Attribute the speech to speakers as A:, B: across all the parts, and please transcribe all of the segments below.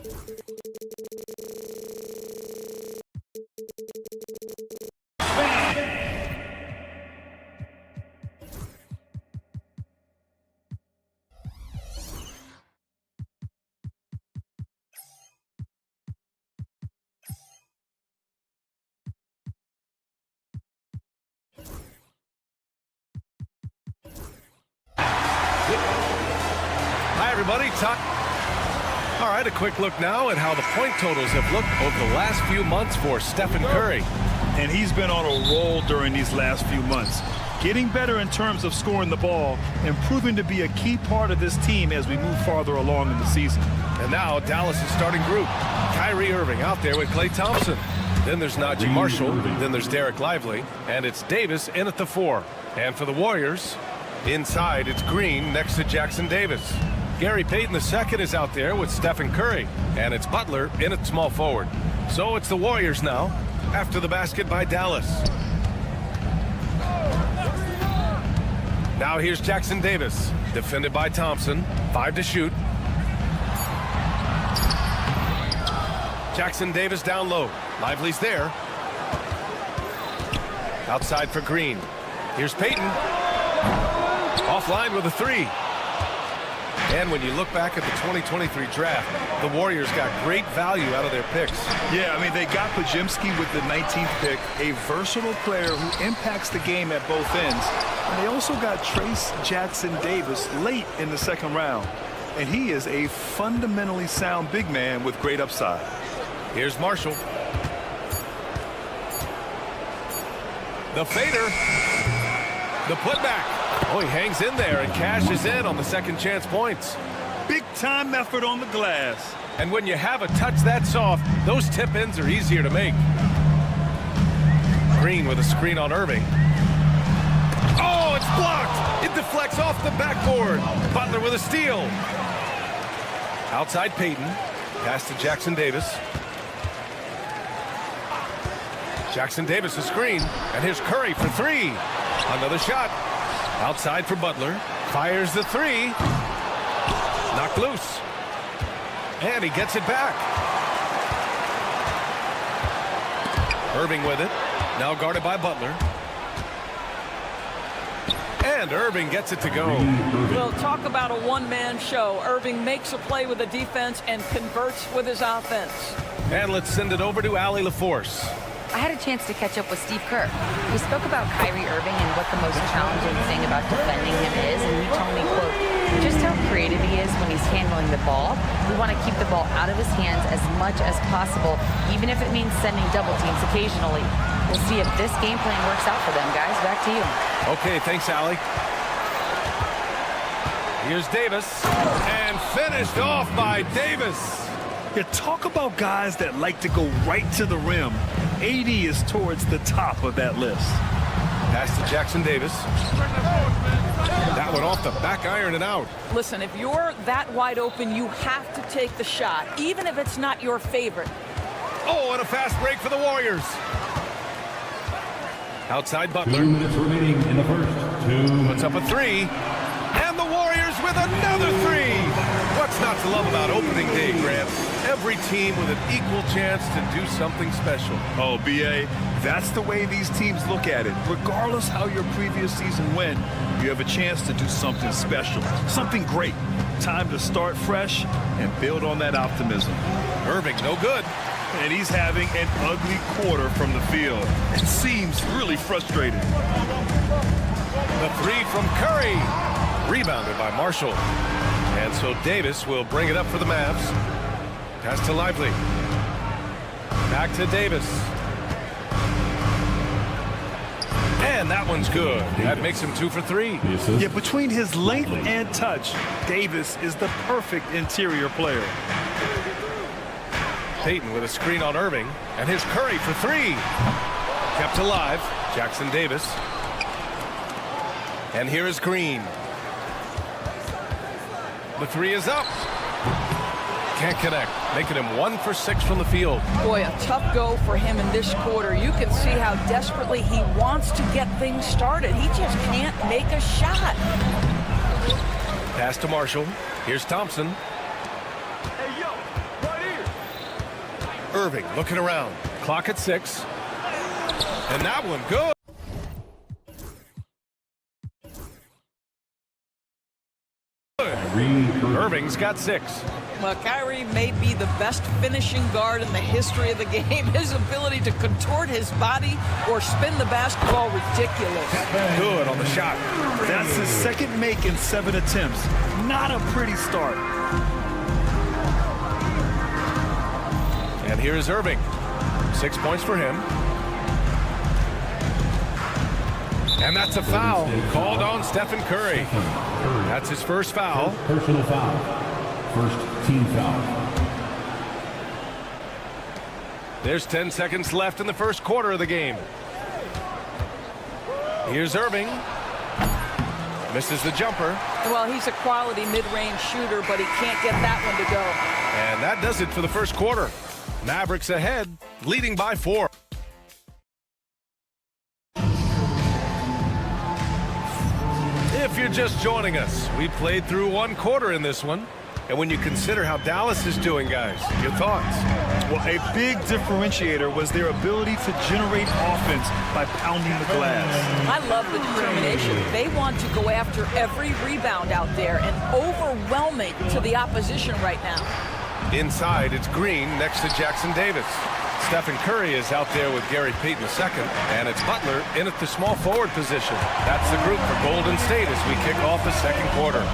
A: Hi, everybody. All right, a quick look now at how the point totals have looked over the last few months for Stephen Curry.
B: And he's been on a roll during these last few months. Getting better in terms of scoring the ball and proving to be a key part of this team as we move farther along in the season.
A: And now Dallas' starting group. Kyrie Irving out there with Klay Thompson. Then there's Najee Marshall. Then there's Derek Lively. And it's Davis in at the 4. And for the Warriors, inside it's Green next to Jackson Davis. Gary Payton II is out there with Stephen Curry. And it's Butler in at small forward. So it's the Warriors now after the basket by Dallas. Now here's Jackson Davis, defended by Thompson. 5 to shoot. Jackson Davis down low. Lively's there. Outside for Green. Here's Payton. Offline with a 3. And when you look back at the 2023 draft, the Warriors got great value out of their picks.
B: Yeah, I mean, they got Podziemski with the 19th pick, a versatile player who impacts the game at both ends. And they also got Trace Jackson Davis late in the second round. And he is a fundamentally sound big man with great upside.
A: Here's Marshall. The fader. The putback. Oh, he hangs in there and cashes in on the second chance points.
B: Big time effort on the glass.
A: And when you have a touch that soft, those tip-ins are easier to make. Green with a screen on Irving. Oh, it's blocked. It deflects off the backboard. Butler with a steal. Outside Payton. Pass to Jackson Davis. Jackson Davis a screen. And here's Curry for 3. Another shot. Outside for Butler. Fires the 3. Knocked loose. And he gets it back. Irving with it. Now guarded by Butler. And Irving gets it to go.
C: Well, talk about a one-man show. Irving makes a play with the defense and converts with his offense.
A: And let's send it over to Allie LaForce.
D: I had a chance to catch up with Steve Kerr. We spoke about Kyrie Irving and what the most challenging thing about defending him is, and he told me, quote, just how creative he is when he's handling the ball. We want to keep the ball out of his hands as much as possible, even if it means sending double teams occasionally. We'll see if this game plan works out for them, guys. Back to you.
A: Okay, thanks, Allie. Here's Davis, and finished off by Davis.
B: You talk about guys that like to go right to the rim. AD is towards the top of that list.
A: Pass to Jackson Davis. That one off the back iron and out.
C: Listen, if you're that wide open, you have to take the shot, even if it's not your favorite.
A: Oh, and a fast break for the Warriors. Outside Butler.
E: 2 minutes remaining in the first. 2.
A: Puts up a 3. And the Warriors with another 3. What's not to love about opening day, Grant? Every team with an equal chance to do something special.
B: Oh, B.A., that's the way these teams look at it. Regardless how your previous season went, you have a chance to do something special, something great. Time to start fresh and build on that optimism.
A: Irving, no good.
B: And he's having an ugly quarter from the field. It seems really frustrating.
A: The 3 from Curry. Rebounded by Marshall. And so Davis will bring it up for the Mavs. Pass to Lively. Back to Davis. And that one's good. That makes him 2 for 3.
B: Yeah, between his length and touch, Davis is the perfect interior player.
A: Payton with a screen on Irving. And here's Curry for 3. Kept alive. Jackson Davis. And here is Green. The 3 is up. Can't connect, making him 1 for 6 from the field.
C: Boy, a tough go for him in this quarter. You can see how desperately he wants to get things started. He just can't make a shot.
A: Pass to Marshall. Here's Thompson.
B: Hey, yo, right here.
A: Irving looking around. Clock at 6. And that one good. Irving's got 6.
C: Well, Kyrie may be the best finishing guard in the history of the game. His ability to contort his body or spin the basketball, ridiculous.
A: Good on the shot.
B: That's his second make in 7 attempts. Not a pretty start.
A: And here's Irving. 6 points for him. And that's a foul called on Stephen Curry. That's his first foul.
E: Personal foul. First team foul.
A: There's 10 seconds left in the first quarter of the game. Here's Irving. Misses the jumper.
C: Well, he's a quality mid-range shooter, but he can't get that one to go.
A: And that does it for the first quarter. Mavericks ahead, leading by 4. If you're just joining us, we played through 1 quarter in this one. And when you consider how Dallas is doing, guys, your thoughts?
B: Well, a big differentiator was their ability to generate offense by pounding the glass.
C: I love the determination. They want to go after every rebound out there and overwhelming to the opposition right now.
A: Inside, it's Green next to Jackson Davis. Stephen Curry is out there with Gary Payton II, and it's Butler in at the small forward position. That's the group for Golden State as we kick off the second quarter.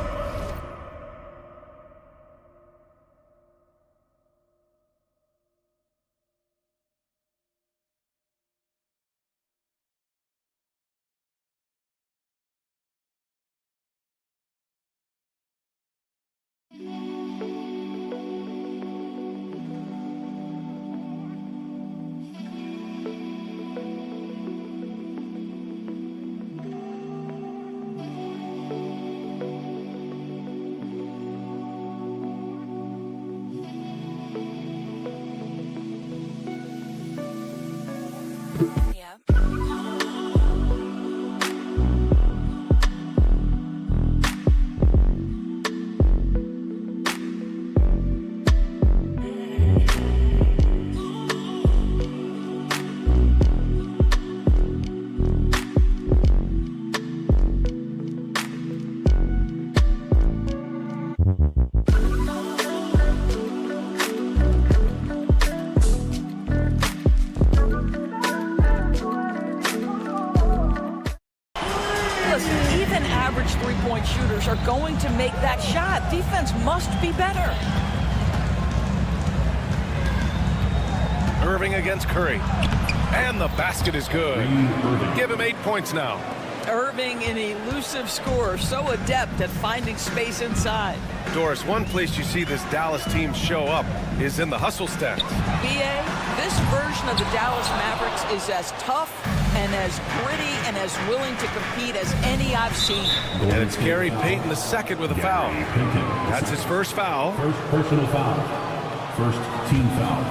C: Three-point shooters are going to make that shot. Defense must be better.
A: Irving against Curry. And the basket is good. Give him 8 points now.
C: Irving, an elusive scorer, so adept at finding space inside.
A: Doris, one place you see this Dallas team show up is in the hustle stats.
C: BA, this version of the Dallas Mavericks is as tough and as gritty and as willing to compete as any I've seen.
A: And it's Gary Payton II with a foul. That's his first foul.
E: First personal foul. First team foul.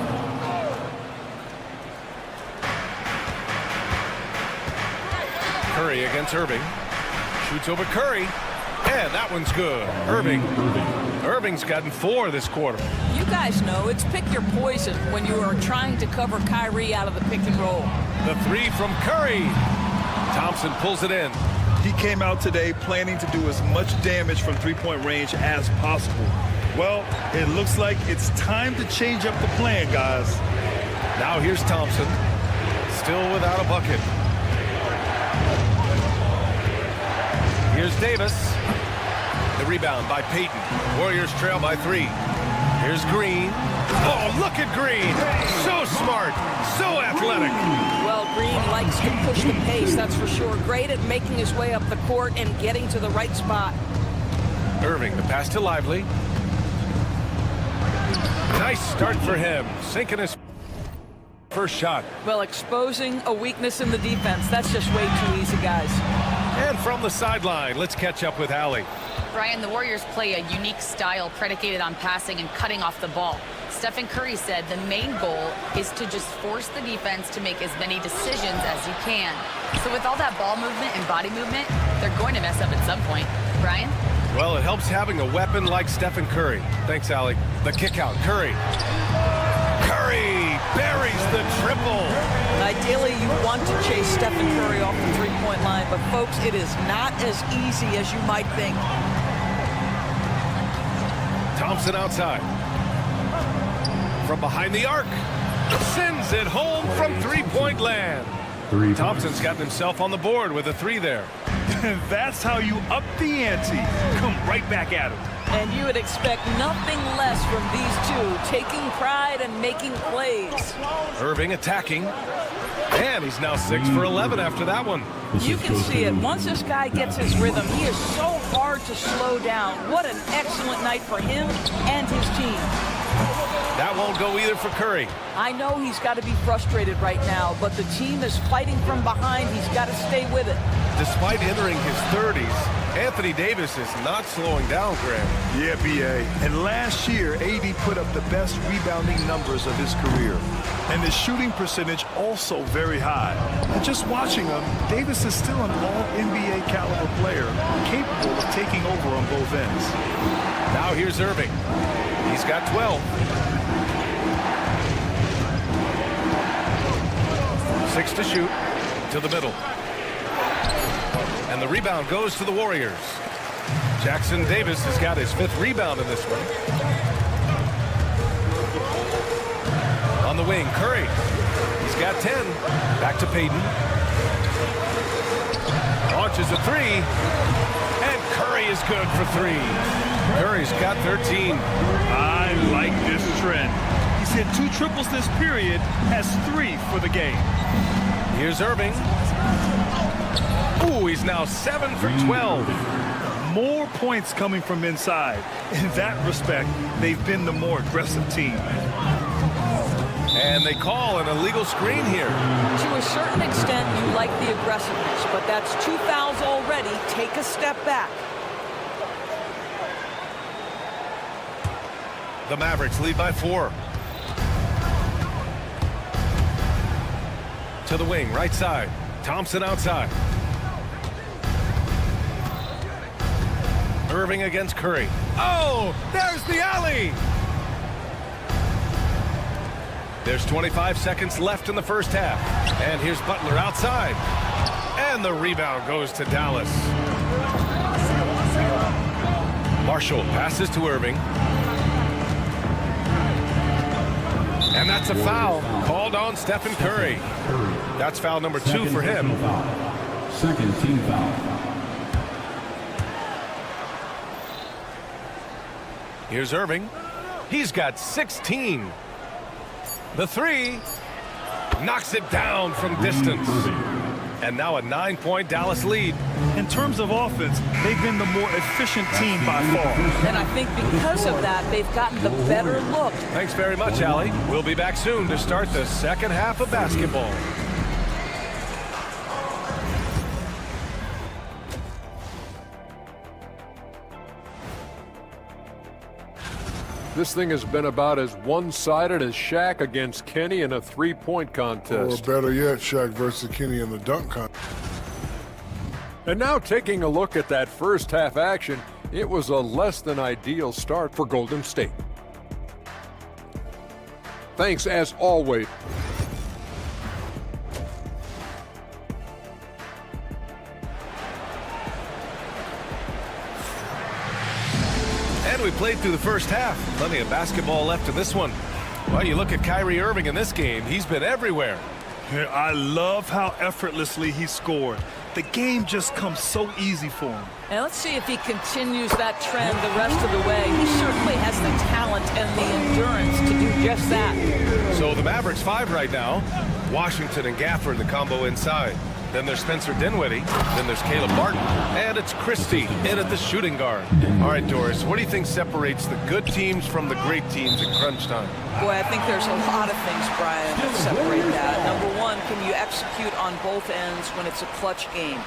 A: Curry against Irving. Shoots over Curry. And that one's good. Irving's gotten 4 this quarter.
C: You guys know it's pick your poison when you are trying to cover Kyrie out of the pick and roll.
A: The 3 from Curry. Thompson pulls it in.
B: He came out today planning to do as much damage from three-point range as possible. Well, it looks like it's time to change up the plan, guys.
A: Now here's Thompson. Still without a bucket. Here's Davis. The rebound by Payton. Warriors trail by 3. Here's Green. Oh, look at Green. So smart. So athletic.
C: Well, Green likes to push the pace, that's for sure. Great at making his way up the court and getting to the right spot.
A: Irving, the pass to Lively. Nice start for him. Sinking his first shot.
C: Well, exposing a weakness in the defense, that's just way too easy, guys.
A: And from the sideline, let's catch up with Allie.
D: Brian, the Warriors play a unique style predicated on passing and cutting off the ball. Stephen Curry said the main goal is to just force the defense to make as many decisions as he can. So with all that ball movement and body movement, they're going to mess up at some point. Brian?
A: Well, it helps having a weapon like Stephen Curry. Thanks, Allie. The kick out. Curry the triple.
C: Ideally, you want to chase Stephen Curry off the three-point line, but folks, it is not as easy as you might think.
A: Thompson outside. From behind the arc. Sends it home from three-point land. Thompson's gotten himself on the board with a three there.
B: That's how you up the ante. Come right back at him.
C: And you would expect nothing less from these two, taking pride and making plays.
A: Irving attacking. And he's now 6 for 11 after that one.
C: You can see it. Once this guy gets his rhythm, he is so hard to slow down. What an excellent night for him and his team.
A: That won't go either for Curry.
C: I know he's got to be frustrated right now, but the team is fighting from behind. He's got to stay with it.
A: Despite entering his 30s, Anthony Davis is not slowing down, Graham.
B: Yeah, B.A. And last year, AD put up the best rebounding numbers of his career. And his shooting percentage also very high. And just watching him, Davis is still an all-NBA caliber player, capable of taking over on both ends.
A: Now here's Irving. He's got 12. 6 to shoot. To the middle. And the rebound goes to the Warriors. Jackson Davis has got his 5th rebound in this one. On the wing, Curry. He's got 10. Back to Payton. Launches a 3. And Curry is good for 3. Curry's got 13.
B: I like this trend. He's hit 2 triples this period, has 3 for the game.
A: Here's Irving. Ooh, he's now 7 for 12.
B: More points coming from inside. In that respect, they've been the more aggressive team.
A: And they call an illegal screen here.
C: To a certain extent, you like the aggressiveness, but that's 2 fouls already. Take a step back.
A: The Mavericks lead by 4. To the wing, right side. Thompson outside. Irving against Curry. Oh, there's the alley. There's 25 seconds left in the first half. And here's Butler outside. And the rebound goes to Dallas. Marshall passes to Irving. And that's a foul called on Stephen Curry. That's foul number 2 for him.
E: Second team foul.
A: Here's Irving. He's got 16. The 3 knocks it down from distance. And now a 9-point Dallas lead.
B: In terms of offense, they've been the more efficient team by far.
C: And I think because of that, they've gotten the better look.
A: Thanks very much, Allie. We'll be back soon to start the second half of basketball.
F: This thing has been about as one-sided as Shaq against Kenny in a three-point contest.
G: Or better yet, Shaq versus Kenny in the dunk contest.
F: And now taking a look at that first half action, it was a less than ideal start for Golden State. Thanks as always.
A: And we played through the first half. Plenty of basketball left in this one. Well, you look at Kyrie Irving in this game. He's been everywhere.
B: I love how effortlessly he scored. The game just comes so easy for him.
C: And let's see if he continues that trend the rest of the way. He certainly has the talent and the endurance to do just that.
A: So the Mavericks 5 right now. Washington and Gafford, the combo inside. Then there's Spencer Dinwiddie. Then there's Caleb Martin. And it's Christie in at the shooting guard. All right, Doris, what do you think separates the good teams from the great teams in crunch time?
C: Boy, I think there's a lot of things, Brian, that separate that. Number one, can you execute on both ends when it's a clutch game?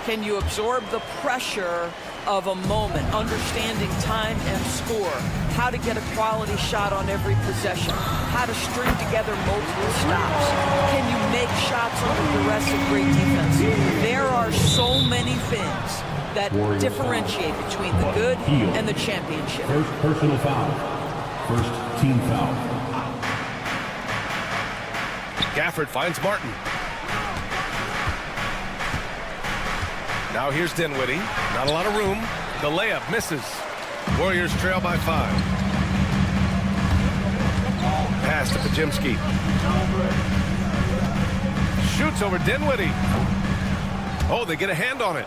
C: Can you absorb the pressure of a moment, understanding time and score, how to get a quality shot on every possession, how to string together multiple stops? Can you make shots under duress of great defense? There are so many things that differentiate between the good and the championship.
E: First personal foul. First team foul.
A: Gafford finds Martin. Now here's Dinwiddie. Not a lot of room. The layup misses. Warriors trail by 5. Pass to Pajimski. Shoots over Dinwiddie. Oh, they get a hand on it.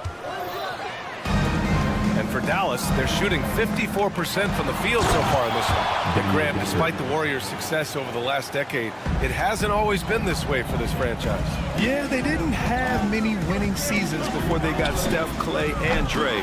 A: And for Dallas, they're shooting 54% from the field so far in this one. And Graham, despite the Warriors' success over the last decade, it hasn't always been this way for this franchise.
B: Yeah, they didn't have many winning seasons before they got Steph, Clay, and Dre.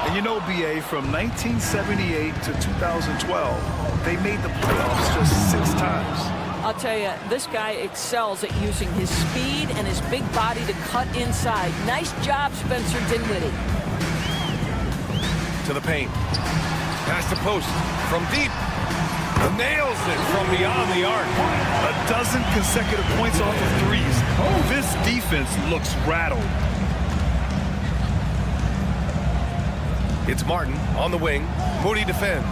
B: And you know, BA, from 1978 to 2012, they made the playoffs just 6 times.
C: I'll tell you, this guy excels at using his speed and his big body to cut inside. Nice job, Spencer Dinwiddie.
A: To the paint. Pass to post. From deep. Nails it from beyond the arc.
B: A dozen consecutive points off of threes. This defense looks rattled.
A: It's Martin on the wing. Moody defends.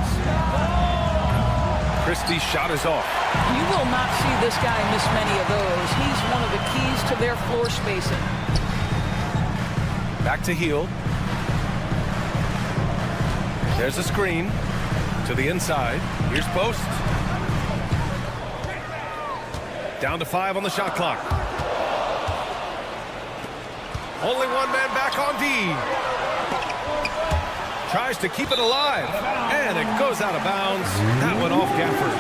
A: Christie's shot is off.
C: You will not see this guy miss many of those. He's one of the keys to their floor spacing.
A: Back to Hield. There's a screen to the inside. Here's post. Down to 5 on the shot clock. Only one man back on D. Tries to keep it alive. And it goes out of bounds. That went off Gafford.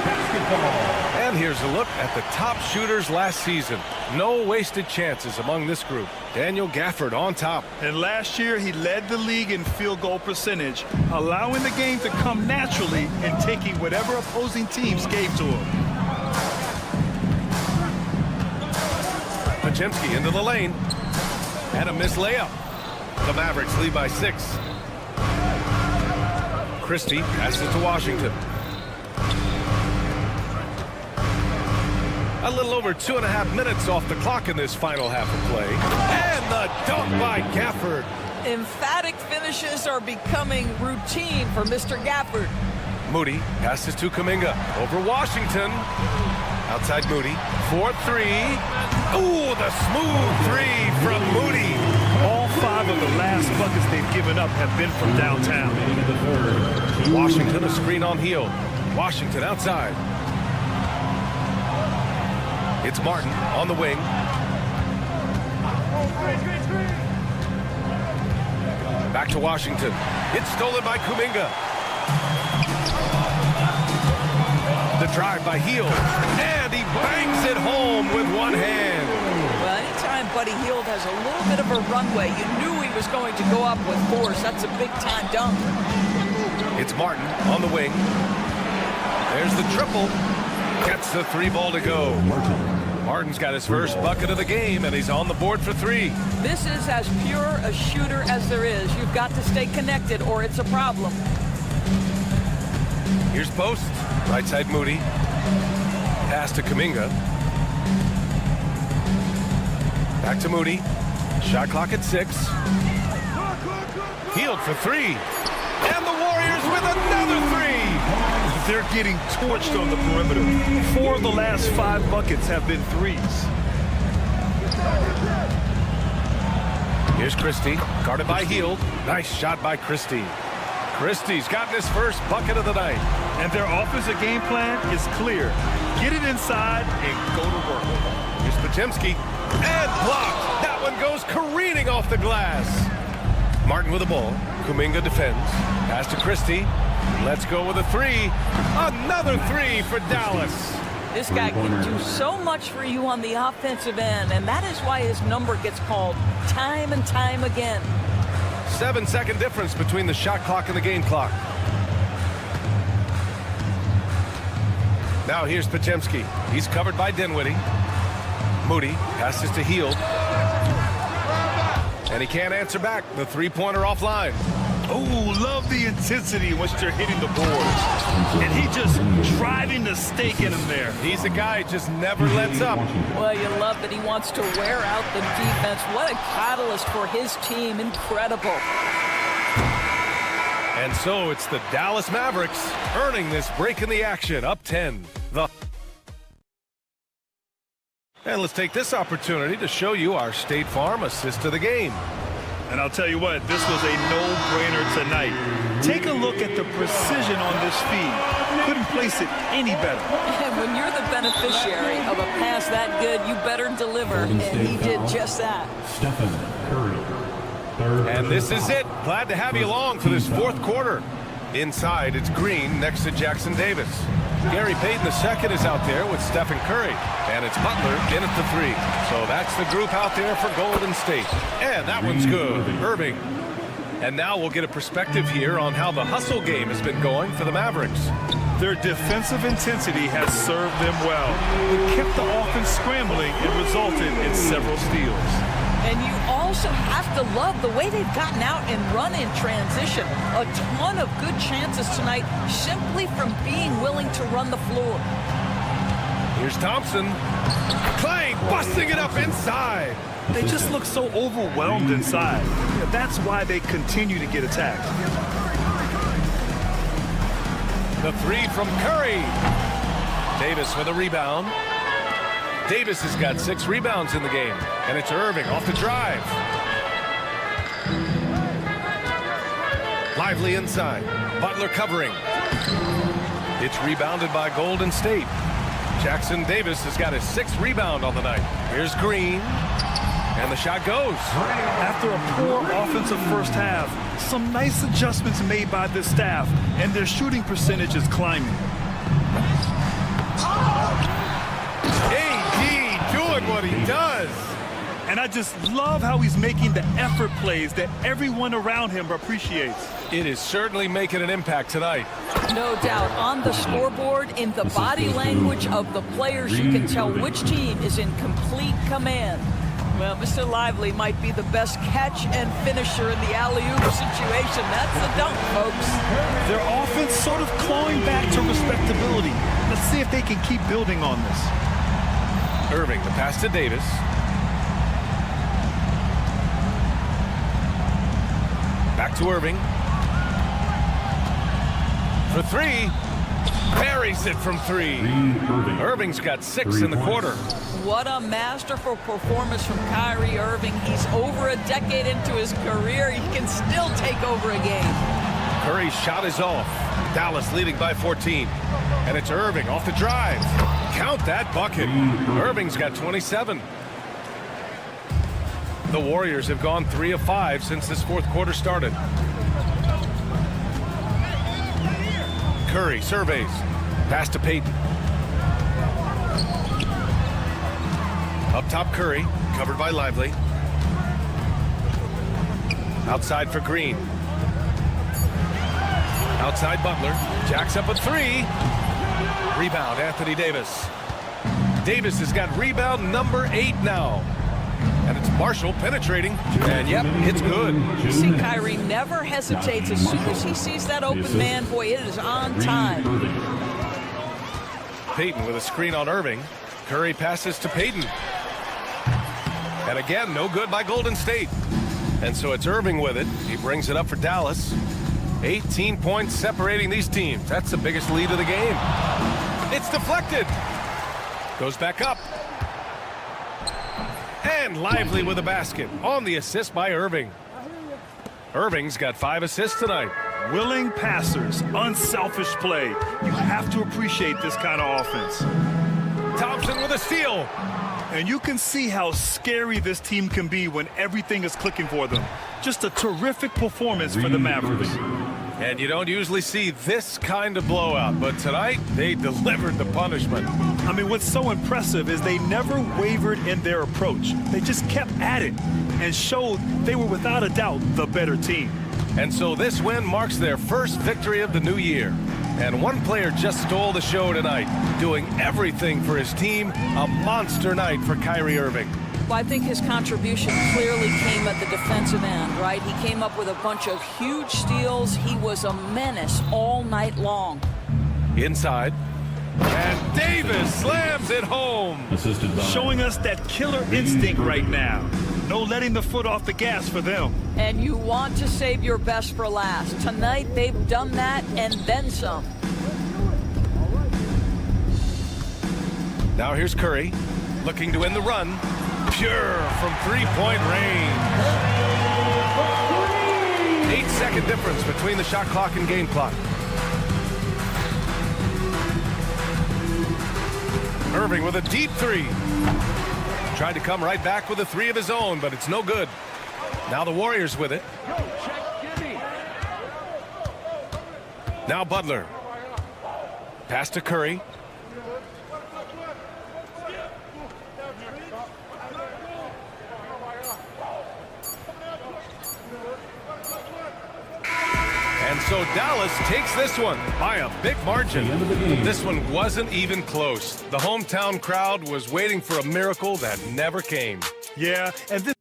A: And here's a look at the top shooters last season. No wasted chances among this group. Daniel Gafford on top.
B: And last year, he led the league in field goal percentage, allowing the game to come naturally and taking whatever opposing teams gave to him.
A: Pajimski into the lane. And a missed layup. The Mavericks lead by 6. Christie passes to Washington. A little over 2.5 minutes off the clock in this final half of play. And the dunk by Gafford.
C: Emphatic finishes are becoming routine for Mr. Gafford.
A: Moody passes to Kuminga over Washington. Outside Moody. 4-3. Ooh, the smooth 3 from Moody.
B: All 5 of the last buckets they've given up have been from downtown.
A: Washington, a screen on Hield. Washington outside. It's Martin on the wing. Back to Washington. It's stolen by Kuminga. The drive by Hield. And he bangs it home with one hand.
C: Well, anytime Buddy Hield has a little bit of a runway, you knew he was going to go up with force. That's a big-time dunk.
A: It's Martin on the wing. There's the triple. Gets the 3 ball to go. Martin's got his first bucket of the game, and he's on the board for 3.
C: This is as pure a shooter as there is. You've got to stay connected, or it's a problem.
A: Here's post. Right side Moody. Pass to Kuminga. Back to Moody. Shot clock at 6. Hield for 3. And the Warriors with another 3.
B: They're getting torched on the perimeter. 4 of the last 5 buckets have been threes.
A: Here's Christie, guarded by Hield. Nice shot by Christie. Christie's gotten his first bucket of the night.
B: And their offensive game plan is clear. Get it inside and go to work.
A: Here's Pajimski. And blocked. That one goes careening off the glass. Martin with the ball. Kuminga defends. Pass to Christie. Let's go with a 3. Another 3 for Dallas.
C: This guy can do so much for you on the offensive end, and that is why his number gets called time and time again.
A: 7-second difference between the shot clock and the game clock. Now here's Pajimski. He's covered by Dinwiddie. Moody passes to Hield. And he can't answer back. The 3-pointer offline.
B: Oh, love the intensity once they're hitting the boards. And he just driving the stake in him there.
A: He's a guy who just never lets up.
C: Well, you love that he wants to wear out the defense. What a catalyst for his team. Incredible.
A: And so it's the Dallas Mavericks earning this break in the action. Up 10. And let's take this opportunity to show you our State Farm assist of the game.
B: And I'll tell you what, this was a no-brainer tonight. Take a look at the precision on this feed. Couldn't place it any better.
C: And when you're the beneficiary of a pass that good, you better deliver. And he did just that.
E: Stephen Curry. Third
A: And this is it. Glad to have you along for this fourth quarter. Inside, it's Green next to Jackson Davis. Gary Payton II is out there with Stephen Curry. And it's Butler in at the 3. So that's the group out there for Golden State. And that one's good. Irving. And now we'll get a perspective here on how the hustle game has been going for the Mavericks.
B: Their defensive intensity has served them well. It kept the offense scrambling and resulted in several steals.
C: And you also have to love the way they've gotten out and run in transition. A ton of good chances tonight simply from being willing to run the floor.
A: Here's Thompson. Clay busting it up inside.
B: They just look so overwhelmed inside. Yeah, that's why they continue to get attacked.
A: The 3 from Curry. Davis with a rebound. Davis has got 6 rebounds in the game. And it's Irving off the drive. Lively inside. Butler covering. It's rebounded by Golden State. Jackson Davis has got his 6th rebound on the night. Here's Green. And the shot goes.
B: After a poor offensive first half, some nice adjustments made by this staff, and their shooting percentage is climbing.
A: AD doing what he does.
B: And I just love how he's making the effort plays that everyone around him appreciates.
A: It is certainly making an impact tonight.
C: No doubt. On the scoreboard, in the body language of the players, you can tell which team is in complete command. Well, Mr. Lively might be the best catch and finisher in the alley-oop situation. That's a dunk, folks.
B: Their offense sort of clawing back to respectability. Let's see if they can keep building on this.
A: Irving, the pass to Davis. Back to Irving. For 3. Buries it from 3. Irving's got 6 in the quarter.
C: What a masterful performance from Kyrie Irving. He's over a decade into his career. He can still take over a game.
A: Curry's shot is off. Dallas leading by 14. And it's Irving off the drive. Count that bucket. Irving's got 27. The Warriors have gone 3 of 5 since this fourth quarter started. Curry surveys. Pass to Payton. Up top, Curry, covered by Lively. Outside for Green. Outside Butler. Jacks up a 3. Rebound, Anthony Davis. Davis has got rebound number 8 now. And it's Marshall penetrating. And yep, it's good.
C: You see, Kyrie never hesitates. As soon as he sees that open man, boy, it is on time.
A: Payton with a screen on Irving. Curry passes to Payton. And again, no good by Golden State. And so it's Irving with it. He brings it up for Dallas. 18 points separating these teams. That's the biggest lead of the game. It's deflected. Goes back up. And Lively with a basket on the assist by Irving. Irving's got 5 assists tonight.
B: Willing passers, unselfish play. You have to appreciate this kind of offense.
A: Thompson with a steal.
B: And you can see how scary this team can be when everything is clicking for them. Just a terrific performance for the Mavericks.
A: And you don't usually see this kind of blowout, but tonight they delivered the punishment.
B: I mean, what's so impressive is they never wavered in their approach. They just kept at it and showed they were without a doubt the better team.
A: And so this win marks their first victory of the new year. And one player just stole the show tonight, doing everything for his team. A monster night for Kyrie Irving.
C: Well, I think his contribution clearly came at the defensive end, right? He came up with a bunch of huge steals. He was a menace all night long.
A: Inside. And Davis slams it home.
B: Showing us that killer instinct right now. No letting the foot off the gas for them.
C: And you want to save your best for last. Tonight, they've done that and then some.
A: Now here's Curry. looking to end the run. Pure from three-point range. 8-second difference between the shot clock and game clock. Irving with a deep three. Tried to come right back with a three of his own, but it's no good. Now the Warriors with it. Now Butler. Pass to Curry. And so Dallas takes this one by a big margin. This one wasn't even close. The hometown crowd was waiting for a miracle that never came.
B: Yeah, and this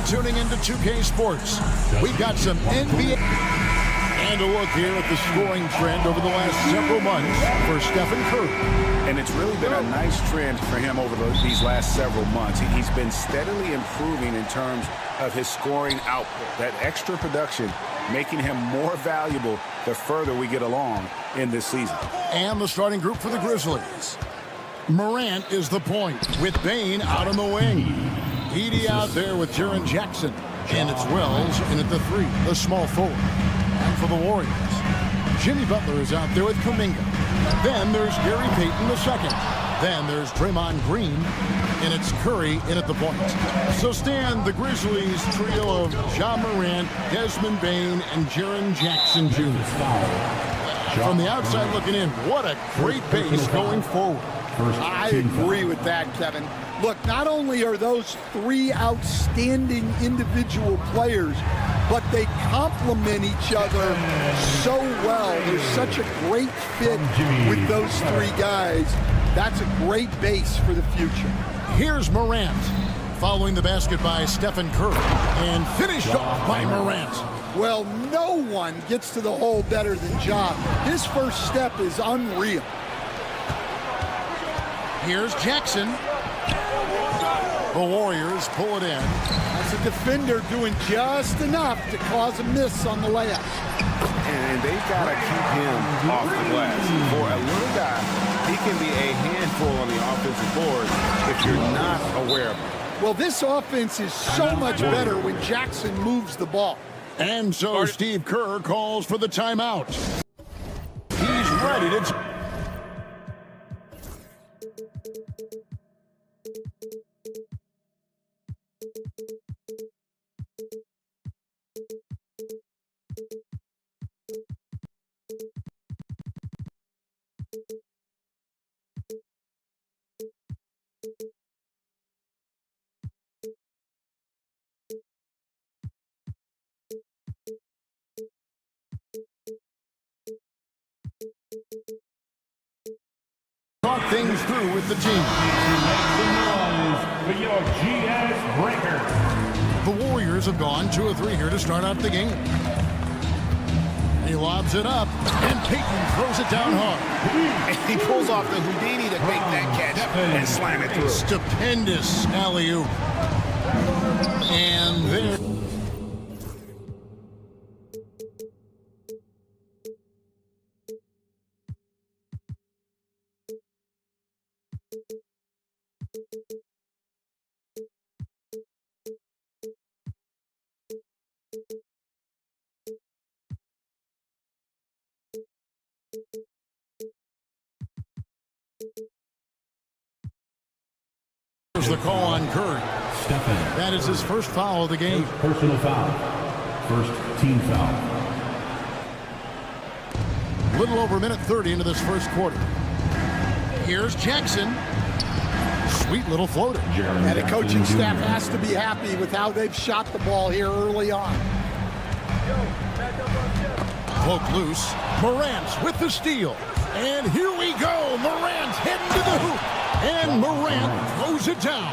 H: tuning into 2K Sports. We've got some NBA and a look here at the scoring trend over the last several months for Stephen Curry.
I: And it's really been a nice trend for him over these last several months. He's been steadily improving in terms of his scoring output. That extra production making him more valuable the further we get along in this season.
H: And the starting group for the Grizzlies. Morant is the point with Bane out on the wing. Edey out there with Jaren Jackson. And it's Wells in at the 3, the small forward. And for the Warriors, Jimmy Butler is out there with Kuminga. Then there's Gary Payton the second. Then there's Draymond Green, and it's Curry in at the point. So Stan, the Grizzlies trio of Ja Morant, Desmond Bane, and Jaren Jackson Jr. From the outside looking in, what a great base going forward.
J: I agree with that, Kevin. Look, not only are those 3 outstanding individual players, but they complement each other so well. There's such a great fit with those 3 guys. That's a great base for the future.
H: Here's Morant, following the basket by Stephen Curry, and finished off by Morant.
J: Well, no one gets to the hole better than Ja. His first step is unreal.
H: Here's Jackson. The Warriors pull it in.
J: That's a defender doing just enough to cause a miss on the layup.
I: And they've got to keep him off the glass. For a little guy, he can be a handful on the offensive board if you're not aware of him.
J: Well, this offense is so much better when Jackson moves the ball.
H: And so Steve Kerr calls for the timeout. He's ready to... talk things through with the team. The Warriors have gone 2 of 3 here to start out the game. He lobs it up, and Payton throws it down hard.
I: And he pulls off the Houdini to make that catch and slam it through.
H: Stupendous alley-oop. And there... There's the call on Curry. That is his first foul of the game.
E: Personal foul. First team foul.
H: A little over a minute 30 into this first quarter. Here's Jackson. Sweet little floater.
J: And the coaching staff has to be happy with how they've shot the ball here early on.
H: Poke loose. Morant with the steal. And here we go. Morant heading to the hoop. And Morant throws it down.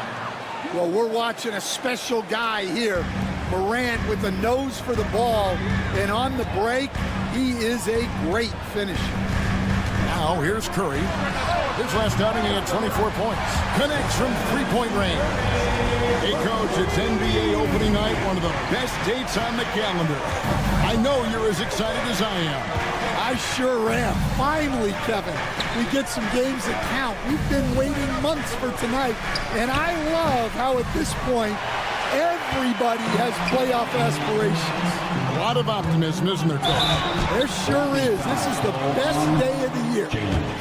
J: Well, we're watching a special guy here. Morant with a nose for the ball. And on the break, he is a great finisher.
H: Now here's Curry. His last outing, he had 24 points. Connects from three-point range. Hey, Coach, it's NBA opening night, one of the best dates on the calendar. I know you're as excited as I am.
J: I sure am. Finally, Kevin, we get some games that count. We've been waiting months for tonight, and I love how at this point, everybody has playoff aspirations.
H: A lot of optimism, isn't there, Coach?
J: There sure is. This is the best day of the year.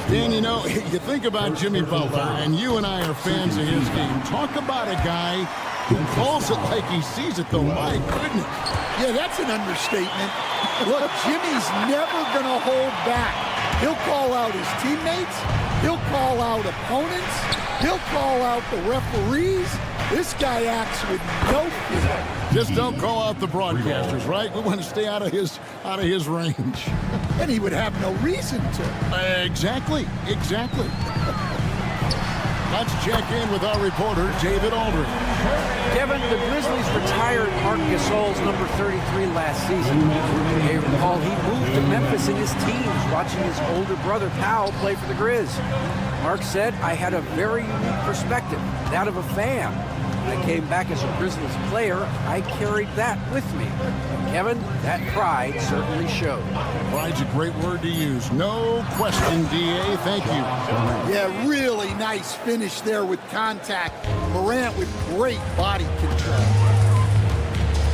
H: Dan, you know, you think about Jimmy Butler, and you and I are fans of his game. Talk about a guy who calls it like he sees it, though. My goodness.
J: Yeah, that's an understatement. Look, Jimmy's never going to hold back. He'll call out his teammates. He'll call out opponents. He'll call out the referees. This guy acts with no fear.
H: Just don't call out the broadcasters, right? We want to stay out of his range.
J: And he would have no reason to.
H: Exactly. Let's check in with our reporter, David Aldridge.
K: Kevin, the Grizzlies retired Marc Gasol's number 33 last season. You may recall he moved to Memphis in his teens, watching his older brother Powell play for the Grizz. Mark said, I had a very unique perspective, that of a fan. When I came back as a Grizzlies player, I carried that with me. Kevin, that pride certainly showed.
H: Pride's a great word to use. No question, D.A. Thank you.
J: Yeah, really nice finish there with contact. Morant with great body control.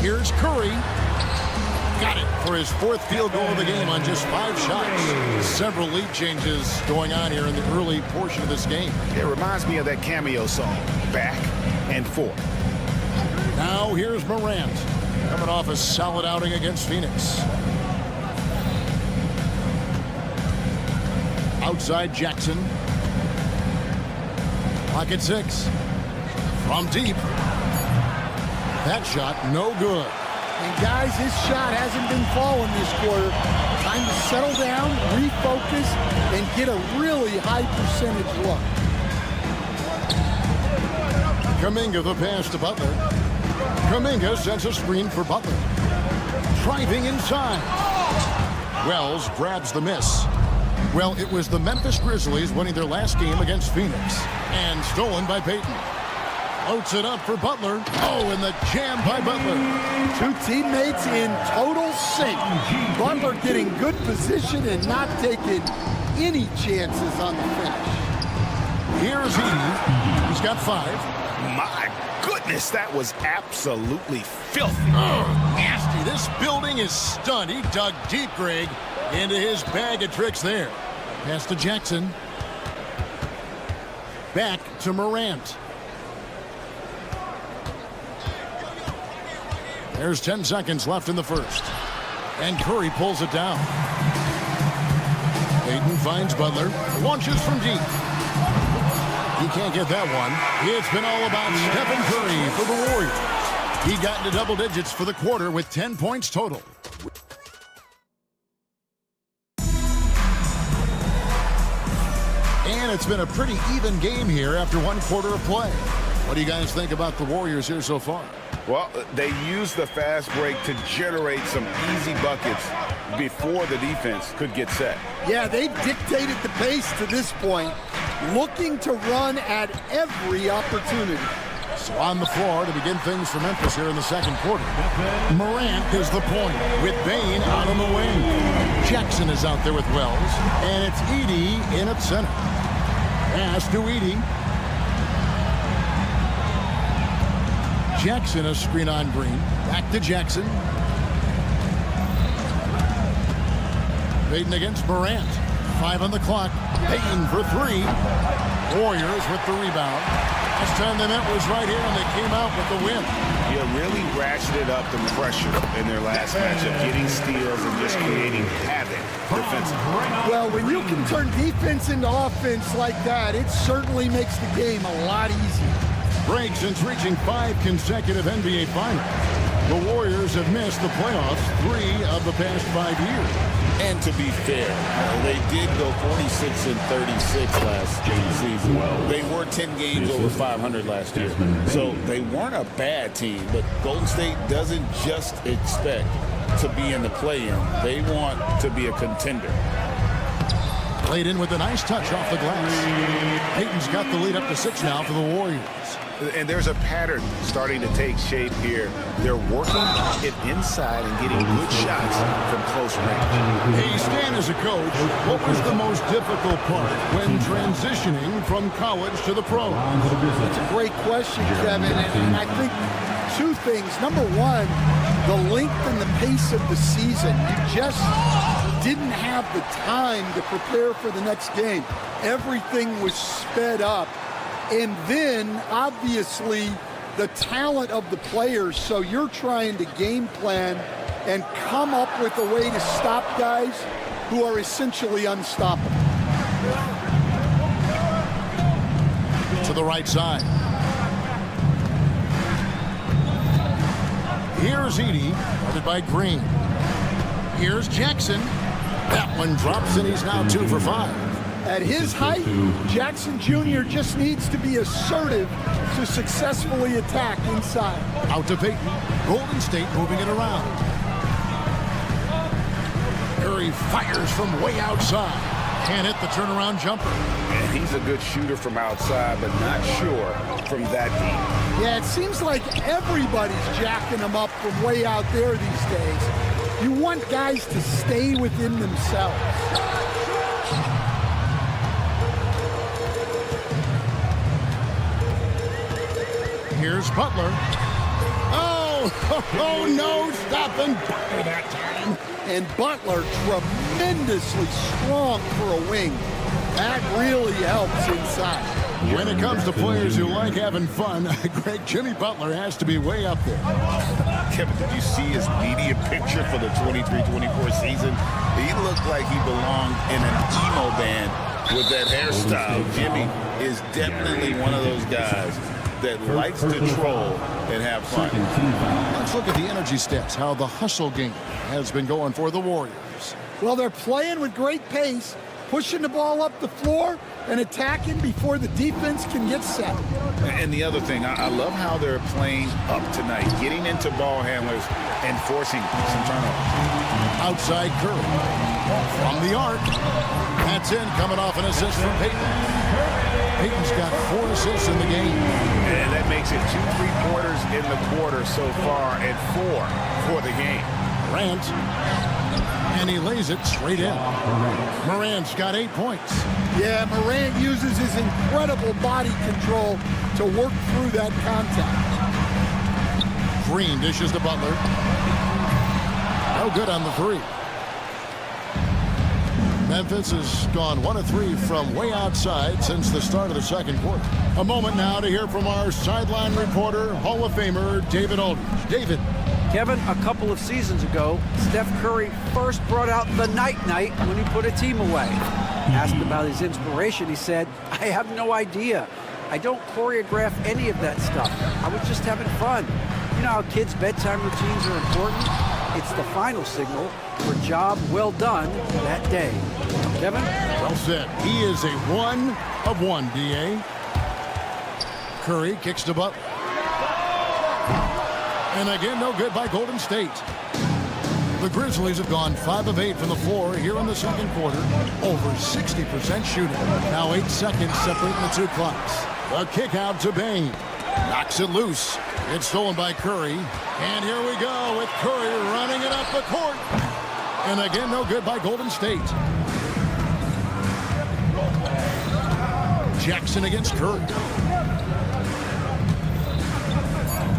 H: Here's Curry. Got it for his fourth field goal of the game on just 5 shots. Several lead changes going on here in the early portion of this game.
I: It reminds me of that cameo song, Back and Forth.
H: Now here's Morant, coming off a solid outing against Phoenix. Outside Jackson. Clock at 6. From deep. That shot no good.
J: And guys, his shot hasn't been falling this quarter. Time to settle down, refocus, and get a really high percentage look.
H: Kuminga the pass to Butler. Kuminga sends a screen for Butler. Driving inside. Wells grabs the miss. Well, it was the Memphis Grizzlies winning their last game against Phoenix. And stolen by Payton. Floats it up for Butler. Oh, and the jam by Butler.
J: Two teammates in total sync. Butler getting good position and not taking any chances on the finish.
H: Here's Edey. He's got 5.
I: My goodness, that was absolutely filthy.
H: Oh, nasty. This building is stunned. He dug deep, Greg, into his bag of tricks there. Pass to Jackson. Back to Morant. There's 10 seconds left in the first. And Curry pulls it down. Payton finds Butler. Launches from deep. He can't get that one. It's been all about Stephen Curry for the Warriors. He got into double digits for the quarter with 10 points total. And it's been a pretty even game here after 1 quarter of play. What do you guys think about the Warriors here so far?
I: Well, they used the fast break to generate some easy buckets before the defense could get set.
J: Yeah, they've dictated the pace to this point, looking to run at every opportunity.
H: So on the floor to begin things for Memphis here in the second quarter. Morant is the point with Bane out on the wing. Jackson is out there with Wells, and it's Edey in at center. Pass to Edey. Jackson a screen on Green. Back to Jackson. Payton against Morant. 5 on the clock. Payton for 3. Warriors with the rebound. Last time they met was right here, and they came out with the win.
I: Yeah, really ratcheted up the pressure in their last matchup, getting steals and just creating havoc defensively.
J: Well, when you can turn defense into offense like that, it certainly makes the game a lot easier.
H: Break since reaching 5 consecutive NBA Finals. The Warriors have missed the playoffs 3 of the past 5 years.
L: And to be fair, they did go 46 and 36 last season. They were 10 games over 500 last year. So they weren't a bad team, but Golden State doesn't just expect to be in the play-in. They want to be a contender.
H: Played in with a nice touch off the glass. Payton's got the lead up to 6 now for the Warriors.
I: And there's a pattern starting to take shape here. They're working it inside and getting good shots from close range.
H: Hey, Stan, as a coach, what was the most difficult part when transitioning from college to the pros?
J: That's a great question, Kevin. And I think 2 things. Number 1, the length and the pace of the season. You just didn't have the time to prepare for the next game. Everything was sped up. And then, obviously, the talent of the players. So you're trying to game plan and come up with a way to stop guys who are essentially unstoppable.
H: To the right side. Here's Edey, guarded by Green. Here's Jackson. That one drops, and he's now 2 for 5.
J: At his height, Jackson Jr. just needs to be assertive to successfully attack inside.
H: Out to Peyton. Golden State moving it around. Curry fires from way outside. Can't hit the turnaround jumper.
I: And he's a good shooter from outside, but not sure from that deep.
J: Yeah, it seems like everybody's jacking him up from way out there these days. You want guys to stay within themselves.
H: Here's Butler. Oh, no, stopping Butler that time.
J: And Butler tremendously strong for a wing. That really helps inside.
H: When it comes to players who like having fun, Greg, Jimmy Butler has to be way up there.
L: Kevin, did you see his media picture for the 23-24 season? He looked like he belonged in an emo band with that hairstyle. Jimmy is definitely one of those guys that likes to troll and have fun.
H: Let's look at the energy stats, how the hustle game has been going for the Warriors.
J: Well, they're playing with great pace, pushing the ball up the floor and attacking before the defense can get set.
L: And the other thing, I love how they're playing up tonight, getting into ball handlers and forcing some turnovers.
H: Outside Curry. From the arc. That's in, coming off an assist from Peyton. Peyton's got 4 assists in the game.
L: And that makes it 2 3-pointers in the quarter so far and 4 for the game.
H: Morant. And he lays it straight in. Morant's got 8 points.
J: Yeah, Morant uses his incredible body control to work through that contact.
H: Green dishes to Butler. No good on the 3. Memphis has gone 1 of 3 from way outside since the start of the second quarter. A moment now to hear from our sideline reporter, Hall of Famer David Aldridge. David.
K: Kevin, a couple of seasons ago, Steph Curry first brought out the night-night when he put a team away. Asked about his inspiration, he said, "I have no idea. I don't choreograph any of that stuff. I was just having fun." You know how kids' bedtime routines are important? It's the final signal for a job well done that day. Kevin?
H: Well said. He is a 1 of 1, D.A. Curry kicks to Butler. And again, no good by Golden State. The Grizzlies have gone 5 of 8 from the floor here in the second quarter. Over 60% shooting. Now 8 seconds separating the 2 clocks. The kick out to Bain. Knocks it loose. It's stolen by Curry. And here we go with Curry running it up the court. And again, no good by Golden State. Jackson against Curry.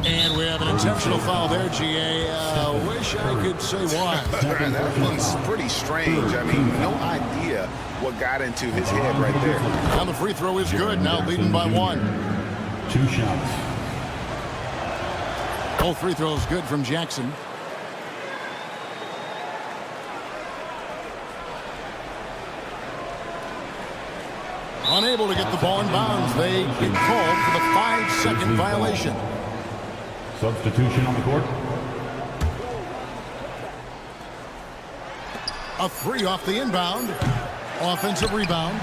H: And we have an intentional foul there, G.A. Wish I could say why.
I: That one's pretty strange. I mean, no idea what got into his head right there.
H: Now the free throw is good. Now leading by 1.
E: 2 shots.
H: Both free throws good from Jackson. Unable to get the ball in bounds. They get called for the 5-second violation.
E: Substitution on the court.
H: A 3 off the inbound. Offensive rebound.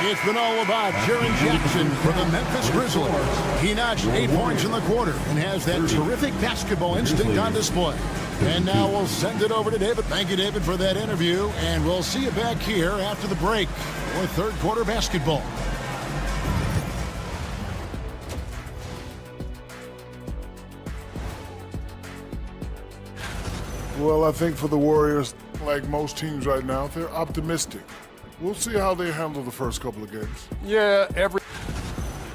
H: It's been all about Jaren Jackson for the Memphis Grizzlies. He notched 8 points in the quarter and has that terrific basketball instinct on display. And now we'll send it over to David. Thank you, David, for that interview. And we'll see you back here after the break for third quarter basketball.
G: Well, I think for the Warriors, like most teams right now, they're optimistic. We'll see how they handle the first couple of games.
F: Yeah,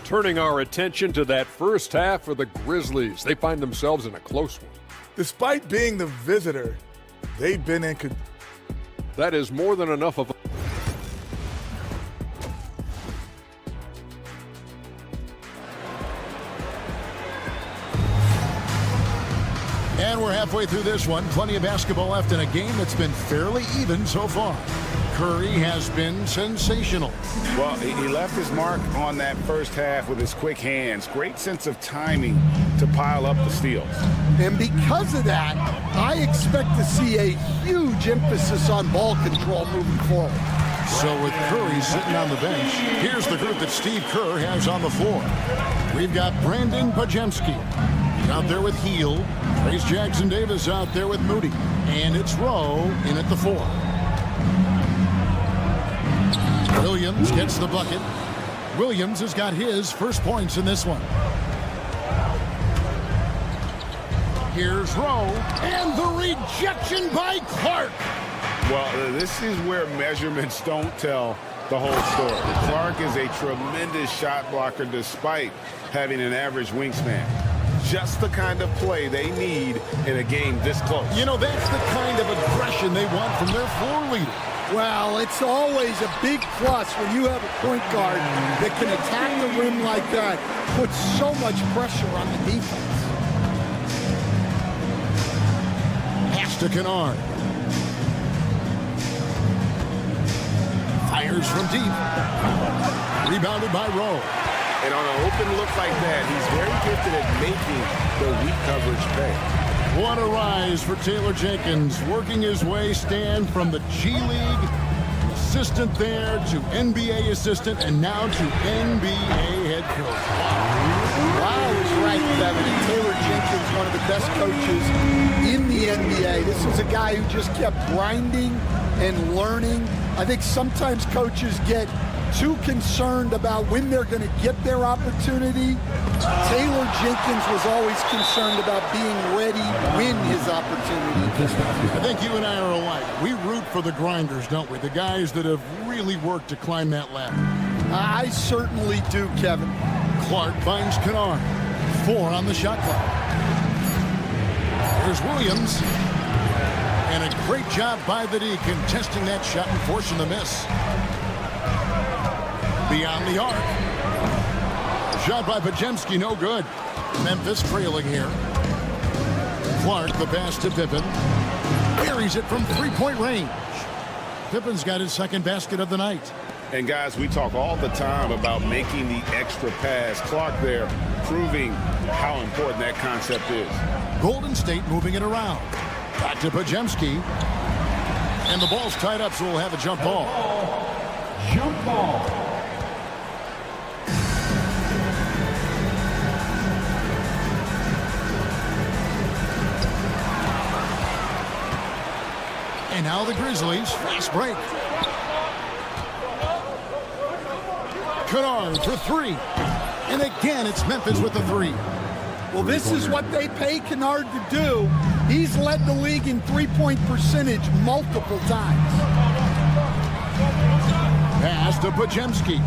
F: turning our attention to that first half for the Grizzlies. They find themselves in a close one.
M: Despite being the visitor, they've been in.
F: That is more than enough of a...
H: And we're halfway through this one. Plenty of basketball left in a game that's been fairly even so far. Curry has been sensational.
I: Well, he left his mark on that first half with his quick hands. Great sense of timing to pile up the steals.
J: And because of that, I expect to see a huge emphasis on ball control moving forward.
H: So with Curry sitting on the bench, here's the group that Steve Kerr has on the floor. We've got Brandon Pajemski out there with Heel. Trace Jackson Davis out there with Moody. And it's Rowe in at the 4. Williams gets the bucket. Williams has got his first points in this one. Here's Rowe, and the rejection by Clark.
I: Well, this is where measurements don't tell the whole story. Clark is a tremendous shot blocker despite having an average wingspan. Just the kind of play they need in a game this close.
H: You know, that's the kind of aggression they want from their floor leader.
J: Well, it's always a big plus when you have a point guard that can attack the rim like that, put so much pressure on the defense.
H: Pass to Kennard. Fires from deep. Rebounded by Rowe.
I: And on an open look like that, he's very gifted at making the weak coverage pay.
H: What a rise for Taylor Jenkins, working his way, Stan, from the G League assistant there to NBA assistant and now to NBA head coach.
J: Wow, is right, Kevin. And Taylor Jenkins, one of the best coaches in the NBA. This was a guy who just kept grinding and learning. I think sometimes coaches get too concerned about when they're going to get their opportunity. Taylor Jenkins was always concerned about being ready when his opportunity.
H: I think you and I are alike. We root for the grinders, don't we? The guys that have really worked to climb that ladder.
J: I certainly do, Kevin.
H: Clark finds Kennard. 4 on the shot clock. Here's Williams. And a great job by the D contesting that shot and forcing the miss. Beyond the arc. Shot by Pajemski, no good. Memphis trailing here. Clark, the pass to Pippen. Buries it from three-point range. Pippen's got his second basket of the night.
I: And guys, we talk all the time about making the extra pass. Clark there proving how important that concept is.
H: Golden State moving it around. Back to Pajemski. And the ball's tied up, so we'll have a jump ball.
E: Jump ball.
H: And now the Grizzlies, fast break. Kennard for 3. And again, it's Memphis with the 3.
J: Well, this is what they pay Kennard to do. He's led the league in three-point percentage multiple times.
H: Pass to Pajemski.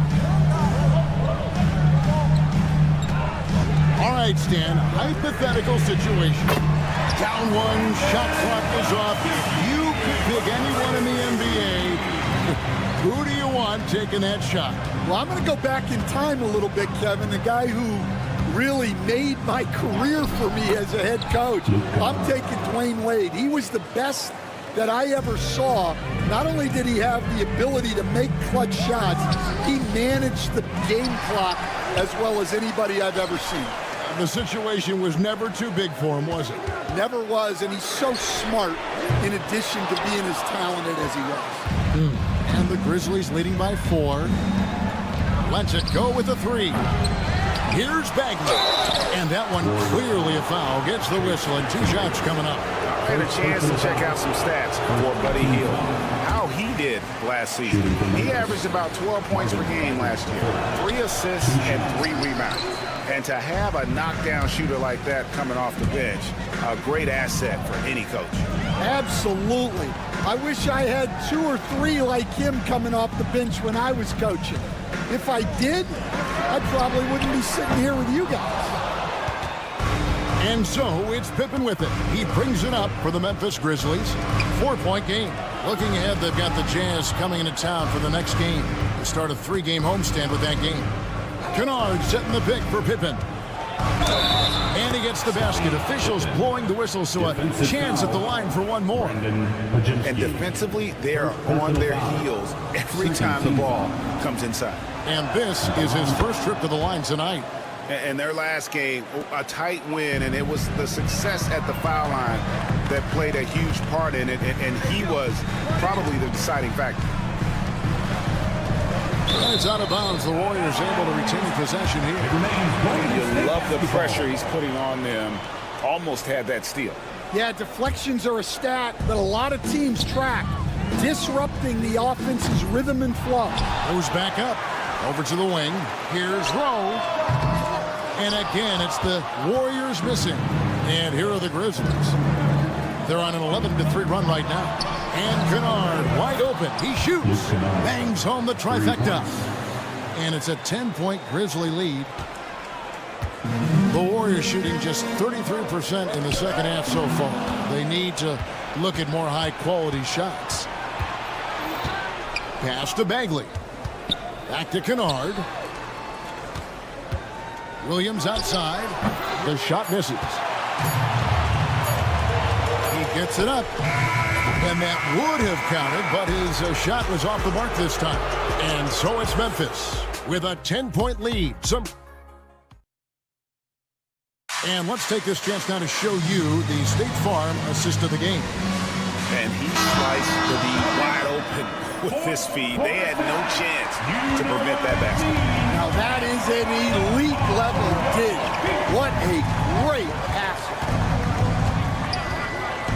H: All right, Stan, hypothetical situation. Down 1, shot clock is off. You could pick anyone in the NBA. Who do you want taking that shot?
J: Well, I'm going to go back in time a little bit, Kevin. The guy who really made my career for me as a head coach. I'm taking Dwayne Wade. He was the best that I ever saw. Not only did he have the ability to make clutch shots, he managed the game clock as well as anybody I've ever seen.
H: The situation was never too big for him, was it?
J: Never was, and he's so smart in addition to being as talented as he was.
H: And the Grizzlies leading by 4. Lets it go with the 3. Here's Bagley. And that one clearly a foul. Gets the whistle and 2 shots coming up.
I: I had a chance to check out some stats for Buddy Hield. How he did last season. He averaged about 12 points per game last year. 3 assists and 3 rebounds. And to have a knockdown shooter like that coming off the bench, a great asset for any coach.
J: Absolutely. I wish I had 2 or 3 like him coming off the bench when I was coaching. If I did, I probably wouldn't be sitting here with you guys.
H: And so it's Pippen with it. He brings it up for the Memphis Grizzlies. 4-point game. Looking ahead, they've got the Jazz coming into town for the next game. They start a 3-game homestand with that game. Kennard setting the pick for Pippen. And he gets the basket. Officials blowing the whistle, so a chance at the line for one more.
I: And defensively, they are on their heels every time the ball comes inside.
H: And this is his first trip to the line tonight.
I: And their last game, a tight win, and it was the success at the foul line that played a huge part in it, and he was probably the deciding factor.
H: And it's out of bounds. The Warriors able to retain possession here.
I: You love the pressure he's putting on them. Almost had that steal.
J: Yeah, deflections are a stat that a lot of teams track, disrupting the offense's rhythm and flow.
H: Goes back up. Over to the wing. Here's Rowe. And again, it's the Warriors missing. And here are the Grizzlies. They're on an 11-3 run right now. And Kennard wide open. He shoots. Bangs home the trifecta. And it's a 10-point Grizzly lead. The Warriors shooting just 33% in the second half so far. They need to look at more high-quality shots. Pass to Bagley. Back to Kennard. Williams outside. The shot misses. He gets it up. And that would have counted, but his shot was off the mark this time. And so it's Memphis with a 10-point lead. And let's take this chance now to show you the State Farm assist of the game.
I: And he sliced the D wide open with this feed. They had no chance to prevent that basket.
J: Now that is an elite level dig. What a great pass.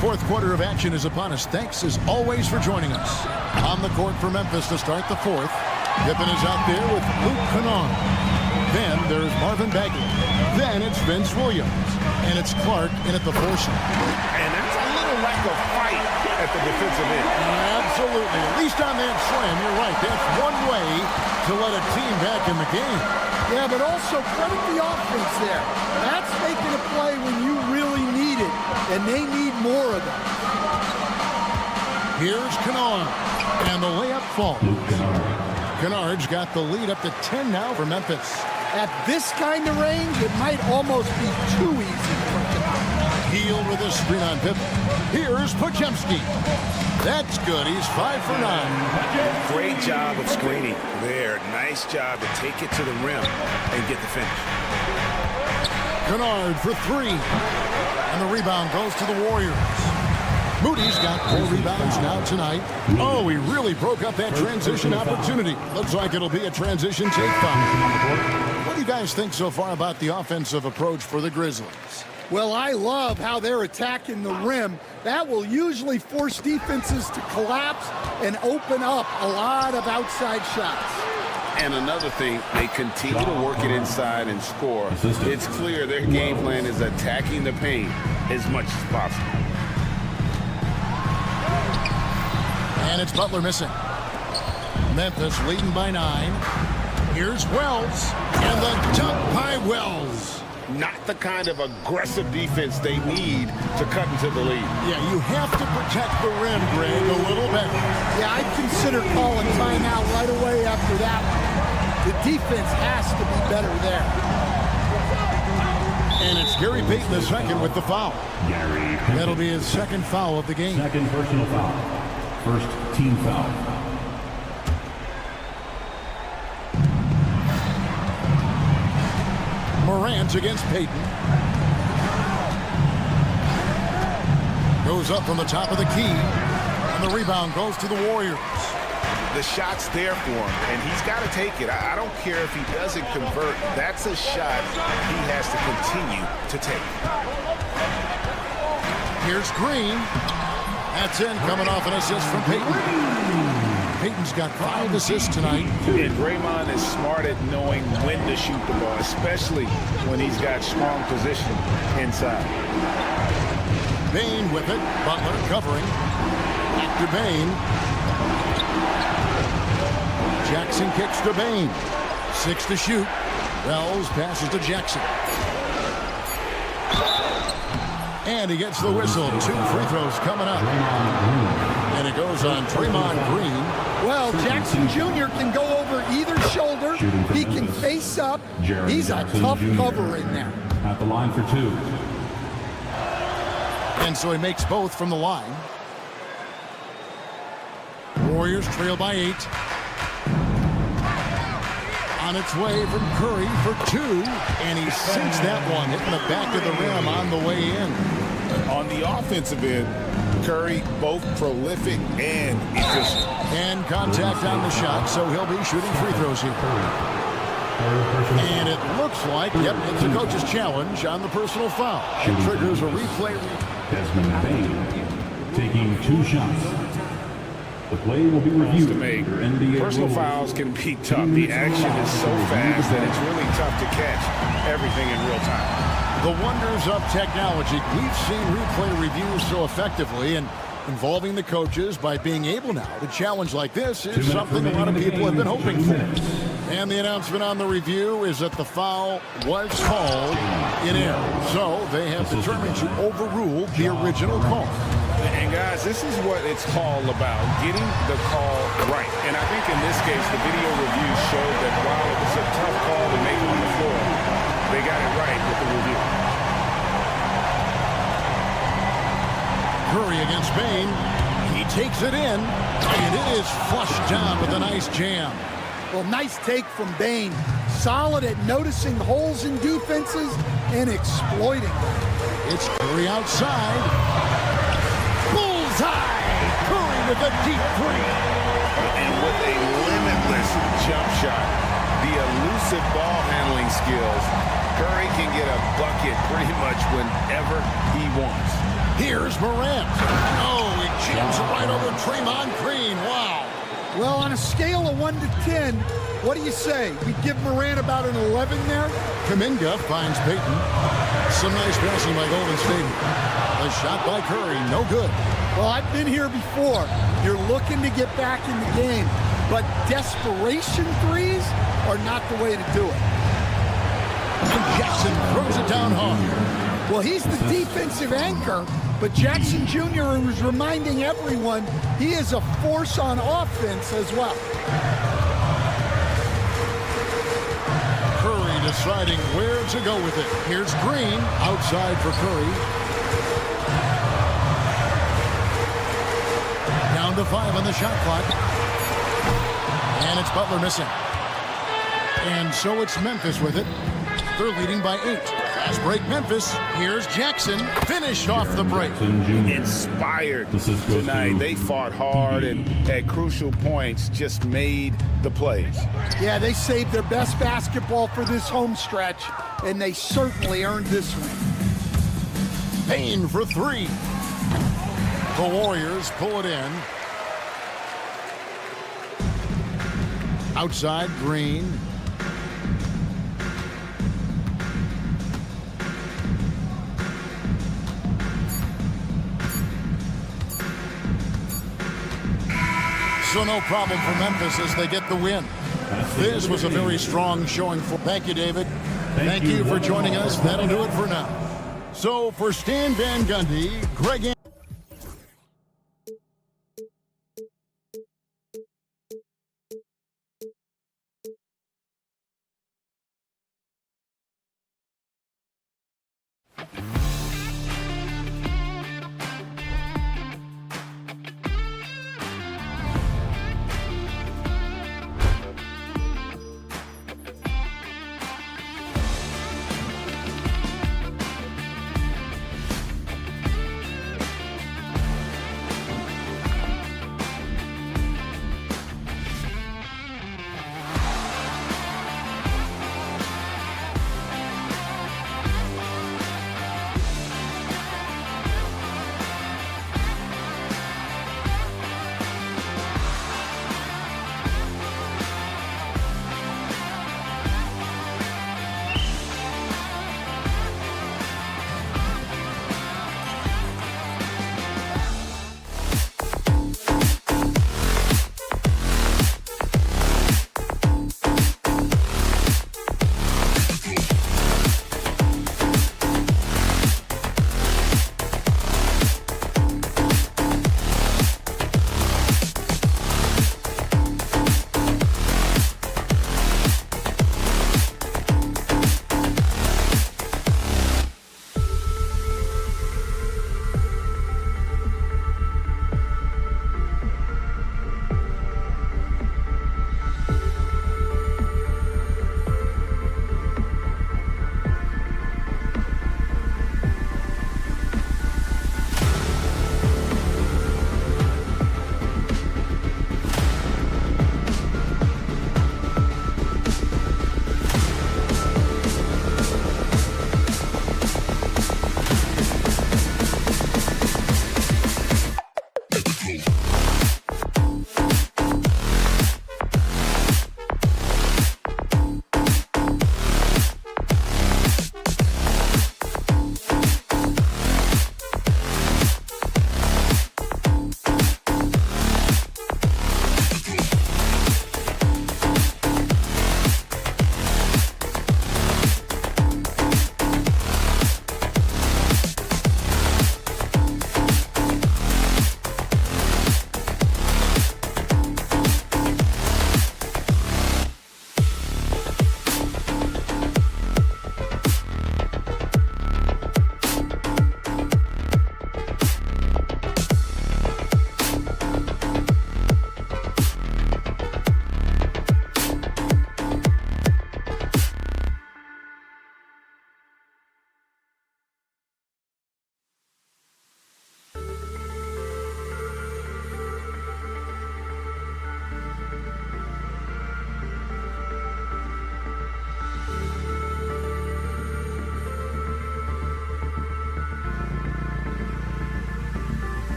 H: Fourth quarter of action is upon us. Thanks as always for joining us. On the court for Memphis to start the fourth. Pippen is out there with Luke Kennard. Then there's Marvin Bagley. Then it's Vince Williams. And it's Clark in at the 4 slot.
I: And that's a little lack of fight at the defensive end.
H: Absolutely. At least on that slam, you're right. That's one way to let a team back in the game.
J: Yeah, but also credit the offense there. That's making a play when you really need it, and they need more of it.
H: Here's Kennard, and the layup falls. Kennard's got the lead up to 10 now for Memphis.
J: At this kind of range, it might almost be too easy for Kennard.
H: Heel with a screen on Pippen. Here's Podziemski. That's good. He's 5 for 9.
I: Great job of screening there. Nice job to take it to the rim and get the finish.
H: Kennard for 3. And the rebound goes to the Warriors. Moody's got 4 rebounds now tonight. Oh, he really broke up that transition opportunity. Looks like it'll be a transition take foul. What do you guys think so far about the offensive approach for the Grizzlies?
J: Well, I love how they're attacking the rim. That will usually force defenses to collapse and open up a lot of outside shots.
I: And another thing, they continue to work it inside and score. It's clear their game plan is attacking the paint as much as possible.
H: And it's Butler missing. Memphis leading by 9. Here's Wells. And the dunk by Wells.
I: Not the kind of aggressive defense they need to cut into the lead.
H: Yeah, you have to protect the rim, Greg, a little bit.
J: Yeah, I'd consider calling timeout right away after that one. The defense has to be better there.
H: And it's Gary Payton the second with the foul. That'll be his second foul of the game.
E: Second personal foul. First team foul.
H: Morant against Payton. Goes up from the top of the key. And the rebound goes to the Warriors.
I: The shot's there for him, and he's got to take it. I don't care if he doesn't convert. That's a shot he has to continue to take.
H: Here's Green. That's in, coming off an assist from Payton. Payton's got 5 assists tonight.
I: And Draymond is smart at knowing when to shoot the ball, especially when he's got strong position inside.
H: Bane with it. Butler covering. Back to Bane. Jackson kicks to Bane. 6 to shoot. Wells passes to Jackson. And he gets the whistle. 2 free throws coming up. And it goes on Draymond Green.
J: Well, Jackson Jr. can go over either shoulder. He can face up. He's a tough cover in there.
E: At the line for 2.
H: And so he makes both from the line. Warriors trail by 8. On its way from Curry for 2. And he sinks that one, hitting the back of the rim on the way in.
I: On the offensive end, Curry, both prolific and efficient.
H: And contact on the shot, so he'll be shooting free throws here. And it looks like, yep, it's a coach's challenge on the personal foul. It triggers a replay.
E: Desmond Bain taking 2 shots. The play will be reviewed.
I: Personal fouls can be tough. The action is so fast that it's really tough to catch everything in real time.
H: The wonders of technology. We've seen replay reviews so effectively, and involving the coaches by being able now to challenge like this is something a lot of people have been hoping for. And the announcement on the review is that the foul was called in error. So they have determined to overrule the original call.
I: And guys, this is what it's all about, getting the call right. And I think in this case, the video review showed that while it was a tough call to make on the floor, they got it right with the review.
H: Curry against Bain. He takes it in, and it is flushed down with a nice jam.
J: Well, nice take from Bain. Solid at noticing holes in defenses and exploiting them.
H: It's Curry outside. Bullseye! Curry with a deep 3.
I: And with a limitless jump shot, the elusive ball handling skills, Curry can get a bucket pretty much whenever he wants.
H: Here's Morant. Oh, he jams it right over Draymond Green. Wow.
J: Well, on a scale of 1 to 10, what do you say? We give Morant about an 11 there?
H: Kuminga finds Payton. Some nice passing by Golden State. A shot by Curry, no good.
J: Well, I've been here before. You're looking to get back in the game, but desperation threes are not the way to do it.
H: And Jackson throws it down hard.
J: Well, he's the defensive anchor, but Jackson Jr. is reminding everyone he is a force on offense as well.
H: Curry deciding where to go with it. Here's Green outside for Curry. Down to 5 on the shot clock. And it's Butler missing. And so it's Memphis with it. They're leading by 8. Fast break Memphis. Here's Jackson. Finished off the break.
I: Inspired tonight. They fought hard and at crucial points just made the plays.
J: Yeah, they saved their best basketball for this home stretch, and they certainly earned this one.
H: Payne for 3. The Warriors pull it in. Outside, Green. So no problem for Memphis as they get the win. This was a very strong showing. Thank you, David. Thank you for joining us. That'll do it for now. So for Stan Van Gundy, Greg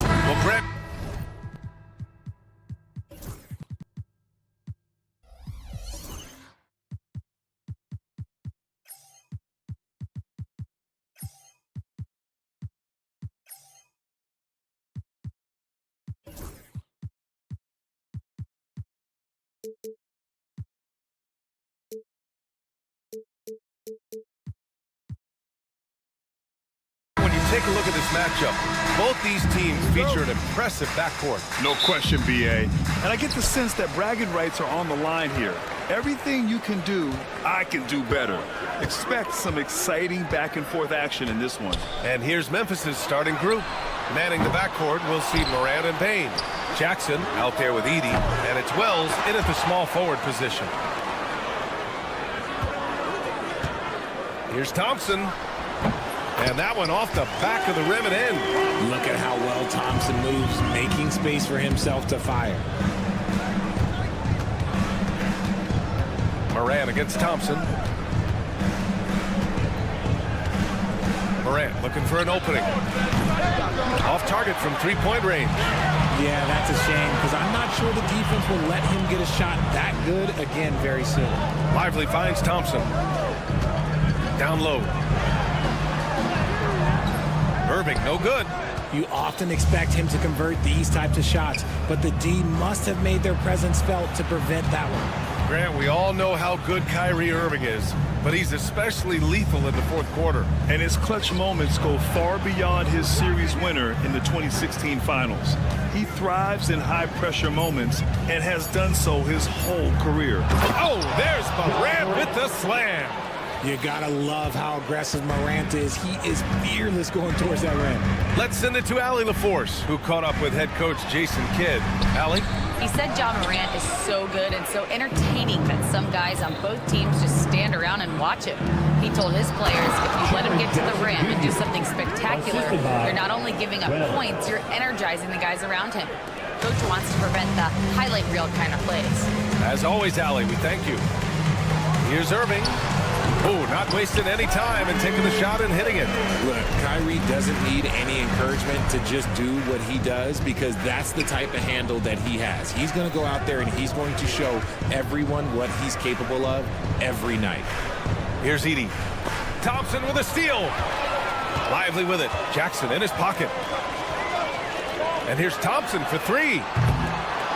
A: Well, Brett. When you take a look at this matchup, both these teams feature an impressive backcourt.
B: No question, B.A. And I get the sense that bragging rights are on the line here. Everything you can do, I can do better. Expect some exciting back-and-forth action in this one.
A: And here's Memphis's starting group. Manning the backcourt, we'll see Morant and Payne. Jackson out there with Edey, and it's Wells in at the small forward position. Here's Thompson. And that one off the back of the rim and in.
N: Look at how well Thompson moves, making space for himself to fire.
A: Morant against Thompson. Morant looking for an opening. Off target from three-point range.
N: Yeah, that's a shame because I'm not sure the defense will let him get a shot that good again very soon.
A: Lively finds Thompson. Down low. Irving, no good.
N: You often expect him to convert these types of shots, but the D must have made their presence felt to prevent that one.
A: Grant, we all know how good Kyrie Irving is, but he's especially lethal in the fourth quarter.
B: And his clutch moments go far beyond his series winner in the 2016 finals. He thrives in high-pressure moments and has done so his whole career.
A: Oh, there's Morant with the slam.
N: You gotta love how aggressive Morant is. He is fearless going towards that rim.
A: Let's send it to Allie LaForce, who caught up with head coach Jason Kidd. Allie?
D: He said John Morant is so good and so entertaining that some guys on both teams just stand around and watch him. He told his players, if you let him get to the rim and do something spectacular, you're not only giving up points, you're energizing the guys around him. Coach wants to prevent the highlight reel kind of plays.
A: As always, Allie, we thank you. Here's Irving. Oh, not wasting any time and taking the shot and hitting it.
N: Look, Kyrie doesn't need any encouragement to just do what he does because that's the type of handle that he has. He's going to go out there and he's going to show everyone what he's capable of every night.
A: Here's Edey. Thompson with a steal. Lively with it. Jackson in his pocket. And here's Thompson for three.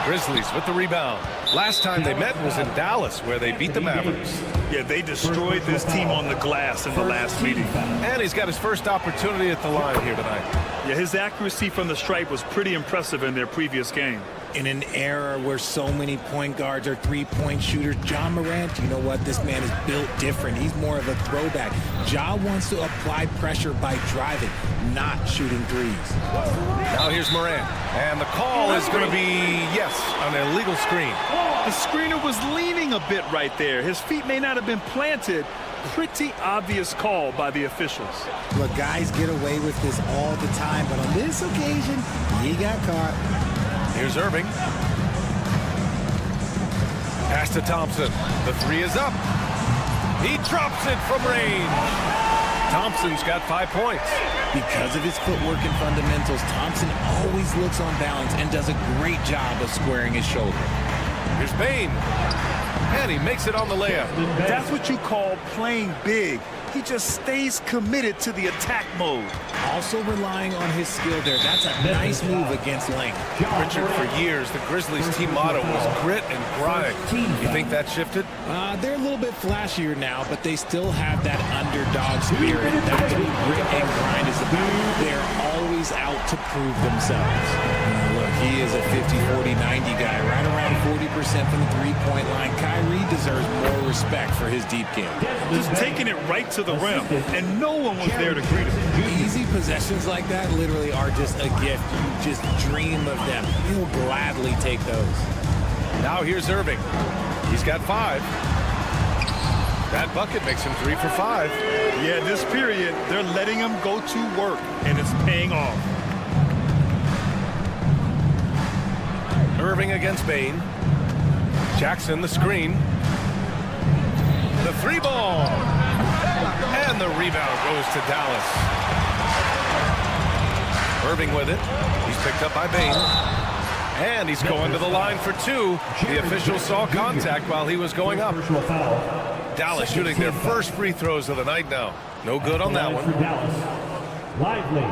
A: Grizzlies with the rebound. Last time they met was in Dallas, where they beat the Mavericks.
B: Yeah, they destroyed this team on the glass in the last meeting.
A: And he's got his first opportunity at the line here tonight.
B: Yeah, his accuracy from the stripe was pretty impressive in their previous game.
N: In an era where so many point guards are three-point shooters, John Morant, you know what? This man is built different. He's more of a throwback. Ja wants to apply pressure by driving, not shooting threes.
A: Now here's Morant. And the call is going to be, yes, an illegal screen.
B: The screener was leaning a bit right there. His feet may not have been planted. Pretty obvious call by the officials.
N: Look, guys get away with this all the time, but on this occasion, he got caught.
A: Here's Irving. Pass to Thompson. The three is up. He drops it from range. Thompson's got 5 points.
N: Because of his footwork and fundamentals, Thompson always looks on balance and does a great job of squaring his shoulder.
A: Here's Payne. And he makes it on the layup.
B: That's what you call playing big. He just stays committed to the attack mode.
N: Also relying on his skill there. That's a nice move against length.
A: Richard, for years, the Grizzlies team motto was grit and grind. You think that shifted?
N: They're a little bit flashier now, but they still have that underdog spirit. That's what grit and grind is about. They're always out to prove themselves. Look, he is a 50-40-90 guy, right around 40% from the three-point line. Kyrie deserves more respect for his deep game.
B: Just taking it right to the rim, and no one was there to greet him.
N: Easy possessions like that literally are just a gift. You just dream of them. You'll gladly take those.
A: Now here's Irving. He's got 5. That bucket makes him 3 for 5.
B: Yeah, this period, they're letting him go to work, and it's paying off.
A: Irving against Payne. Jackson the screen. The 3 ball. And the rebound goes to Dallas. Irving with it. He's picked up by Bain. And he's going to the line for two. The official saw contact while he was going up. Dallas shooting their first free throws of the night now. No good on that one.
E: Lively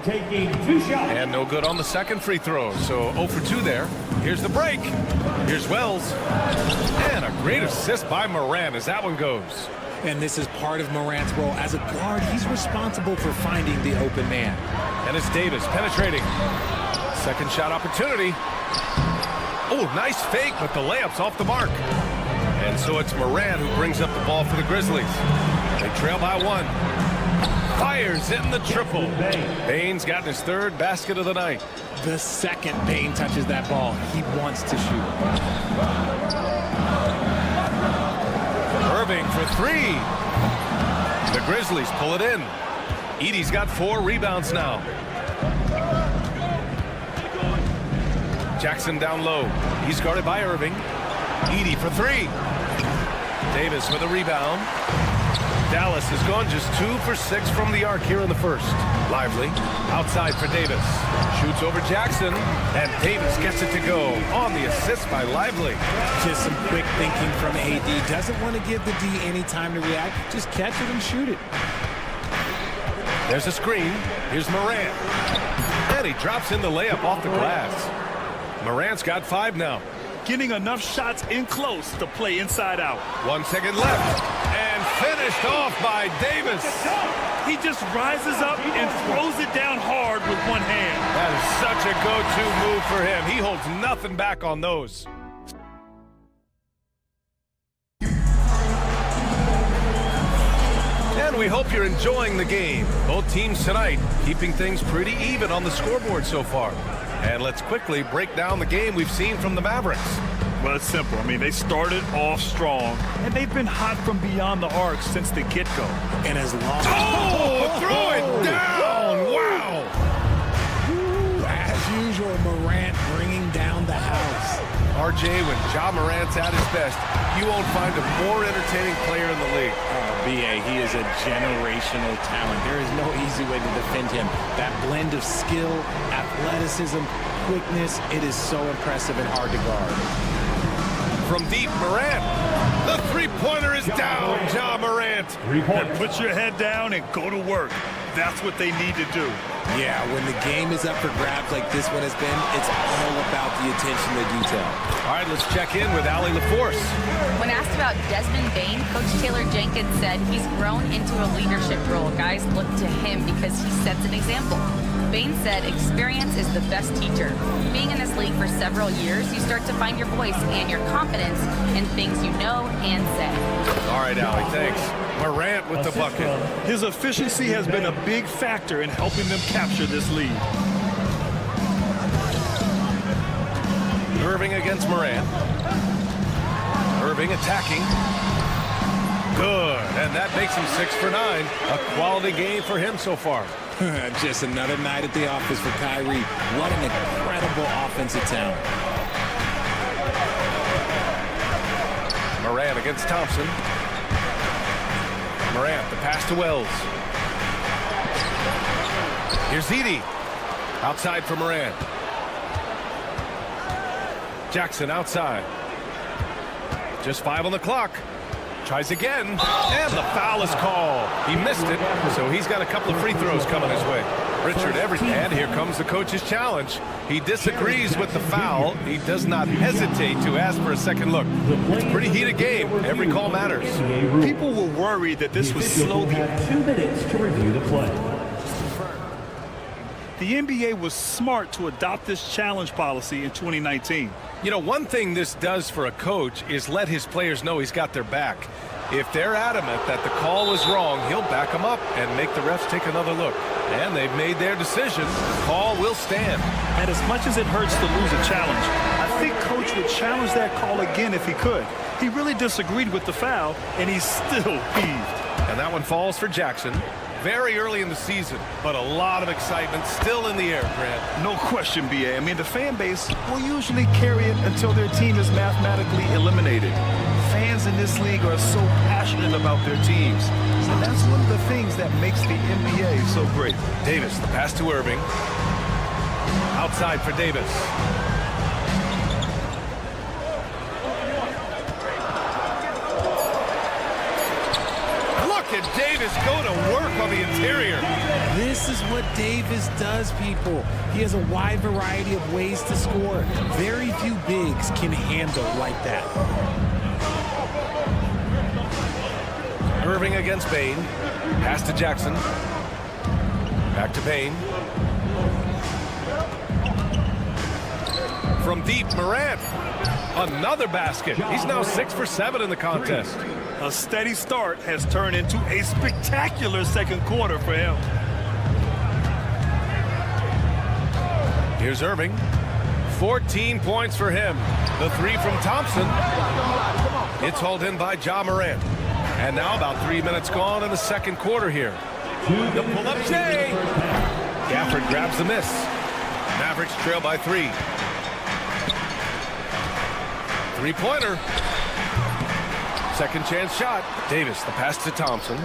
E: taking 2 shots.
A: And no good on the second free throw. So 0 for 2 there. Here's the break. Here's Wells. And a great assist by Morant as that one goes.
N: And this is part of Morant's role. As a guard, he's responsible for finding the open man.
A: And it's Davis penetrating. Second shot opportunity. Oh, nice fake, but the layup's off the mark. And so it's Morant who brings up the ball for the Grizzlies. They trail by 1. Fires in the triple. Bain's gotten his third basket of the night.
N: The second Bain touches that ball, he wants to shoot.
A: Irving for 3. The Grizzlies pull it in. Edey's got 4 rebounds now. Jackson down low. He's guarded by Irving. Edey for 3. Davis with a rebound. Dallas has gone just 2 for 6 from the arc here in the first. Lively outside for Davis. Shoots over Jackson. And Davis gets it to go on the assist by Lively.
N: Just some quick thinking from AD. Doesn't want to give the D any time to react. Just catch it and shoot it.
A: There's a screen. Here's Morant. And he drops in the layup off the glass. Morant's got 5 now.
B: Getting enough shots in close to play inside out.
A: 1 second left. And finished off by Davis.
B: He just rises up and throws it down hard with one hand.
A: That is such a go-to move for him. He holds nothing back on those. And we hope you're enjoying the game. Both teams tonight keeping things pretty even on the scoreboard so far. And let's quickly break down the game we've seen from the Mavericks.
B: Well, it's simple. I mean, they started off strong, and they've been hot from beyond the arc since the get-go.
N: And as long
A: throw it down! Wow!
N: As usual, Morant bringing down the house.
A: RJ, when Ja Morant's at his best, you won't find a more entertaining player in the league.
N: BA, he is a generational talent. There is no easy way to defend him. That blend of skill, athleticism, quickness, it is so impressive and hard to guard.
A: From deep, Morant. The three-pointer is down, Ja Morant.
B: And put your head down and go to work. That's what they need to do.
N: Yeah, when the game is up for grabs like this one has been, it's all about the attention to detail.
A: All right, let's check in with Allie LaForce.
D: When asked about Desmond Bain, Coach Taylor Jenkins said he's grown into a leadership role. Guys look to him because he sets an example. Bain said experience is the best teacher. Being in this league for several years, you start to find your voice and your confidence in things you know and say.
A: All right, Allie, thanks. Morant with the bucket.
B: His efficiency has been a big factor in helping them capture this lead.
A: Irving against Morant. Irving attacking. Good, and that makes him 6 for 9. A quality game for him so far.
N: Just another night at the office for Kyrie. What an incredible offensive talent.
A: Morant against Thompson. Morant, the pass to Wells. Here's Edey. Outside for Morant. Jackson outside. Just 5 on the clock. Tries again, and the foul is called. He missed it, so he's got a couple of free throws coming his way. Richard Everett, and here comes the coach's challenge. He disagrees with the foul. He does not hesitate to ask for a second look. It's a pretty heated game. Every call matters.
B: People were worried that this was slow.
E: 2 minutes to review the play.
B: The NBA was smart to adopt this challenge policy in 2019.
A: You know, one thing this does for a coach is let his players know he's got their back. If they're adamant that the call was wrong, he'll back them up and make the refs take another look. And they've made their decision. The call will stand.
B: And as much as it hurts to lose a challenge, I think Coach would challenge that call again if he could. He really disagreed with the foul, and he's still peeved.
A: And that one falls for Jackson. Very early in the season, but a lot of excitement still in the air, Grant.
B: No question, BA. I mean, the fan base will usually carry it until their team is mathematically eliminated. fans in this league are so passionate about their teams. And that's one of the things that makes the NBA so great.
A: Davis, the pass to Irving. Outside for Davis. Look at Davis go to work on the interior.
N: This is what Davis does, people. He has a wide variety of ways to score. Very few bigs can handle like that.
A: Irving against Bain. Pass to Jackson. Back to Bain. From deep, Morant. Another basket. He's now 6 for 7 in the contest.
B: A steady start has turned into a spectacular second quarter for him.
A: Here's Irving. 14 points for him. The three from Thompson. It's hauled in by Ja Morant. And now about 3 minutes gone in the second quarter here. The pull-up J. Gafford grabs the miss. Mavericks trail by 3. Three-pointer. Second chance shot. Davis, the pass to Thompson.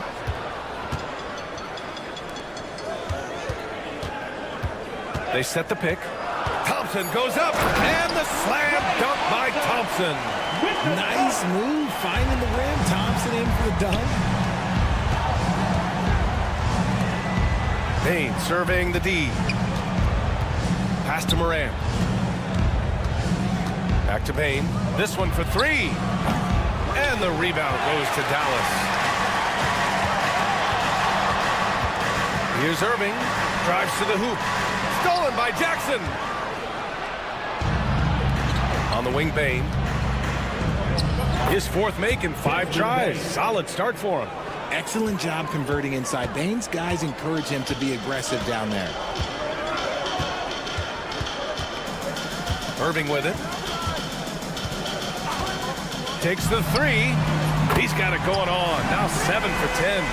A: They set the pick. Thompson goes up, and the slam dunk by Thompson.
N: Nice move, finding the rim. Thompson in for the dunk.
A: Bain surveying the D. Pass to Morant. Back to Bain. This one for 3. And the rebound goes to Dallas. Here's Irving. Drives to the hoop. Stolen by Jackson. On the wing, Bain. His fourth make in 5 tries. Solid start for him.
N: Excellent job converting inside. Bain's guys encourage him to be aggressive down there.
A: Irving with it. Takes the 3. He's got it going on. Now 7 for 10.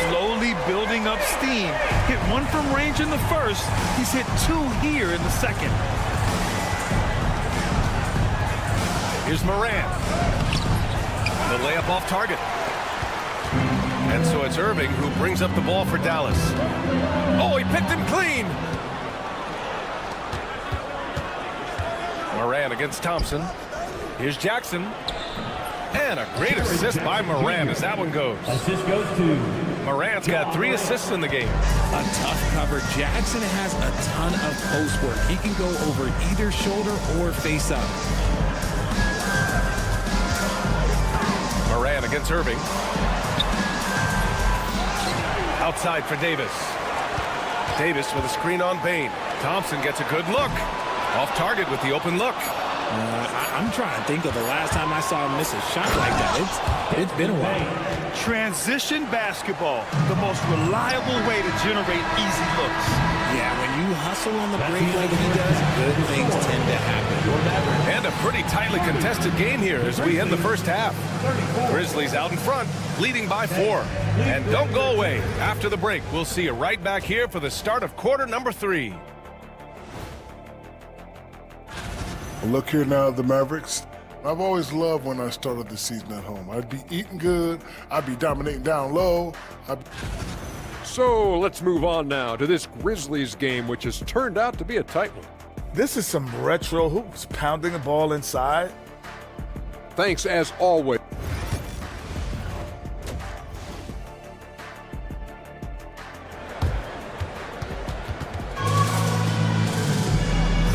B: Slowly building up steam. Hit 1 from range in the first. He's hit 2 here in the second.
A: Here's Morant. The layup off target. And so it's Irving who brings up the ball for Dallas. Oh, he picked him clean. Morant against Thompson. Here's Jackson. And a great assist by Morant as that one goes.
E: Assist goes to
A: Morant's got 3 assists in the game.
N: A tough cover. Jackson has a ton of post work. He can go over either shoulder or face up.
A: Morant against Irving. Outside for Davis. Davis with a screen on Bain. Thompson gets a good look. Off target with the open look.
N: I'm trying to think of the last time I saw him miss a shot like that. It's been a while.
B: Transition basketball, the most reliable way to generate easy looks.
N: Yeah, when you hustle on the break like he does, good things tend to happen.
A: And a pretty tightly contested game here as we end the first half. Grizzlies out in front, leading by 4. And don't go away. After the break, we'll see you right back here for the start of quarter number 3.
G: Look here now at the Mavericks. I've always loved when I started the season at home. I'd be eating good. I'd be dominating down low.
F: So let's move on now to this Grizzlies game, which has turned out to be a tight one.
M: This is some retro hoops, pounding the ball inside.
F: Thanks as always.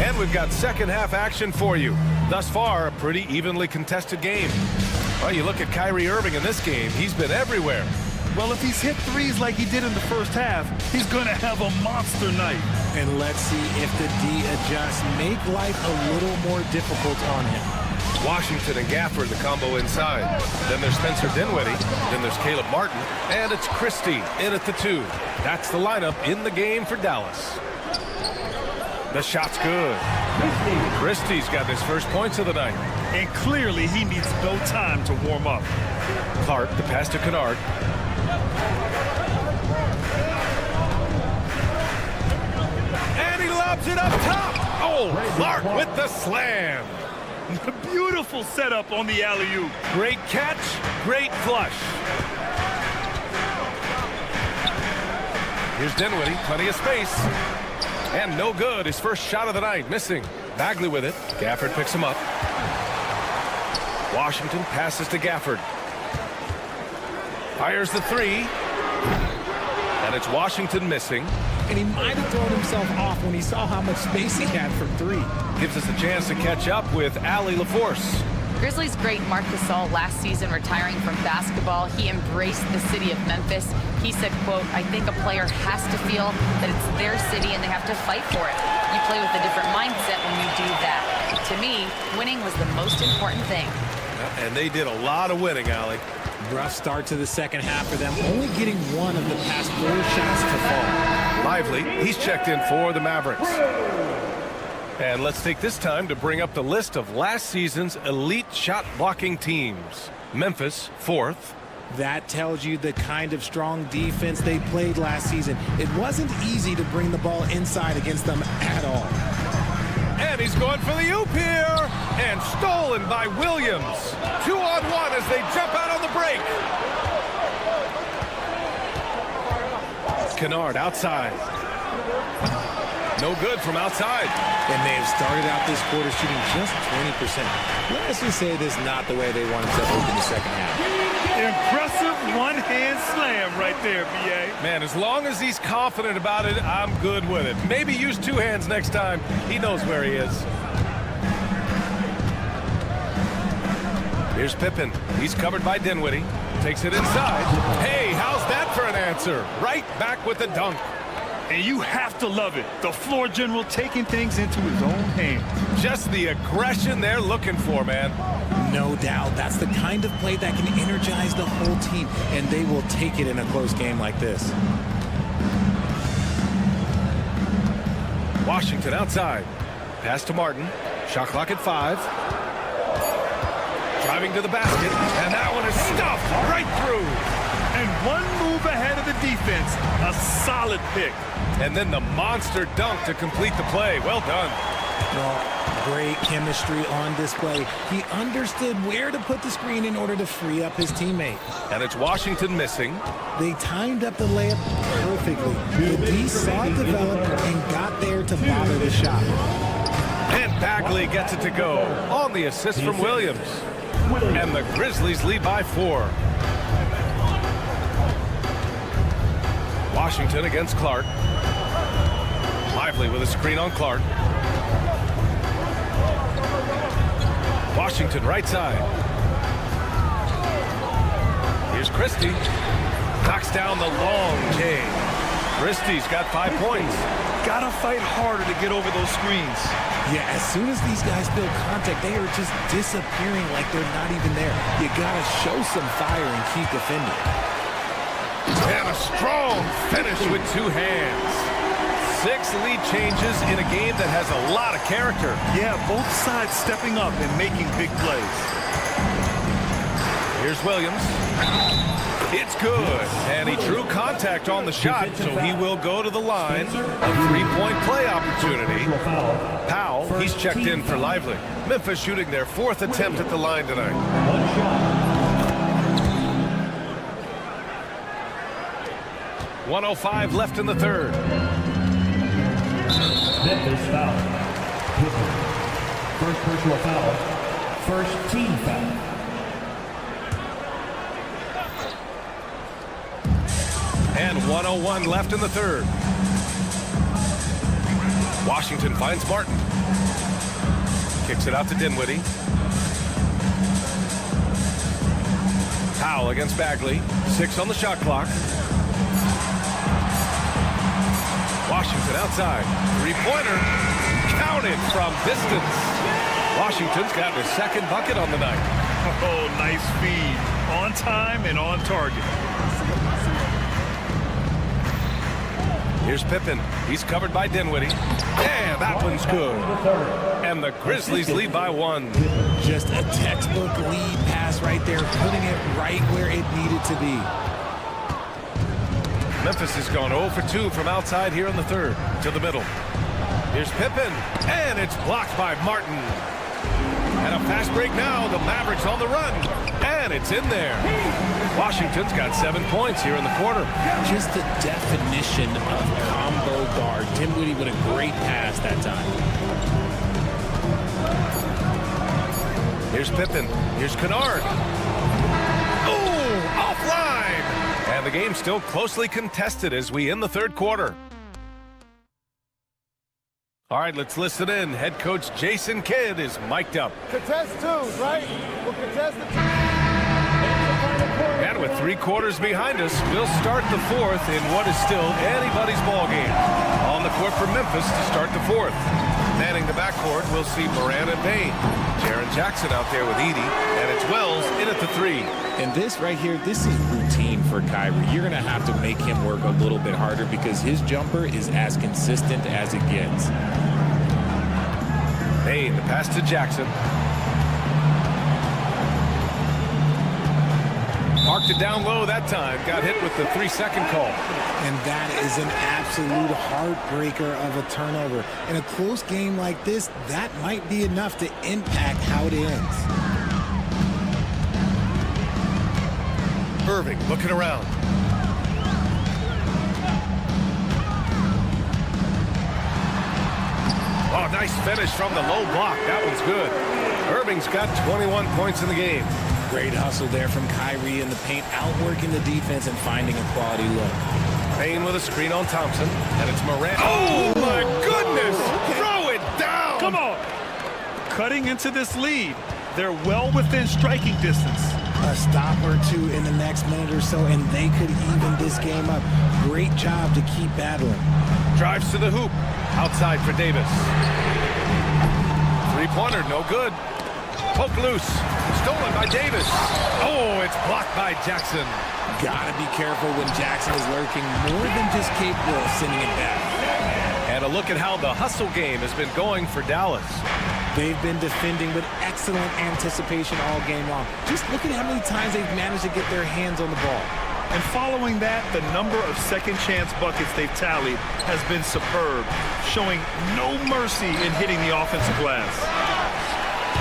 A: And we've got second half action for you. Thus far, a pretty evenly contested game. Well, you look at Kyrie Irving in this game, he's been everywhere.
B: Well, if he's hit 3s like he did in the first half, he's going to have a monster night.
N: And let's see if the D adjusts, make life a little more difficult on him.
A: Washington and Gafford, the combo inside. Then there's Spencer Dinwiddie. Then there's Caleb Martin. And it's Christie in at the 2. That's the lineup in the game for Dallas. The shot's good. Christie's got his first points of the night.
B: And clearly he needs no time to warm up.
A: Clark, the pass to Kennard. And he lobs it up top. Oh, Clark with the slam.
B: Beautiful setup on the alley-oop.
A: Great catch, great flush. Here's Dinwiddie, plenty of space. And no good, his first shot of the night, missing. Bagley with it, Gafford picks him up. Washington passes to Gafford. Fires the three. And it's Washington missing.
N: And he might have thrown himself off when he saw how much space he had from three.
A: Gives us a chance to catch up with Allie LaForce.
D: Grizzlies great Marc Gasol last season retiring from basketball. He embraced the city of Memphis. He said, quote, I think a player has to feel that it's their city and they have to fight for it. You play with a different mindset when you do that. To me, winning was the most important thing.
A: And they did a lot of winning, Allie.
N: Rough start to the second half for them, only getting one of the past 4 shots to fall.
A: Lively, he's checked in for the Mavericks. And let's take this time to bring up the list of last season's elite shot blocking teams. Memphis, 4th.
N: That tells you the kind of strong defense they played last season. It wasn't easy to bring the ball inside against them at all.
A: And he's going for the oop here. And stolen by Williams. 2-on-1 as they jump out on the break. Kennard outside. No good from outside.
N: And they have started out this quarter shooting just 20%. Let's just say this is not the way they wanted to open the second half.
B: Impressive one-hand slam right there, B.A.
A: Man, as long as he's confident about it, I'm good with it. Maybe use 2 hands next time. He knows where he is. Here's Pippen. He's covered by Dinwiddie. Takes it inside. Hey, how's that for an answer? Right back with the dunk.
B: And you have to love it. The floor general taking things into his own hands.
A: Just the aggression they're looking for, man.
N: No doubt. That's the kind of play that can energize the whole team, and they will take it in a close game like this.
A: Washington outside. Pass to Martin. Shot clock at 5. Driving to the basket, and that one is stuffed right through.
B: And one move ahead of the defense. A solid pick.
A: And then the monster dunk to complete the play. Well done.
N: Well, great chemistry on display. He understood where to put the screen in order to free up his teammate.
A: And it's Washington missing.
N: They timed up the layup perfectly. The D saw it develop and got there to bother the shot.
A: And Bagley gets it to go on the assist from Williams. And the Grizzlies lead by 4. Washington against Clark. Lively with a screen on Clark. Washington right side. Here's Christie. Knocks down the long K. Christie's got 5 points.
B: Gotta fight harder to get over those screens.
N: Yeah, as soon as these guys feel contact, they are just disappearing like they're not even there. You gotta show some fire and keep defending.
A: And a strong finish with 2 hands. 6 lead changes in a game that has a lot of character.
B: Yeah, both sides stepping up and making big plays.
A: Here's Williams. It's good. And he drew contact on the shot, so he will go to the line. A 3-point play opportunity. Powell, he's checked in for Lively. Memphis shooting their 4th attempt at the line tonight. 1:05 left in the 3rd.
E: Memphis foul. First personal foul. First team foul.
A: And 1:01 left in the 3rd. Washington finds Martin. Kicks it out to Dinwiddie. Powell against Bagley. 6 on the shot clock. Washington outside. 3-pointer. Counted from distance. Washington's got his 2nd bucket on the night.
B: Oh, nice feed. On time and on target.
A: Here's Pippen. He's covered by Dinwiddie. And that one's good. And the Grizzlies lead by 1.
N: Just a textbook lead pass right there, putting it right where it needed to be.
A: Memphis has gone 0 for 2 from outside here in the 3rd. To the middle. Here's Pippen. And it's blocked by Martin. And a fast break now. The Mavericks on the run. And it's in there. Washington's got 7 points here in the quarter.
N: Just the definition of combo guard. Dinwiddie with a great pass that time.
A: Here's Pippen. Here's Kennard. Oh, offline. And the game's still closely contested as we end the third quarter. All right, let's listen in. Head coach Jason Kidd is mic'd up.
M: Contest twos, right? We'll contest the
A: And with 3 quarters behind us, we'll start the fourth in what is still anybody's ball game. On the court for Memphis to start the fourth. Manning the backcourt, we'll see Morant and Payne. Jaren Jackson out there with Edey, and it's Wells in at the 3.
N: And this right here, this is routine for Kyrie. You're going to have to make him work a little bit harder because his jumper is as consistent as it gets.
A: Payne, the pass to Jackson. Marked it down low that time. Got hit with the 3-second call.
N: And that is an absolute heartbreaker of a turnover. In a close game like this, that might be enough to impact how it ends.
A: Irving looking around. Oh, nice finish from the low block. That one's good. Irving's got 21 points in the game.
N: Great hustle there from Kyrie in the paint, outworking the defense and finding a quality look.
A: Payne with a screen on Thompson, and it's Morant. Oh, my goodness! Throw it down!
B: Come on! Cutting into this lead. They're well within striking distance.
N: A stop or two in the next minute or so, and they could even this game up. Great job to keep battling.
A: Drives to the hoop. Outside for Davis. Three-pointer, no good. Poke loose. Stolen by Davis. Oh, it's blocked by Jackson.
N: Gotta be careful when Jackson is lurking, more than just capable of sending it back.
A: And a look at how the hustle game has been going for Dallas.
N: They've been defending with excellent anticipation all game long. Just look at how many times they've managed to get their hands on the ball.
B: And following that, the number of second chance buckets they've tallied has been superb, showing no mercy in hitting the offensive glass.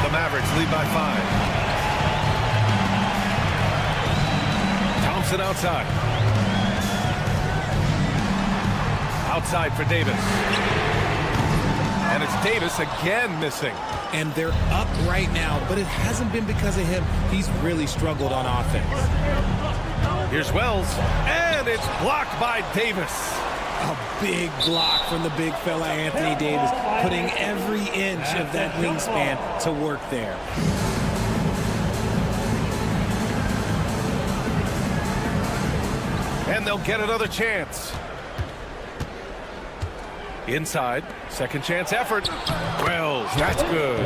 A: The Mavericks lead by 5. Thompson outside. Outside for Davis. And it's Davis again missing.
N: And they're up right now, but it hasn't been because of him. He's really struggled on offense.
A: Here's Wells, and it's blocked by Davis.
N: A big block from the big fella Anthony Davis, putting every inch of that wingspan to work there.
A: And they'll get another chance. Inside, second chance effort. Wells, that's good.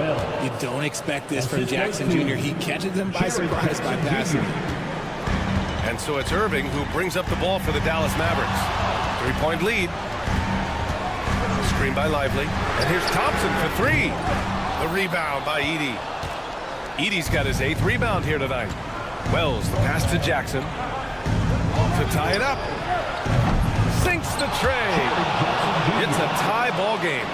N: You don't expect this from Jackson Jr. He catches them by surprise by passing.
A: And so it's Irving who brings up the ball for the Dallas Mavericks. 3-point lead. Screen by Lively. And here's Thompson for 3. The rebound by Edey. Edey's got his 8th rebound here tonight. Wells, the pass to Jackson. To tie it up. Sinks the tray. It's a tie ball game.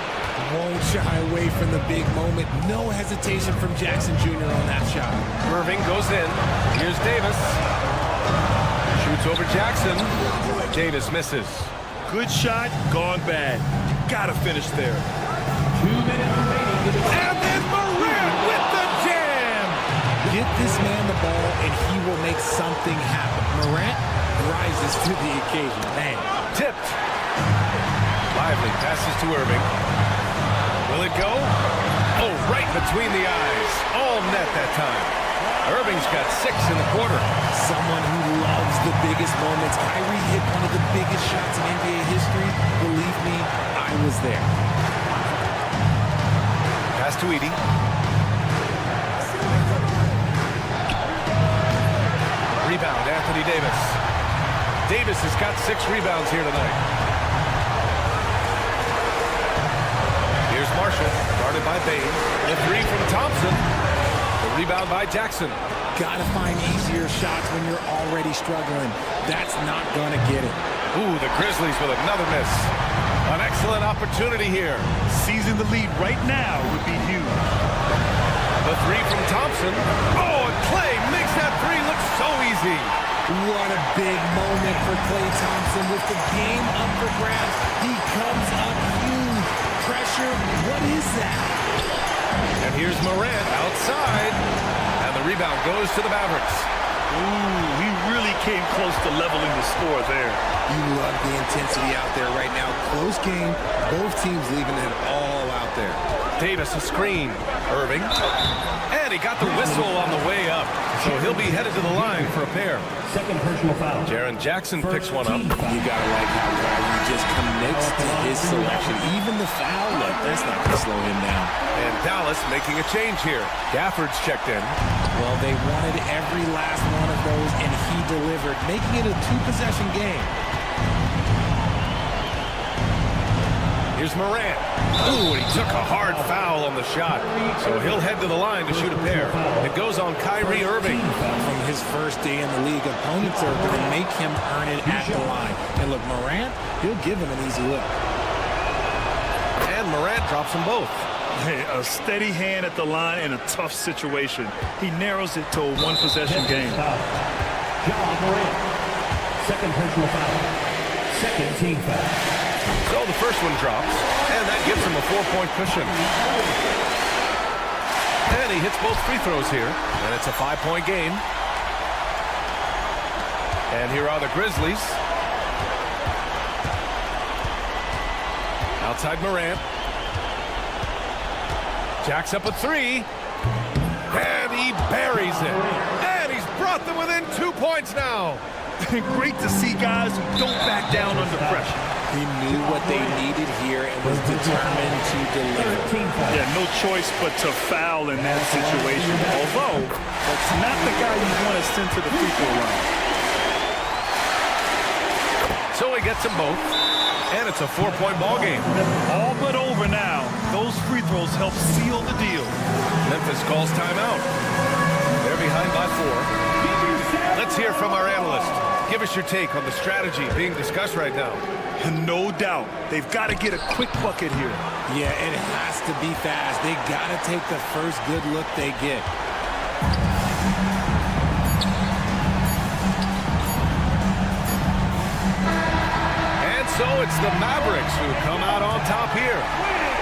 N: Won't shy away from the big moment. No hesitation from Jackson Jr. on that shot.
A: Irving goes in. Here's Davis. Shoots over Jackson. Davis misses.
B: Good shot, gone bad. Gotta finish there.
A: 2 minutes remaining. And then Morant with the jam.
N: Get this man the ball and he will make something happen. Morant rises to the occasion. Man.
A: Tipped. Lively passes to Irving. Will it go? Oh, right between the eyes. All net that time. Irving's got 6 in the quarter.
N: Someone who loves the biggest moments. Kyrie hit one of the biggest shots in NBA history. Believe me, I was there.
A: Pass to Edey. Rebound, Anthony Davis. Davis has got 6 rebounds here tonight. Here's Marshall, guarded by Bain. The 3 from Thompson. The rebound by Jackson.
N: Gotta find easier shots when you're already struggling. That's not gonna get it.
A: Ooh, the Grizzlies with another miss. An excellent opportunity here.
B: Seizing the lead right now would be huge.
A: The The three from Thompson. Oh, and Clay makes that three look so easy.
N: What a big moment for Klay Thompson with the game up for grabs. He comes up huge. Pressure, what is that?
A: And here's Morant outside. And the rebound goes to the Mavericks.
B: Ooh, he really came close to leveling the score there.
N: You love the intensity out there right now. Close game, both teams leaving it all out there.
A: Davis a screen. Irving. And he got the whistle on the way up. So he'll be headed to the line for a pair.
E: Second personal foul.
A: Jaren Jackson picks one up.
N: You gotta like how Kyrie just commits to his selection. Even the foul look, that's not gonna slow him down.
A: And Dallas making a change here. Gafford's checked in.
N: Well, they wanted every last one of those, and he delivered, making it a two-possession game.
A: Here's Morant. Ooh, and he took a hard foul on the shot. So he'll head to the line to shoot a pair. It goes on Kyrie Irving.
N: From his first day in the league, opponents are going to make him earn it at the line. And look, Morant, he'll give him an easy look.
A: And Morant drops them both.
B: Hey, a steady hand at the line in a tough situation. He narrows it to a one-possession game.
E: John Morant. Second personal foul. Second team foul.
A: So the first one drops, and that gives him a 4-point cushion. And he hits both free throws here, and it's a 5-point game. And here are the Grizzlies. Outside Morant. Jacks up a three. And he buries it. And he's brought them within 2 points now.
B: Great to see guys who don't back down under pressure.
N: He knew what they needed here and was determined to deliver.
B: Yeah, no choice but to foul in that situation. Although, that's not the guy you want to send to the free throw line.
A: So he gets them both, and it's a 4-point ball game.
B: All but over now. Those free throws help seal the deal.
A: Memphis calls timeout. They're behind by 4. Let's hear from our analyst. Give us your take on the strategy being discussed right now.
B: No doubt. They've got to get a quick bucket here.
N: Yeah, it has to be fast. They got to take the first good look they get.
A: And so it's the Mavericks who come out on top here.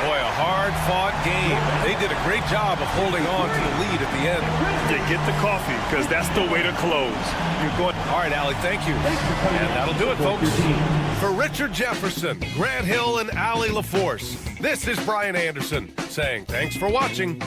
A: Boy, a hard-fought game. They did a great job of holding on to the lead at the end.
B: They get the coffee, because that's the way to close. You're going.
A: All right, Allie, thank you. And that'll do it, folks. For Richard Jefferson, Grant Hill, and Allie LaForce, this is Brian Anderson saying thanks for watching.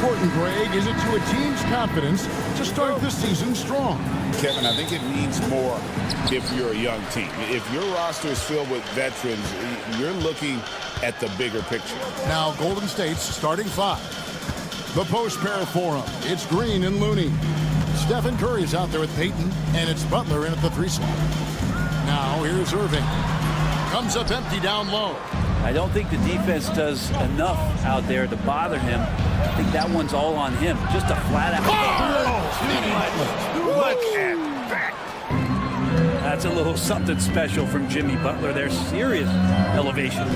H: important, Greg, is it to a team's confidence to start the season strong?
L: Kevin, I think it means more if you're a young team. If your roster is filled with veterans, you're looking at the bigger picture.
H: Now Golden State's starting five. The post pair for him. It's Green and Looney. Stephen Curry's out there with Payton, and it's Butler in at the 3 slot. Now here's Irving. Comes up empty down low.
K: I don't think the defense does enough out there to bother him. I think that one's all on him. Just a flat out.
L: Look at that.
K: That's a little something special from Jimmy Butler. There's serious elevation.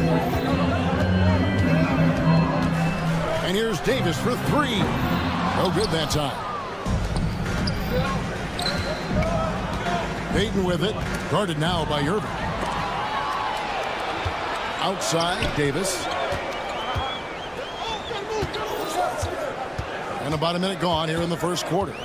H: And here's Davis for 3. No good that time. Payton with it. Guarded now by Irving. Outside, Davis. And about a minute gone here in the first quarter.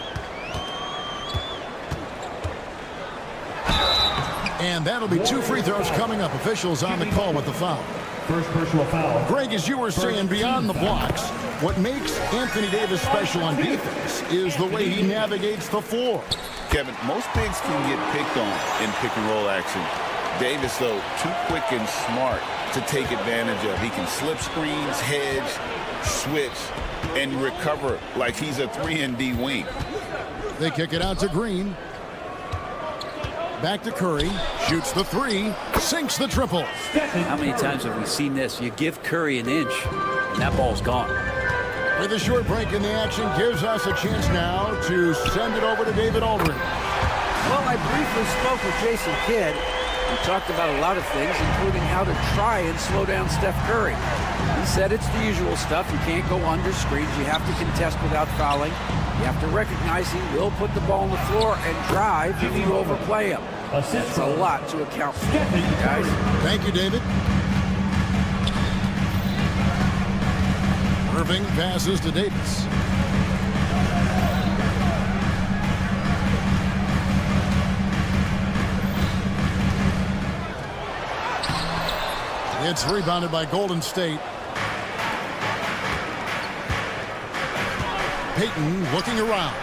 H: And that'll be 2 free throws coming up. Officials on the call with the foul.
E: First personal foul.
H: Greg, as you were saying, beyond the blocks, what makes Anthony Davis special on defense is the way he navigates the floor.
L: Kevin, most bigs can get picked on in pick-and-roll action. Davis, though, too quick and smart to take advantage of. He can slip screens, hedge, switch, and recover like he's a 3-and-D wing.
H: They kick it out to Green. Back to Curry. Shoots the 3. Sinks the triple.
K: How many times have we seen this? You give Curry an inch, and that ball's gone.
H: With a short break in the action, gives us a chance now to send it over to David Aldridge.
K: Well, I briefly spoke with Jason Kidd. We talked about a lot of things, including how to try and slow down Steph Curry. He said it's the usual stuff. You can't go under screens. You have to contest without fouling. You have to recognize he will put the ball on the floor and drive if you overplay him. That's a lot to account for, guys.
H: Thank you, David. Irving passes to Davis. It's rebounded by Golden State. Payton looking around.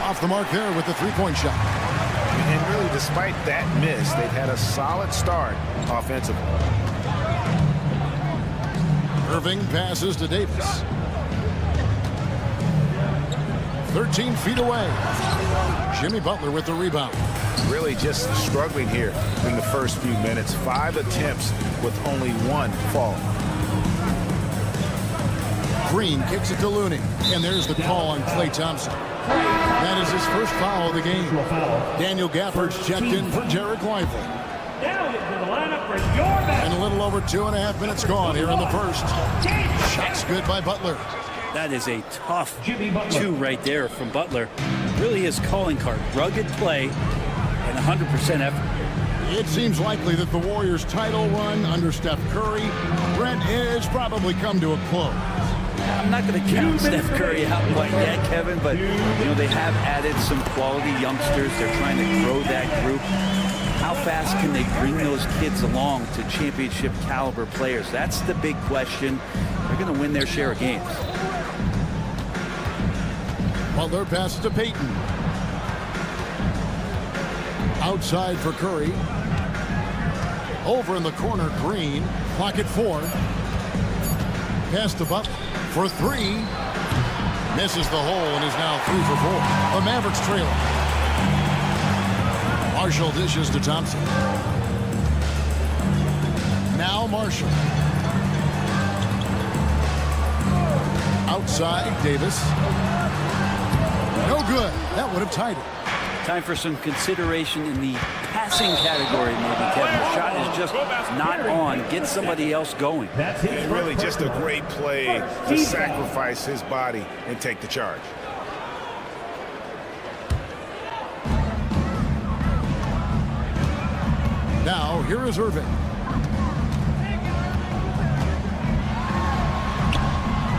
H: Off the mark there with the 3-point shot.
I: And really, despite that miss, they've had a solid start offensively.
H: Irving passes to Davis. 13 feet away. Jimmy Butler with the rebound.
I: Really just struggling here in the first few minutes. 5 attempts with only 1 fall.
H: Green kicks it to Looney. And there's the call on Klay Thompson. That is his first foul of the game. Daniel Gafford's checked in for Derek Lively. And a little over 2.5 minutes gone here in the first. Shots good by Butler.
K: That is a tough 2 right there from Butler. Really his calling card. Rugged play and 100% effort.
H: It seems likely that the Warriors' title run under Steph Curry, Brent, has probably come to a close.
K: I'm not going to count Steph Curry out quite yet, Kevin, but you know they have added some quality youngsters. They're trying to grow that group. How fast can they bring those kids along to championship caliber players? That's the big question. They're going to win their share of games.
H: Butler passes to Payton. Outside for Curry. Over in the corner, Green. Clock at 4. Pass to Butler for 3. Misses the hole and is now 3 for 4. The Mavericks trail. Marshall dishes to Thompson. Now Marshall. Outside, Davis. No good. That would have tied it.
K: Time for some consideration in the passing category, maybe, Kevin. The shot is just not on. Get somebody else going.
I: And really just a great play to sacrifice his body and take the charge.
H: Now, here is Irving.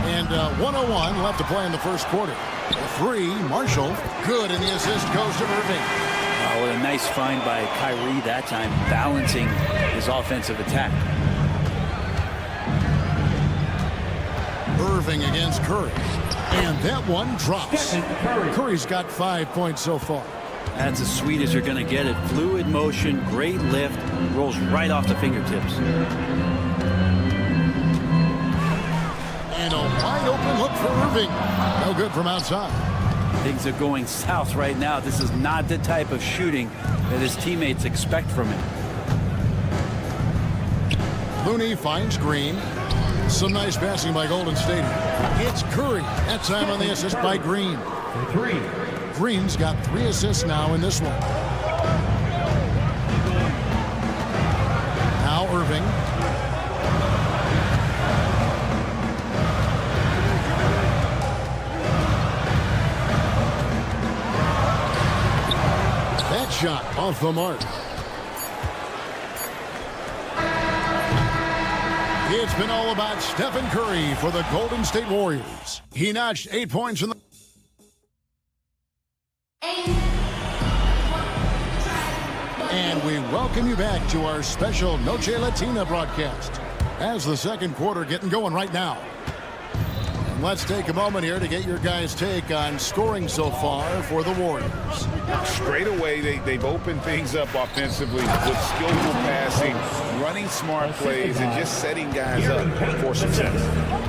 H: And 1:01 left to play in the first quarter. A 3, Marshall, good, and the assist goes to Irving.
K: Oh, what a nice find by Kyrie that time, balancing his offensive attack.
H: Irving against Curry. And that one drops. Curry's got 5 points so far.
K: That's as sweet as you're going to get it. Fluid motion, great lift, rolls right off the fingertips.
H: And a wide open look for Irving. No good from outside.
K: Things are going south right now. This is not the type of shooting that his teammates expect from him.
H: Looney finds Green. Some nice passing by Golden State. It's Curry. That time on the assist by Green. Green's got 3 assists now in this one. Now Irving. That shot off the mark. It's been all about Stephen Curry for the Golden State Warriors. He notched 8 points in the... And we welcome you back to our special Noche Latina broadcast as the second quarter getting going right now. And let's take a moment here to get your guys' take on scoring so far for the Warriors.
I: Straight away, they've opened things up offensively with skillful passing, running smart plays, and just setting guys up for success.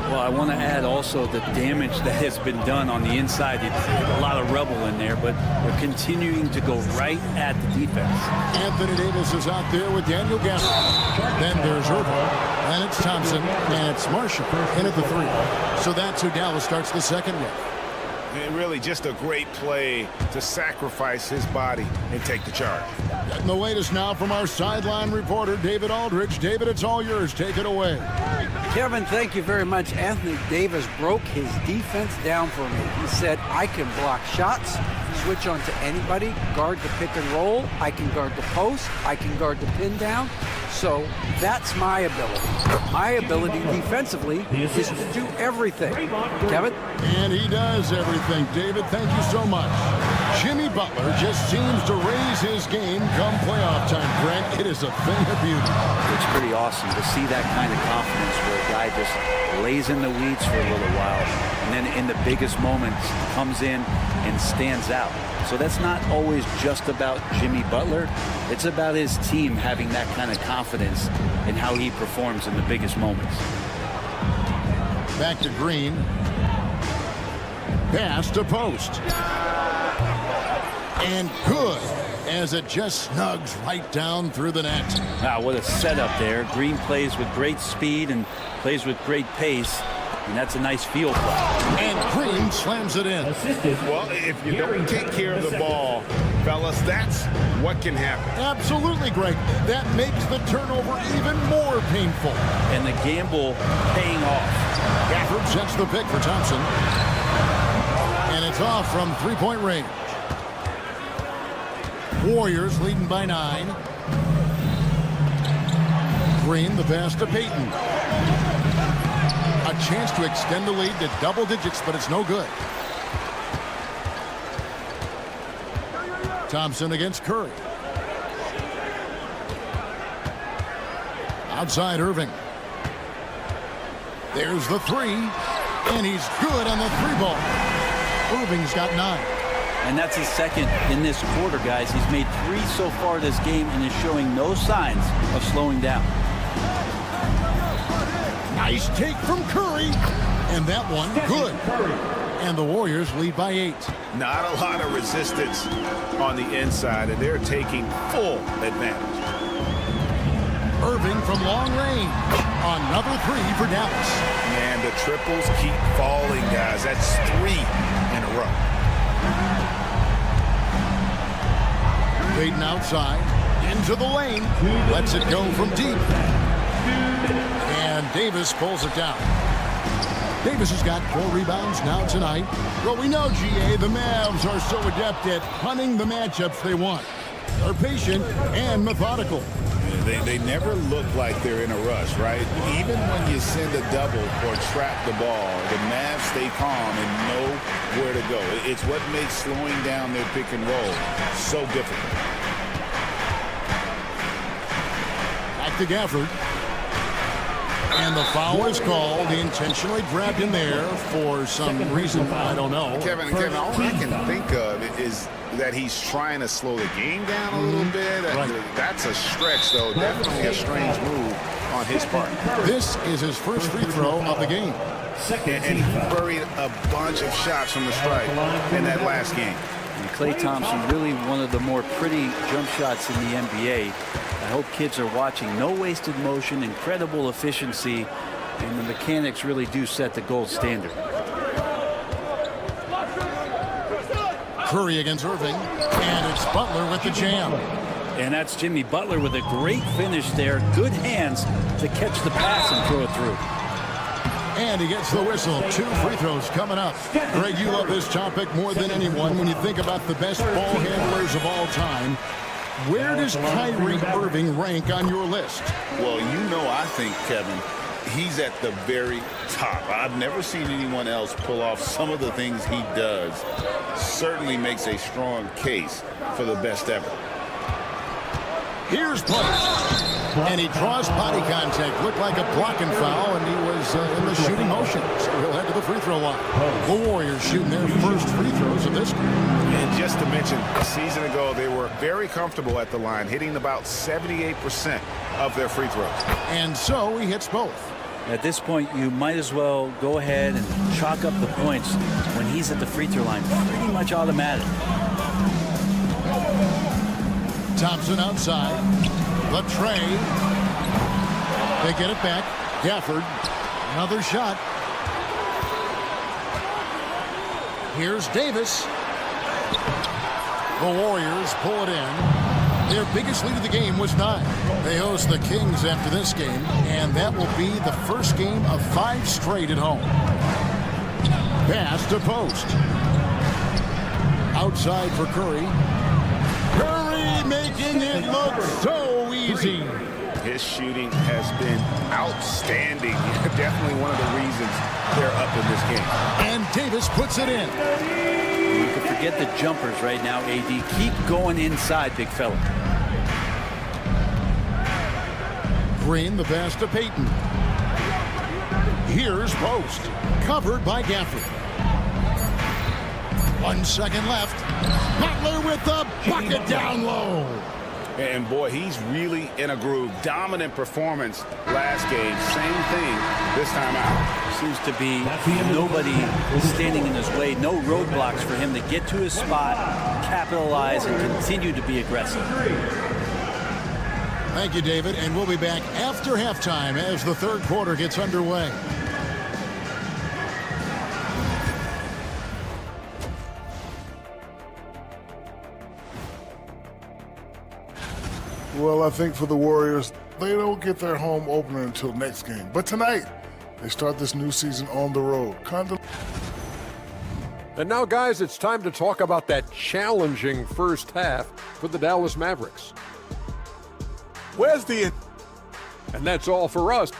K: Well, I want to add also the damage that has been done on the inside. It's a lot of rubble in there, but they're continuing to go right at the defense.
H: Anthony Davis is out there with Daniel Gafford. Then there's Irving, and it's Thompson, and it's Marshall in at the 3. So that's who Dallas starts the second with.
I: And really just a great play to sacrifice his body and take the charge.
H: Getting the latest now from our sideline reporter, David Aldridge. David, it's all yours. Take it away.
K: Kevin, thank you very much. Anthony Davis broke his defense down for me. He said, I can block shots, switch on to anybody, guard the pick and roll, I can guard the post, I can guard the pin down. So that's my ability. My ability defensively is to do everything. Kevin?
H: And he does everything. David, thank you so much. Jimmy Butler just seems to raise his game come playoff time, Brent. It is a thing of beauty.
K: It's pretty awesome to see that kind of confidence where a guy just lays in the weeds for a little while and then in the biggest moments comes in and stands out. So that's not always just about Jimmy Butler. It's about his team having that kind of confidence in how he performs in the biggest moments.
H: Back to Green. Pass to post. And good, as it just snugs right down through the net.
K: Wow, what a setup there. Green plays with great speed and plays with great pace. And that's a nice field play.
H: And Green slams it in.
I: Well, if you don't take care of the ball, fellas, that's what can happen.
H: Absolutely, Greg. That makes the turnover even more painful.
K: And the gamble paying off.
H: Gafford sets the pick for Thompson. And it's off from three-point range. Warriors leading by 9. Green, the pass to Payton. A chance to extend the lead to double digits, but it's no good. Thompson against Curry. Outside Irving. There's the 3, and he's good on the 3-ball. Irving's got 9.
K: And that's his second in this quarter, guys. He's made 3 so far this game and is showing no signs of slowing down.
H: Nice take from Curry. And that one, good. And the Warriors lead by 8.
I: Not a lot of resistance on the inside, and they're taking full advantage.
H: Irving from long range. Another 3 for Dallas.
I: And the triples keep falling, guys. That's 3 in a row.
H: Payton outside. Into the lane. Lets it go from deep. And Davis pulls it down. Davis has got 4 rebounds now tonight. Well, we know, GA, the Mavs are so adept at hunting the matchups they want. They're patient and methodical.
I: They never look like they're in a rush, right? Even when you send a double or trap the ball, the Mavs stay calm and know where to go. It's what makes slowing down their pick and roll so difficult.
H: Back to Gafford. And the foul is called. He intentionally grabbed him there for some reason. I don't know.
I: Kevin, all I can think of is that he's trying to slow the game down a little bit.
H: Right.
I: That's a stretch, though. Definitely a strange move on his part.
H: This is his first free throw of the game.
I: And he buried a bunch of shots from the stripe in that last game.
K: And Klay Thompson, really one of the more pretty jump shots in the NBA. I hope kids are watching. No wasted motion, incredible efficiency, and the mechanics really do set the gold standard.
H: Curry against Irving, and it's Butler with the jam.
K: And that's Jimmy Butler with a great finish there. Good hands to catch the pass and throw it through.
H: And he gets the whistle. 2 free throws coming up. Greg, you love this topic more than anyone when you think about the best ball handlers of all time. Where does Kyrie Irving rank on your list?
L: Well, I think, Kevin, he's at the very top. I've never seen anyone else pull off some of the things he does. Certainly makes a strong case for the best ever.
H: Here's Post. And he draws body contact. Looked like a blocking foul, and he was in the shooting motion. So he'll head to the free throw line. The Warriors shooting their first free throws of this game.
I: And just to mention, a season ago, they were very comfortable at the line, hitting about 78% of their free throws.
H: And so he hits both.
K: At this point, you might as well go ahead and chalk up the points when he's at the free throw line. Pretty much automatic.
H: Thompson outside. The tray. They get it back. Gafford. Another shot. Here's Davis. The Warriors pull it in. Their biggest lead of the game was 9. They host the Kings after this game, and that will be the first game of 5 straight at home. Pass to Post. Outside for Curry. Curry making it look so easy.
I: His shooting has been outstanding. Definitely one of the reasons they're up in this game.
H: And Davis puts it in.
K: You can forget the jumpers right now, AD. Keep going inside, big fella.
H: Green, the pass to Payton. Here's Post. Covered by Gafford. 1 second left. Butler with the bucket down low.
I: And boy, he's really in a groove. Dominant performance last game. Same thing this time out.
K: Seems to be nobody standing in his way. No roadblocks for him to get to his spot, capitalize, and continue to be aggressive.
H: Thank you, David. And we'll be back after halftime as the third quarter gets underway.
G: Well, I think for the Warriors, they don't get their home opener until next game. But tonight, they start this new season on the road.
F: And now, guys, it's time to talk about that challenging first half for the Dallas Mavericks.
M: Where's the...
F: And that's all for us.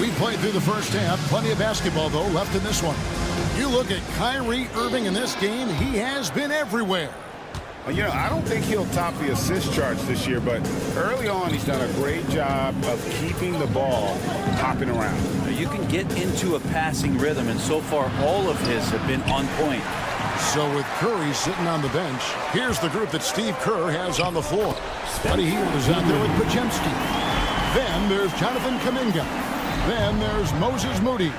H: We played through the first half. Plenty of basketball, though, left in this one. You look at Kyrie Irving in this game, he has been everywhere.
I: I don't think he'll top the assist charts this year, but early on he's done a great job of keeping the ball hopping around.
K: You can get into a passing rhythm, and so far all of his have been on point.
H: So with Curry sitting on the bench, here's the group that Steve Kerr has on the floor. Buddy Hield is out there with Podziemski. Then there's Jonathan Kuminga. Then there's Moses Moody.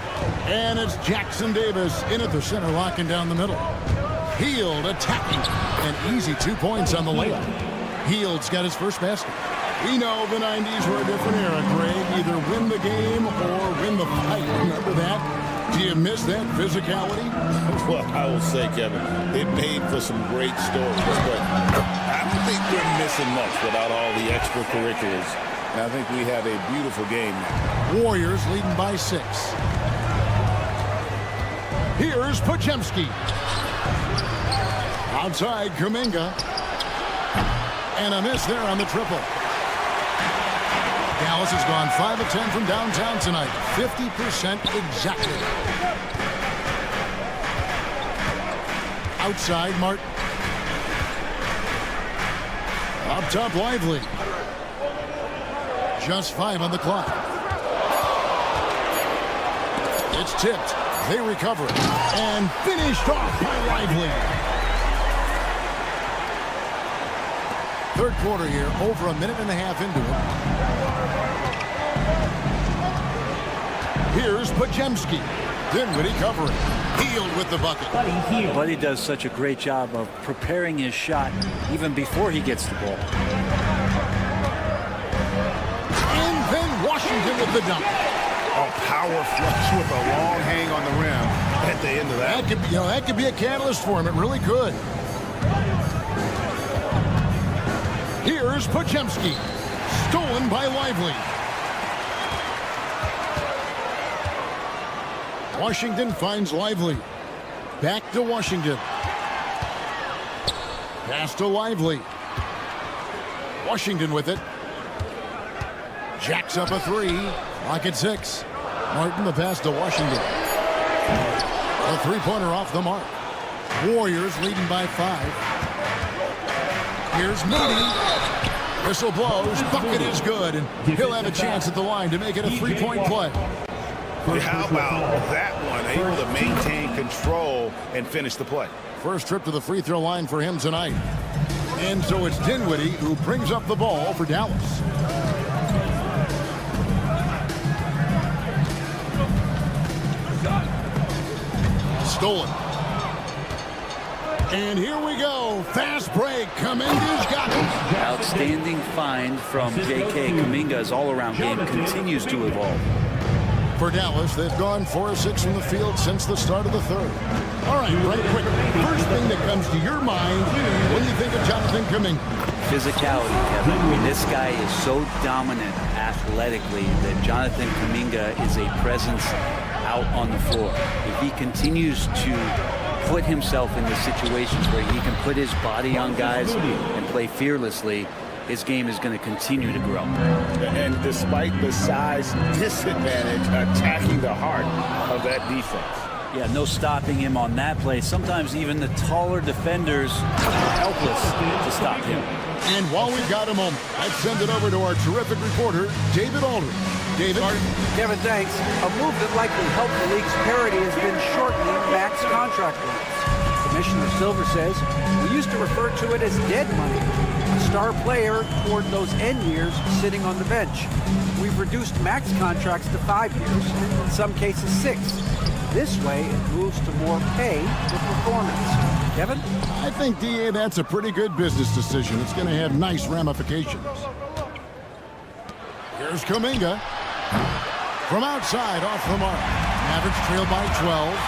H: And it's Jackson Davis in at the center, locking down the middle. Hield attacking. An easy 2 points on the layup. Hield's got his first basket. We know the 90s were a different era, Greg. Either win the game or win the fight. Remember that? Do you miss that physicality?
L: Well, I will say, Kevin, it made for some great stories, but I don't think we're missing much without all the extracurriculars. And I think we have a beautiful game now.
H: Warriors leading by 6. Here's Podziemski. Outside, Kuminga. And a miss there on the triple. Dallas has gone 5 of 10 from downtown tonight. 50% exactly. Outside, Martin. Up top, Lively. Just 5 on the clock. It's tipped. They recover it. And finished off by Lively. Third quarter here, over a minute and a half into it. Here's Pajemski. Dinwiddie covering. Healed with the bucket.
O: Buddy does such a great job of preparing his shot even before he gets the ball.
H: And then Washington with the dunk.
I: A power flush with a long hang on the rim at the end of that.
H: That could be a catalyst for him. It really could. Here's Pajemski. Stolen by Lively. Washington finds Lively. Back to Washington. Pass to Lively. Washington with it. Jacks up a 3. Lock at 6. Martin the pass to Washington. A three-pointer off the mark. Warriors leading by 5. Here's Moody. Whistle blows. Bucket is good. And he'll have a chance at the line to make it a 3-point play.
I: How about that one? Able to maintain control and finish the play.
H: First trip to the free throw line for him tonight. And so it's Dinwiddie who brings up the ball for Dallas. Stolen. And here we go. Fast break. Kuminga's got it.
O: Outstanding find from J.K. Kuminga's all-around game continues to evolve.
H: For Dallas, they've gone 4 of 6 from the field since the start of the third. All right, right quick. First thing that comes to your mind when you think of Jonathan Kuminga.
O: Physicality, Kevin. I mean, this guy is so dominant athletically that Jonathan Kuminga is a presence out on the floor. If he continues to put himself in the situations where he can put his body on guys and play fearlessly, his game is going to continue to grow.
I: And despite the size disadvantage, attacking the heart of that defense.
O: Yeah, no stopping him on that play. Sometimes even the taller defenders are helpless to stop him.
H: And while we've got a moment, I'd send it over to our terrific reporter, David Aldridge. David?
K: Kevin, thanks. A move that likely helped the league's parity has been shortening max contract lengths. Commissioner Silver says we used to refer to it as dead money, a star player toward those end years sitting on the bench. We've reduced max contracts to 5 years, in some cases 6. This way, it moves to more pay for performance. Kevin?
H: I think, DA, that's a pretty good business decision. It's going to have nice ramifications. Here's Kuminga. From outside, off the mark. Mavericks trail by 12.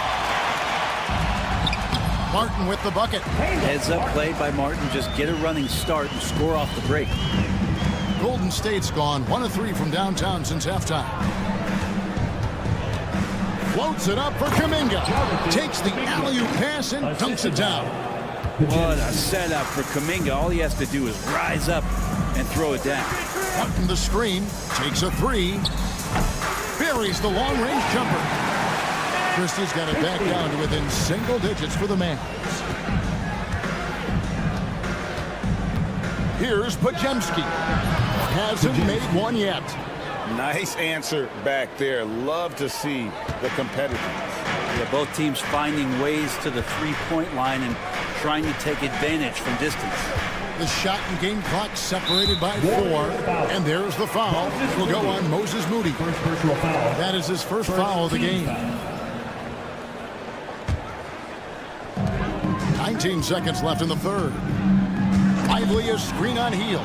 H: Martin with the bucket.
O: Heads up play by Martin. Just get a running start and score off the break.
H: Golden State's gone 1 of 3 from downtown since halftime. Floats it up for Kuminga. Takes the alley-oop pass and dunks it down.
O: What a setup for Kuminga. All he has to do is rise up and throw it down.
H: Martin the screen. Takes a 3. Buries the long-range jumper. Christie's got it back down to within single digits for the Mavs. Here's Pajemski. Hasn't made one yet.
I: Nice answer back there. Love to see the competitiveness.
O: Yeah, both teams finding ways to the three-point line and trying to take advantage from distance.
H: The shot and game clock separated by 4. And there's the foul. It will go on Moses Moody. That is his first foul of the game. 19 seconds left in the third. Lively a screen on heel.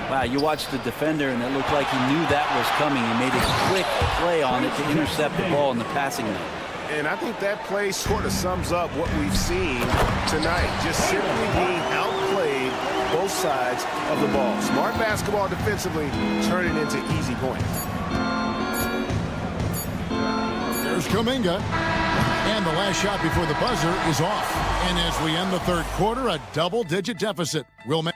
O: Wow, you watched the defender, and it looked like he knew that was coming. He made a quick play on it to intercept the ball in the passing lane.
I: And I think that play sort of sums up what we've seen tonight. Just simply being outplayed both sides of the ball. Smart basketball defensively, turning into easy points.
H: There's Kuminga. And the last shot before the buzzer is off. And as we end the third quarter, a double-digit deficit will make.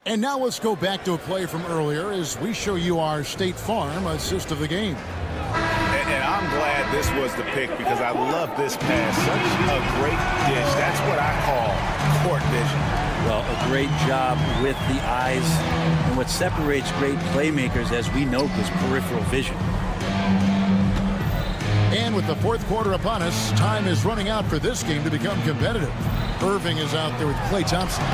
H: And now let's go back to a play from earlier as we show you our State Farm assist of the game.
I: And I'm glad this was the pick because I love this pass. Such a great dish. That's what I call court vision.
O: Well, a great job with the eyes. And what separates great playmakers, as we know, is peripheral vision.
H: And with the fourth quarter upon us, time is running out for this game to become competitive. Irving is out there with Klay Thompson.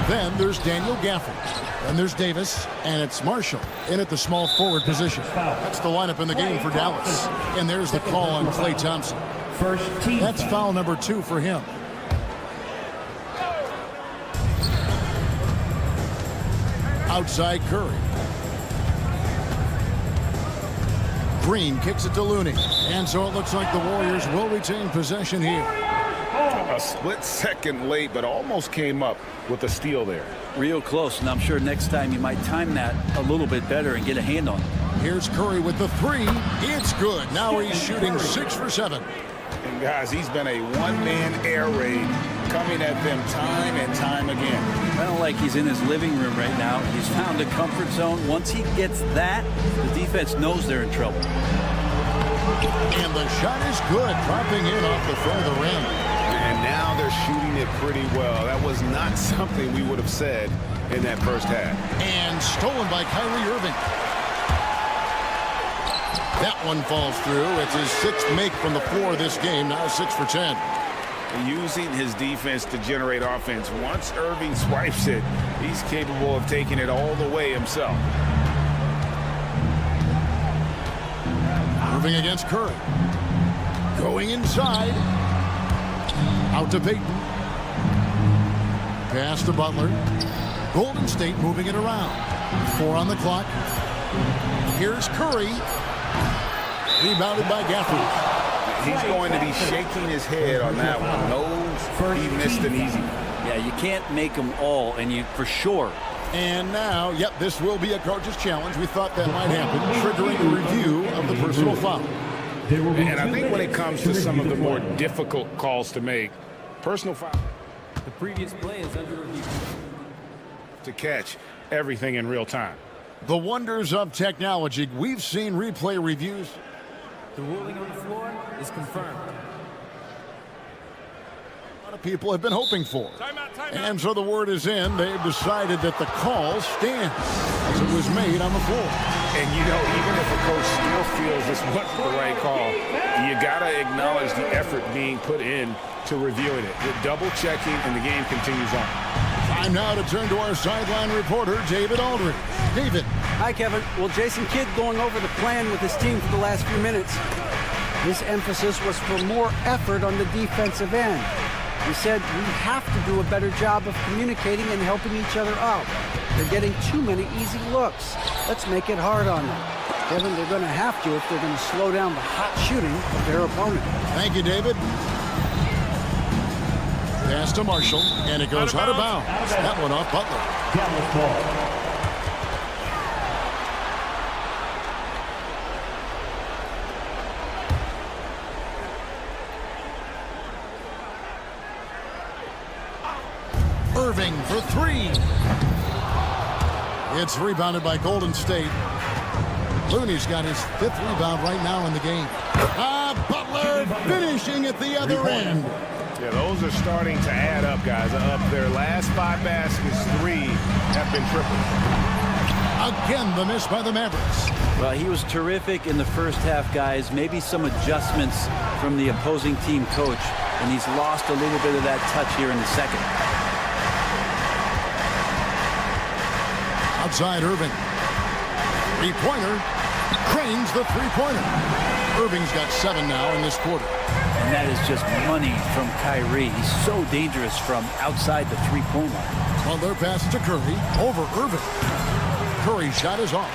H: Then there's Daniel Gafford. Then there's Davis, and it's Marshall in at the small forward position. That's the lineup in the game for Dallas. And there's the call on Klay Thompson. That's foul number 2 for him. Outside Curry. Green kicks it to Looney. And so it looks like the Warriors will retain possession here.
I: A split second late, but almost came up with a steal there.
O: Real close, and I'm sure next time you might time that a little bit better and get a hand on it.
H: Here's Curry with the 3. It's good. Now he's shooting 6 for 7.
I: And guys, he's been a one-man air raid coming at them time and time again.
O: Kind of like he's in his living room right now. He's found a comfort zone. Once he gets that, the defense knows they're in trouble.
H: And the shot is good, dropping in off the front of the rim.
I: And now they're shooting it pretty well. That was not something we would have said in that first half.
H: And stolen by Kyrie Irving. That one falls through. It's his 6th make from the floor this game, now 6 for 10.
I: Using his defense to generate offense. Once Irving swipes it, he's capable of taking it all the way himself.
H: Irving against Curry. Going inside. Out to Payton. Pass to Butler. Golden State moving it around. 4 on the clock. Here's Curry. Rebounded by Gafford.
I: He's going to be shaking his head on that one. No, he missed an easy one.
O: Yeah, you can't make them all, and you for sure.
H: And now, yep, this will be a coach's challenge. We thought that might happen, triggering a review of the personal foul.
I: And I think when it comes to some of the more difficult calls to make, personal foul.
P: The previous play is under review.
I: To catch everything in real time.
H: The wonders of technology. We've seen replay reviews.
P: The ruling on the floor is confirmed.
H: A lot of people have been hoping for. And so the word is in. They've decided that the call stands as it was made on the floor.
I: And you know, even if a coach still feels this wasn't the right call, you got to acknowledge the effort being put in to reviewing it. The double checking, and the game continues on.
H: Time now to turn to our sideline reporter, David Aldridge. David.
K: Hi, Kevin. Well, Jason Kidd going over the plan with his team for the last few minutes. His emphasis was for more effort on the defensive end. He said we have to do a better job of communicating and helping each other out. They're getting too many easy looks. Let's make it hard on them. Kevin, they're going to have to if they're going to slow down the hot shooting of their opponent.
H: Thank you, David. Pass to Marshall, and it goes out of bounds. That one off Butler.
E: Dallas ball.
H: Irving for 3. It's rebounded by Golden State. Looney's got his 5th rebound right now in the game. Butler finishing at the other end.
I: Yeah, those are starting to add up, guys. Of their last 5 baskets, 3 have been triples.
H: Again, the miss by the Mavericks.
O: Well, he was terrific in the first half, guys. Maybe some adjustments from the opposing team coach, and he's lost a little bit of that touch here in the second.
H: Outside Irving. 3-pointer. Cranes the 3-pointer. Irving's got 7 now in this quarter.
O: And that is just money from Kyrie. He's so dangerous from outside the 3-point line.
H: Well, their pass to Curry over Irving. Curry's shot is off.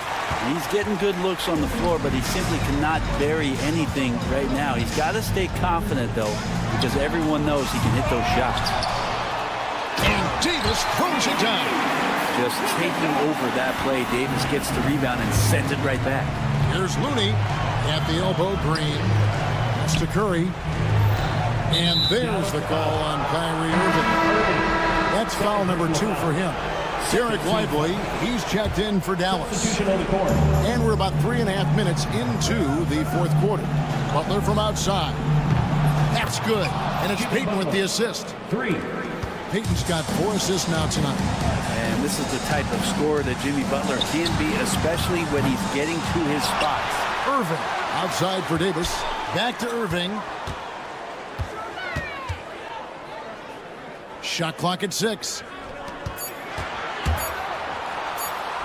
O: He's getting good looks on the floor, but he simply cannot bury anything right now. He's got to stay confident, though, because everyone knows he can hit those shots.
H: And Davis throws it down.
O: Just taking over that play. Davis gets the rebound and sends it right back.
H: Here's Looney at the elbow. Green. That's to Curry. And there's the call on Kyrie Irving. That's foul number 2 for him. Derek Lively, he's checked in for Dallas. And we're about 3.5 minutes into the fourth quarter. Butler from outside. That's good. And it's Peyton with the assist. Peyton's got 4 assists now tonight.
O: And this is the type of scorer that Jimmy Butler can be, especially when he's getting to his spots.
H: Irving outside for Davis. Back to Irving. Shot clock at 6.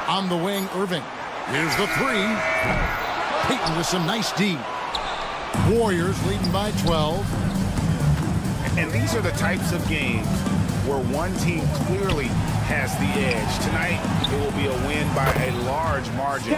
H: On the wing, Irving. Here's the 3. Peyton with some nice D. Warriors leading by 12.
I: And these are the types of games where one team clearly has the edge. Tonight, it will be a win by a large margin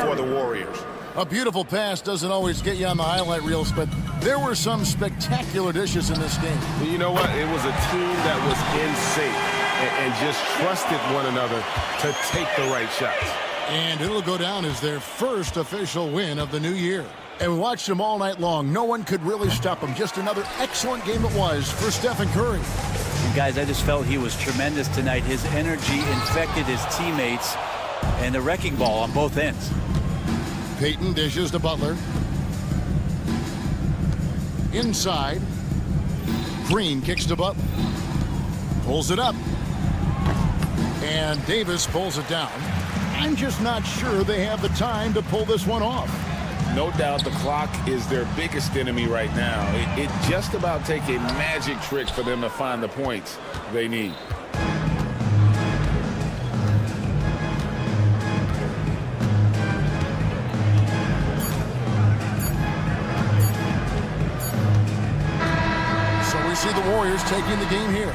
I: for the Warriors.
H: A beautiful pass doesn't always get you on the highlight reels, but there were some spectacular dishes in this game.
A: You know what? It was a team that was in sync and just trusted one another to take the right shots.
H: And it'll go down as their first official win of the new year. And we watched them all night long. No one could really stop them. Just another excellent game it was for Stephen Curry.
O: And guys, I just felt he was tremendous tonight. His energy infected his teammates, and the wrecking ball on both ends.
H: Peyton dishes to Butler. Inside. Green kicks to Butler. Pulls it up. And Davis pulls it down. I'm just not sure they have the time to pull this one off.
I: No doubt the clock is their biggest enemy right now. It just about takes a magic trick for them to find the points they need.
H: So we see the Warriors taking the game here.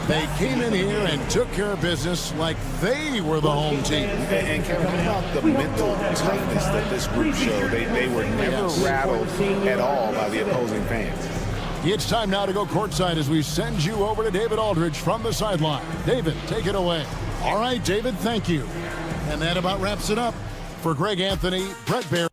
H: They came in here and took care of business like they were the home team.
I: And Kevin, how about the mental toughness that this group showed? They were never rattled at all by the opposing fans.
H: It's time now to go courtside as we send you over to David Aldridge from the sideline. David, take it away. All right, David, thank you. And that about wraps it up. For Greg Anthony, Brett Barry.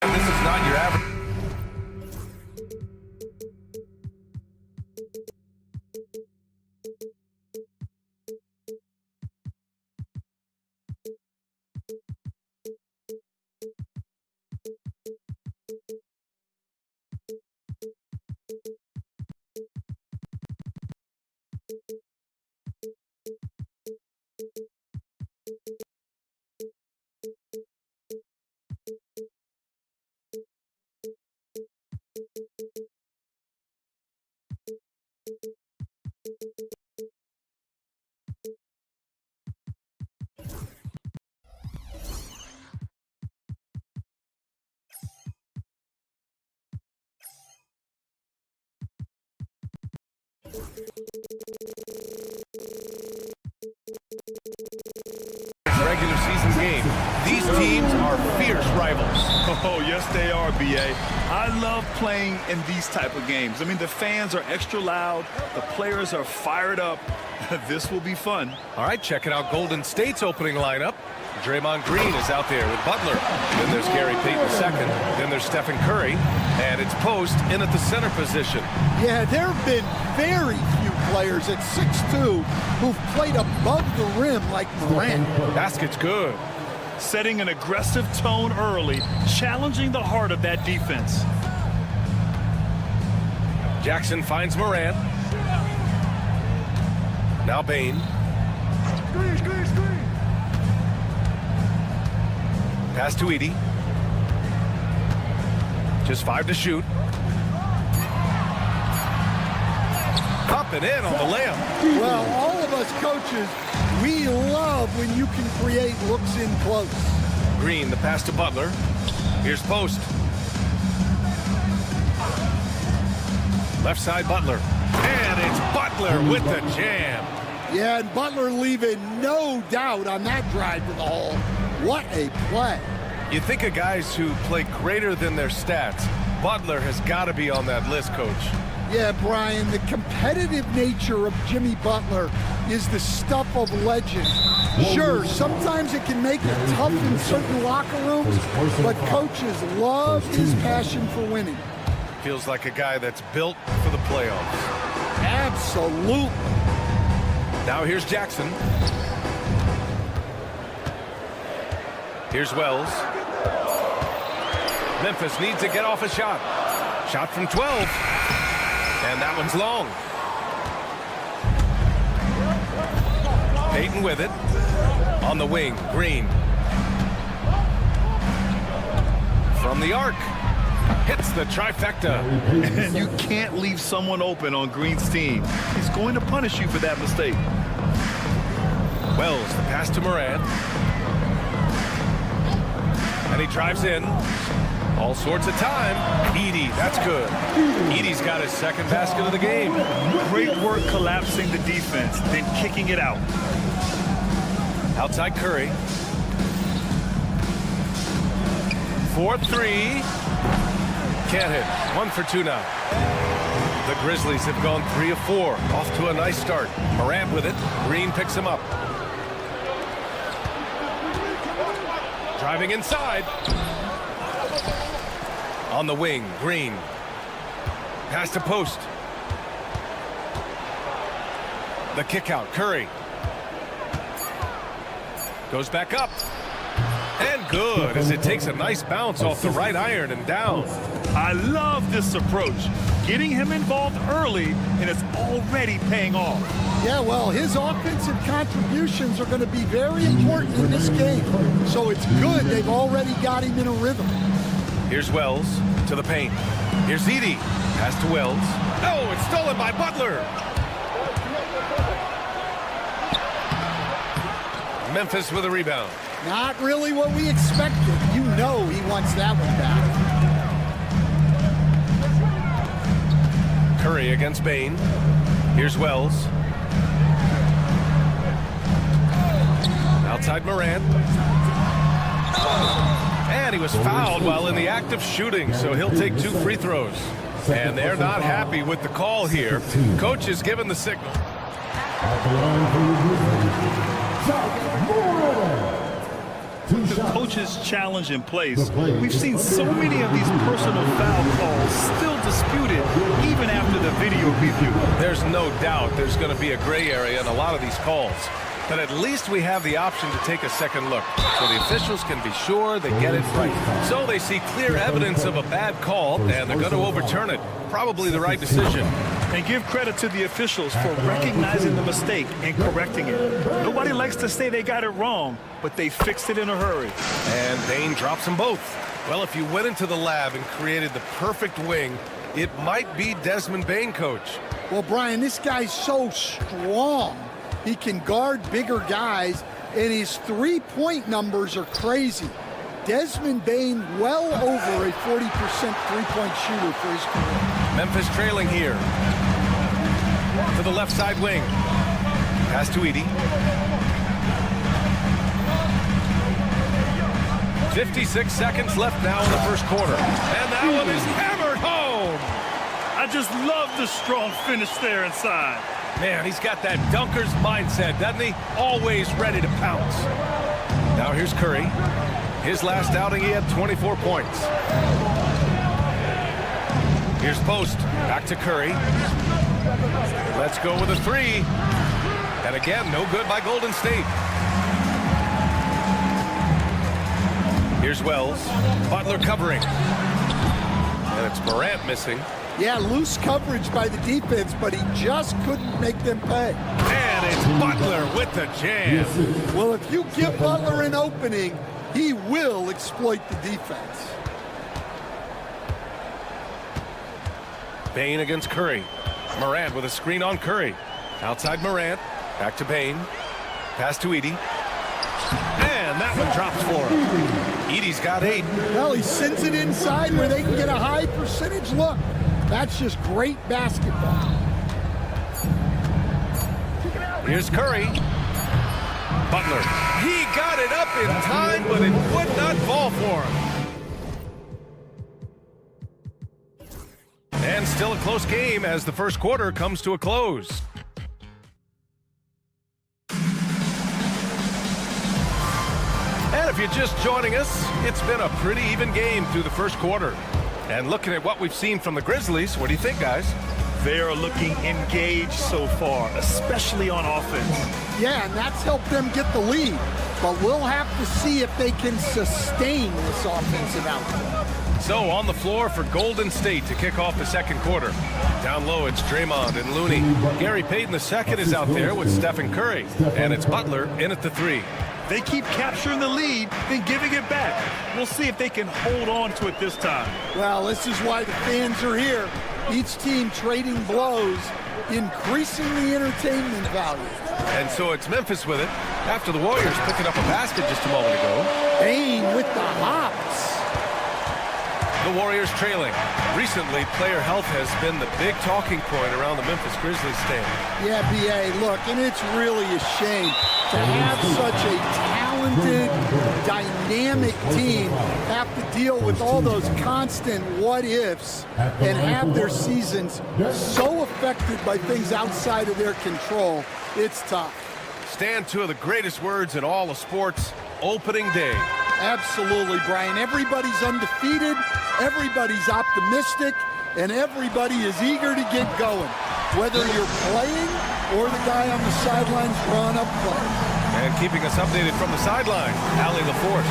A: This is not your average. Regular season game. These teams are fierce rivals.
B: Oh, yes, they are, B.A. I love playing in these type of games. I mean, the fans are extra loud. The players are fired up. This will be fun.
A: All right, checking out Golden State's opening lineup. Draymond Green is out there with Butler. Then there's Gary Payton second. Then there's Stephen Curry. And it's Post in at the center position.
J: Yeah, there have been very few players at 6'2" who've played above the rim like Morant.
A: Basket's good.
B: Setting an aggressive tone early, challenging the heart of that defense.
A: Jackson finds Morant. Now Bane. Pass to Edey. Just 5 to shoot. Up and in on the layup.
J: Well, all of us coaches, we love when you can create looks in close.
A: Green, the pass to Butler. Here's Post. Left side Butler. And it's Butler with the jam.
J: Yeah, and Butler leaving no doubt on that drive to the hole. What a play.
A: You think of guys who play greater than their stats. Butler has got to be on that list, Coach.
J: Yeah, Brian, the competitive nature of Jimmy Butler is the stuff of legend. Sure, sometimes it can make it tough in certain locker rooms, but coaches love his passion for winning.
A: Feels like a guy that's built for the playoffs.
J: Absolutely.
A: Now here's Jackson. Here's Wells. Memphis needs to get off a shot. Shot from 12. And that one's long. Payton with it. On the wing, Green. From the arc. Hits the trifecta.
B: And you can't leave someone open on Green's team. He's going to punish you for that mistake.
A: Wells, the pass to Morant. And he drives in. All sorts of time. Edey, that's good. Edey's got his second basket of the game.
B: Great work collapsing the defense, then kicking it out.
A: Outside Curry. 4-3. Can't hit. 1 for 2 now. The Grizzlies have gone 3 of 4. Off to a nice start. Morant with it. Green picks him up. Driving inside. On the wing, Green. Pass to Post. The kick out, Curry. Goes back up. And good, as it takes a nice bounce off the right iron and down.
B: I love this approach. Getting him involved early, and it's already paying off.
J: Yeah, well, his offensive contributions are going to be very important in this game. So it's good they've already got him in a rhythm.
A: Here's Wells to the paint. Here's Edey. Pass to Wells. No, it's stolen by Butler. Memphis with a rebound.
J: Not really what we expected. You know he wants that one back.
A: Curry against Bane. Here's Wells. Outside Morant. And he was fouled while in the act of shooting, so he'll take 2 free throws. And they're not happy with the call here. Coach is given the signal.
B: The coach's challenge in place. We've seen so many of these personal foul calls still disputed even after the video review.
A: There's no doubt there's going to be a gray area in a lot of these calls. But at least we have the option to take a second look, so the officials can be sure they get it right. So they see clear evidence of a bad call, and they're going to overturn it. Probably the right decision.
B: And give credit to the officials for recognizing the mistake and correcting it. Nobody likes to say they got it wrong, but they fixed it in a hurry.
A: And Bain drops them both. Well, if you went into the lab and created the perfect wing, it might be Desmond Bain, Coach.
J: Well, Brian, this guy's so strong. He can guard bigger guys, and his three-point numbers are crazy. Desmond Bain well over a 40% three-point shooter for his career.
A: Memphis trailing here. To the left side wing. Pass to Edey. 56 seconds left now in the first quarter. And that one is hammered home.
B: I just love the strong finish there inside.
A: Man, he's got that dunker's mindset, doesn't he? Always ready to pounce. Now here's Curry. His last outing, he had 24 points. Here's Post. Back to Curry. Let's go with a 3. And again, no good by Golden State. Here's Wells. Butler covering. And it's Morant missing.
J: Yeah, loose coverage by the defense, but he just couldn't make them pay.
A: And it's Butler with the jam.
J: Well, if you give Butler an opening, he will exploit the defense.
A: Bain against Curry. Morant with a screen on Curry. Outside Morant. Back to Bain. Pass to Edey. And that one drops for him. Edey's got 8.
J: Well, he sends it inside where they can get a high percentage look. That's just great basketball.
A: Here's Curry. Butler. He got it up in time, but it would not fall for him. And still a close game as the first quarter comes to a close. And if you're just joining us, it's been a pretty even game through the first quarter. And looking at what we've seen from the Grizzlies, what do you think, guys?
B: They are looking engaged so far, especially on offense.
J: Yeah, and that's helped them get the lead. But we'll have to see if they can sustain this offensive output.
A: So on the floor for Golden State to kick off the second quarter. Down low, it's Draymond and Looney. Gary Payton II is out there with Stephen Curry. And it's Butler in at the 3.
B: They keep capturing the lead, then giving it back. We'll see if they can hold on to it this time.
J: Well, this is why the fans are here. Each team trading blows, increasing the entertainment value.
A: And so it's Memphis with it after the Warriors picking up a basket just a moment ago.
J: Bain with the hops.
A: The Warriors trailing. Recently, player health has been the big talking point around the Memphis Grizzlies stand.
J: Yeah, B.A., look, and it's really a shame to have such a talented, dynamic team have to deal with all those constant what-ifs and have their seasons so affected by things outside of their control. It's tough.
A: Stand 2 of the greatest words in all of sports, opening day.
J: Absolutely, Brian. Everybody's undefeated, everybody's optimistic, and everybody is eager to get going, whether you're playing or the guy on the sidelines drawing up plays.
A: And keeping us updated from the sideline, Allie LaForce.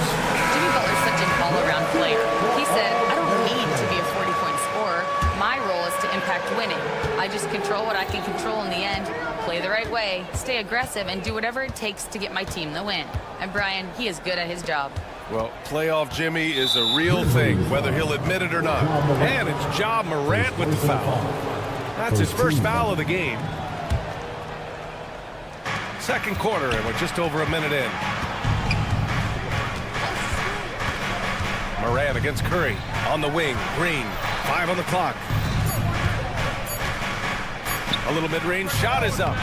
D: Jimmy Butler's such an all-around player. He said, I don't need to be a 40-point scorer. My role is to impact winning. I just control what I can control in the end, play the right way, stay aggressive, and do whatever it takes to get my team the win. And Brian, he is good at his job.
A: Well, playoff Jimmy is a real thing, whether he'll admit it or not. And it's Ja Morant with the foul. That's his first foul of the game. Second quarter, and we're just over a minute in. Morant against Curry on the wing. Green, 5 on the clock. A little mid-range shot is up.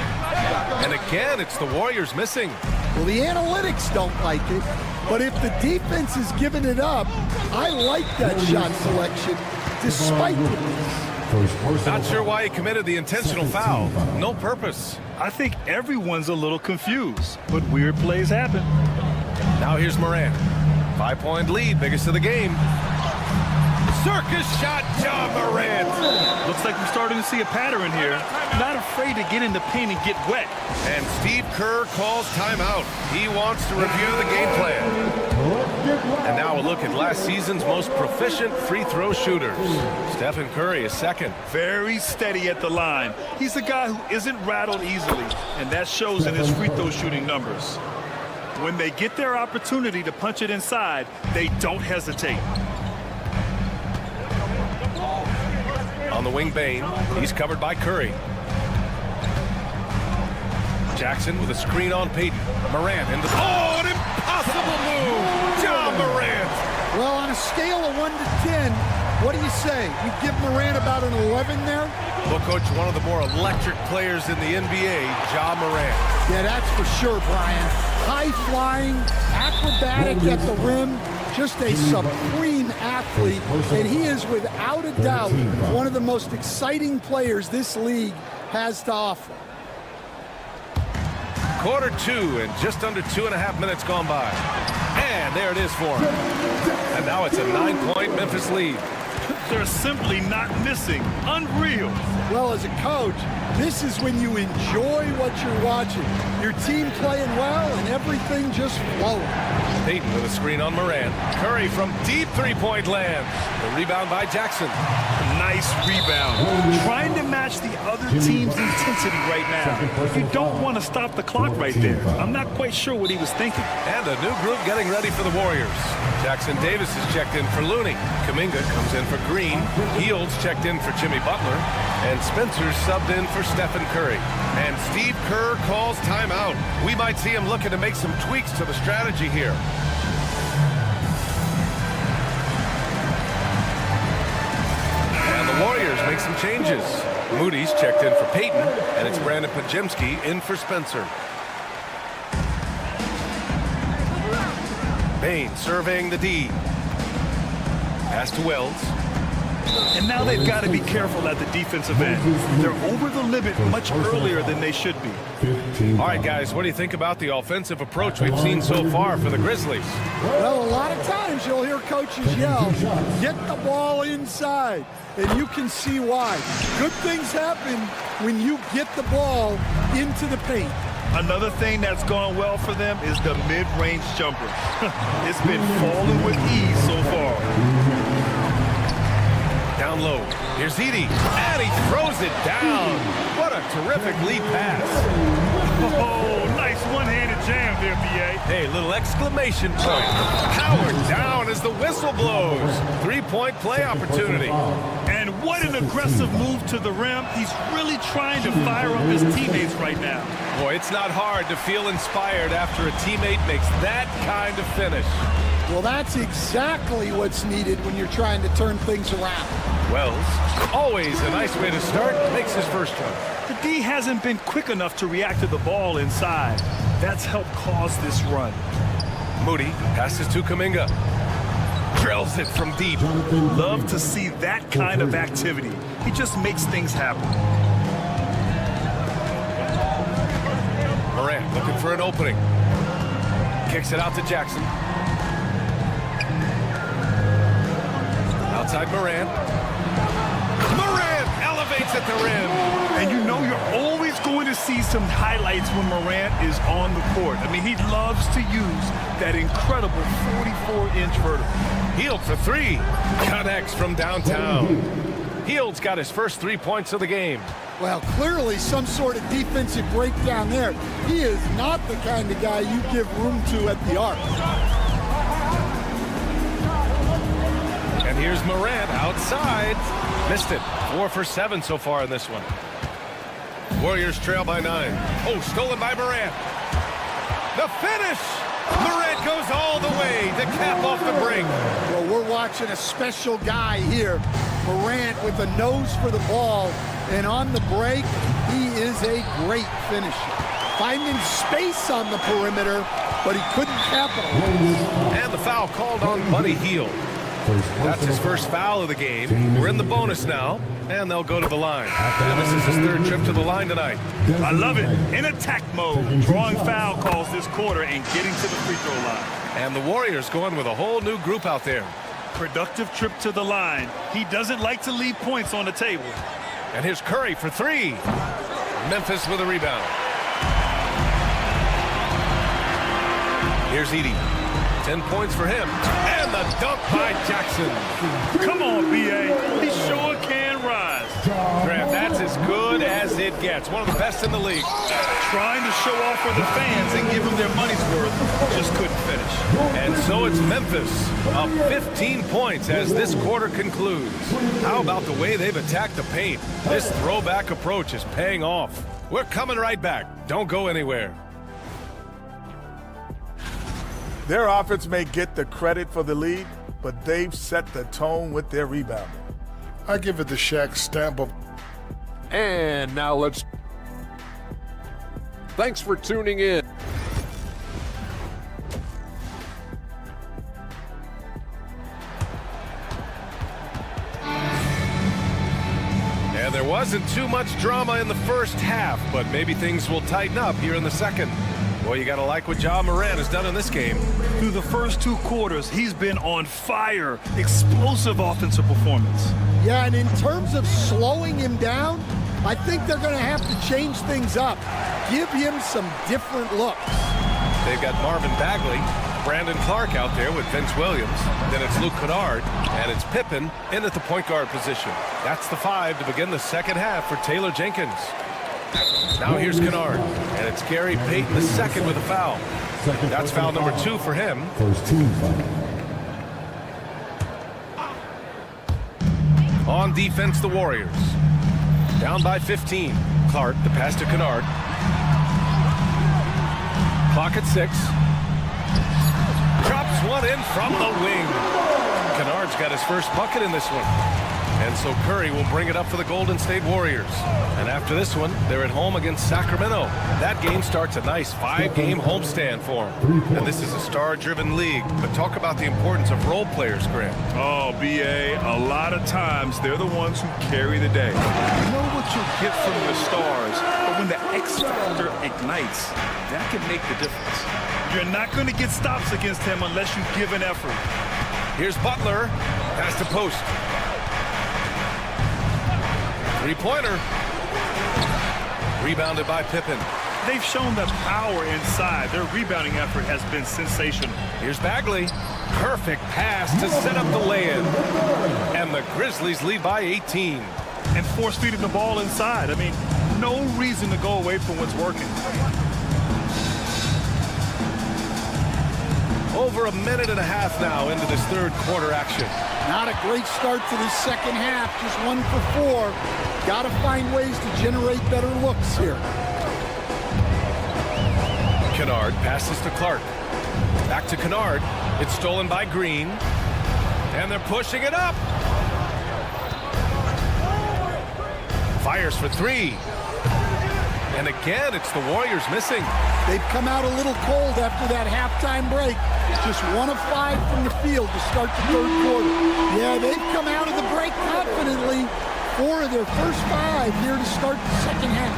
A: And again, it's the Warriors missing.
J: Well, the analytics don't like it. But if the defense is giving it up, I like that shot selection despite the miss.
A: Not sure why he committed the intentional foul. No purpose.
B: I think everyone's a little confused, but weird plays happen.
A: Now here's Morant. 5-point lead, biggest of the game. Circus shot, Ja Morant.
B: Looks like we're starting to see a pattern here. Not afraid to get in the paint and get wet.
A: And Steve Kerr calls timeout. He wants to review the game plan. And now a look at last season's most proficient free throw shooters. Stephen Curry is second.
B: Very steady at the line. He's a guy who isn't rattled easily, and that shows in his free throw shooting numbers. When they get their opportunity to punch it inside, they don't hesitate.
A: On the wing, Bane. He's covered by Curry. Jackson with a screen on Payton. Morant in the... Oh, an impossible move! Ja Morant!
J: Well, on a scale of 1 to 10, what do you say? You give Morant about an 11 there?
A: Well, Coach, one of the more electric players in the NBA, Ja Morant.
J: Yeah, that's for sure, Brian. High-flying, acrobatic at the rim, just a supreme athlete, and he is without a doubt one of the most exciting players this league has to offer.
A: Quarter 2 and just under 2.5 minutes gone by. And there it is for him. And now it's a 9-point Memphis lead.
B: They're simply not missing. Unreal.
J: Well, as a coach, this is when you enjoy what you're watching. Your team playing well and everything just flowing.
A: Payton with a screen on Morant. Curry from deep three-point land. The rebound by Jackson.
B: Nice rebound. Trying to match the other team's intensity right now. You don't want to stop the clock right there. I'm not quite sure what he was thinking.
A: And a new group getting ready for the Warriors. Jackson Davis is checked in for Looney. Kuminga comes in for Green. Fields checked in for Jimmy Butler. And Spencer's subbed in for Stephen Curry. And Steve Kerr calls timeout. We might see him looking to make some tweaks to the strategy here. And the Warriors make some changes. Moody's checked in for Payton, and it's Brandon Pajemski in for Spencer. Bane serving the D. Pass to Wells.
B: And now they've got to be careful at the defensive end. They're over the limit much earlier than they should be.
A: All right, guys, what do you think about the offensive approach we've seen so far for the Grizzlies?
J: Well, a lot of times you'll hear coaches yell, get the ball inside, and you can see why. Good things happen when you get the ball into the paint.
B: Another thing that's gone well for them is the mid-range jumper. It's been falling with ease so far.
A: Down low. Here's Edey. And he throws it down. What a terrific lead pass.
B: Oh, nice one-handed jam there, B.A.
A: Hey, little exclamation point. Powered down as the whistle blows. 3-point play opportunity.
B: And what an aggressive move to the rim. He's really trying to fire up his teammates right now.
A: Boy, it's not hard to feel inspired after a teammate makes that kind of finish.
J: Well, that's exactly what's needed when you're trying to turn things around.
A: Wells, always a nice way to start, makes his first one.
B: The D hasn't been quick enough to react to the ball inside. That's helped cause this run.
A: Moody passes to Kuminga. Drills it from deep.
B: Love to see that kind of activity. He just makes things happen.
A: Morant looking for an opening. Kicks it out to Jackson. Outside Morant. Morant elevates at the rim.
B: And you know you're always going to see some highlights when Morant is on the court. I mean, he loves to use that incredible 44-inch vertical.
A: Hield for three. Connects from downtown. Hield's got his first 3 points of the game.
J: Well, clearly some sort of defensive breakdown there. He is not the kind of guy you give room to at the arc.
A: And here's Morant outside. Missed it. 4 for 7 so far in this one. Warriors trail by 9. Oh, stolen by Morant. The finish. Morant goes all the way to cap off the break.
J: Well, we're watching a special guy here. Morant with a nose for the ball. And on the break, he is a great finisher. finding space on the perimeter, but he couldn't capitalize.
A: And the foul called on Buddy Hield. That's his first foul of the game. We're in the bonus now, and they'll go to the line. And this is his third trip to the line tonight.
B: I love it. In attack mode, drawing foul calls this quarter and getting to the free throw line.
A: And the Warriors going with a whole new group out there.
B: Productive trip to the line. He doesn't like to leave points on the table.
A: And here's Curry for three. Memphis with a rebound. Here's Edey. 10 points for him. And the dunk by Jackson.
B: Come on, B.A. He sure can rise.
A: Grant, that's as good as it gets. One of the best in the league.
B: Trying to show off for the fans and give them their money's worth. Just couldn't finish.
A: And so it's Memphis up 15 points as this quarter concludes. How about the way they've attacked the paint? This throwback approach is paying off. We're coming right back. Don't go anywhere.
M: Their offense may get the credit for the lead, but they've set the tone with their rebounding.
G: I give it the Shaq stamp of.
F: And now let's. Thanks for tuning in.
A: And there wasn't too much drama in the first half, but maybe things will tighten up here in the second. Well, you got to like what Ja Morant has done in this game.
B: Through the first two quarters, he's been on fire. Explosive offensive performance.
J: Yeah, and in terms of slowing him down, I think they're going to have to change things up. Give him some different looks.
A: They've got Marvin Bagley, Brandon Clark out there with Vince Williams. Then it's Luke Kennard, and it's Pippen in at the point guard position. That's the 5 to begin the second half for Taylor Jenkins. Now here's Kennard, and it's Gary Payton the second with a foul. That's foul number 2 for him.
E: First team foul.
A: On defense, the Warriors. Down by 15. Clark, the pass to Kennard. Clock at 6. Drops one in from the wing. Kennard's got his first bucket in this one. And so Curry will bring it up for the Golden State Warriors. And after this one, they're at home against Sacramento. That game starts a nice 5-game homestand for them. And this is a star-driven league. But talk about the importance of role players, Grant.
B: Oh, B.A., a lot of times they're the ones who carry the day. You know what you'll get from the stars, but when the X factor ignites, that can make the difference. You're not going to get stops against him unless you give an effort.
A: Here's Butler. Pass to post. Three-pointer. Rebounded by Pippen.
B: They've shown the power inside. Their rebounding effort has been sensational.
A: Here's Bagley. Perfect pass to set up the lay-in. And the Grizzlies lead by 18.
B: And force-feeding the ball inside. I mean, no reason to go away from what's working.
A: Over a minute and a half now into this third quarter action.
J: Not a great start to this second half, just 1 for 4. Got to find ways to generate better looks here.
A: Kennard passes to Clark. Back to Kennard. It's stolen by Green. And they're pushing it up. Fires for 3. And again, it's the Warriors missing.
J: They've come out a little cold after that halftime break. Just 1 of 5 from the field to start the third quarter. Yeah, they've come out of the break confidently. 4 of their first 5 here to start the second half.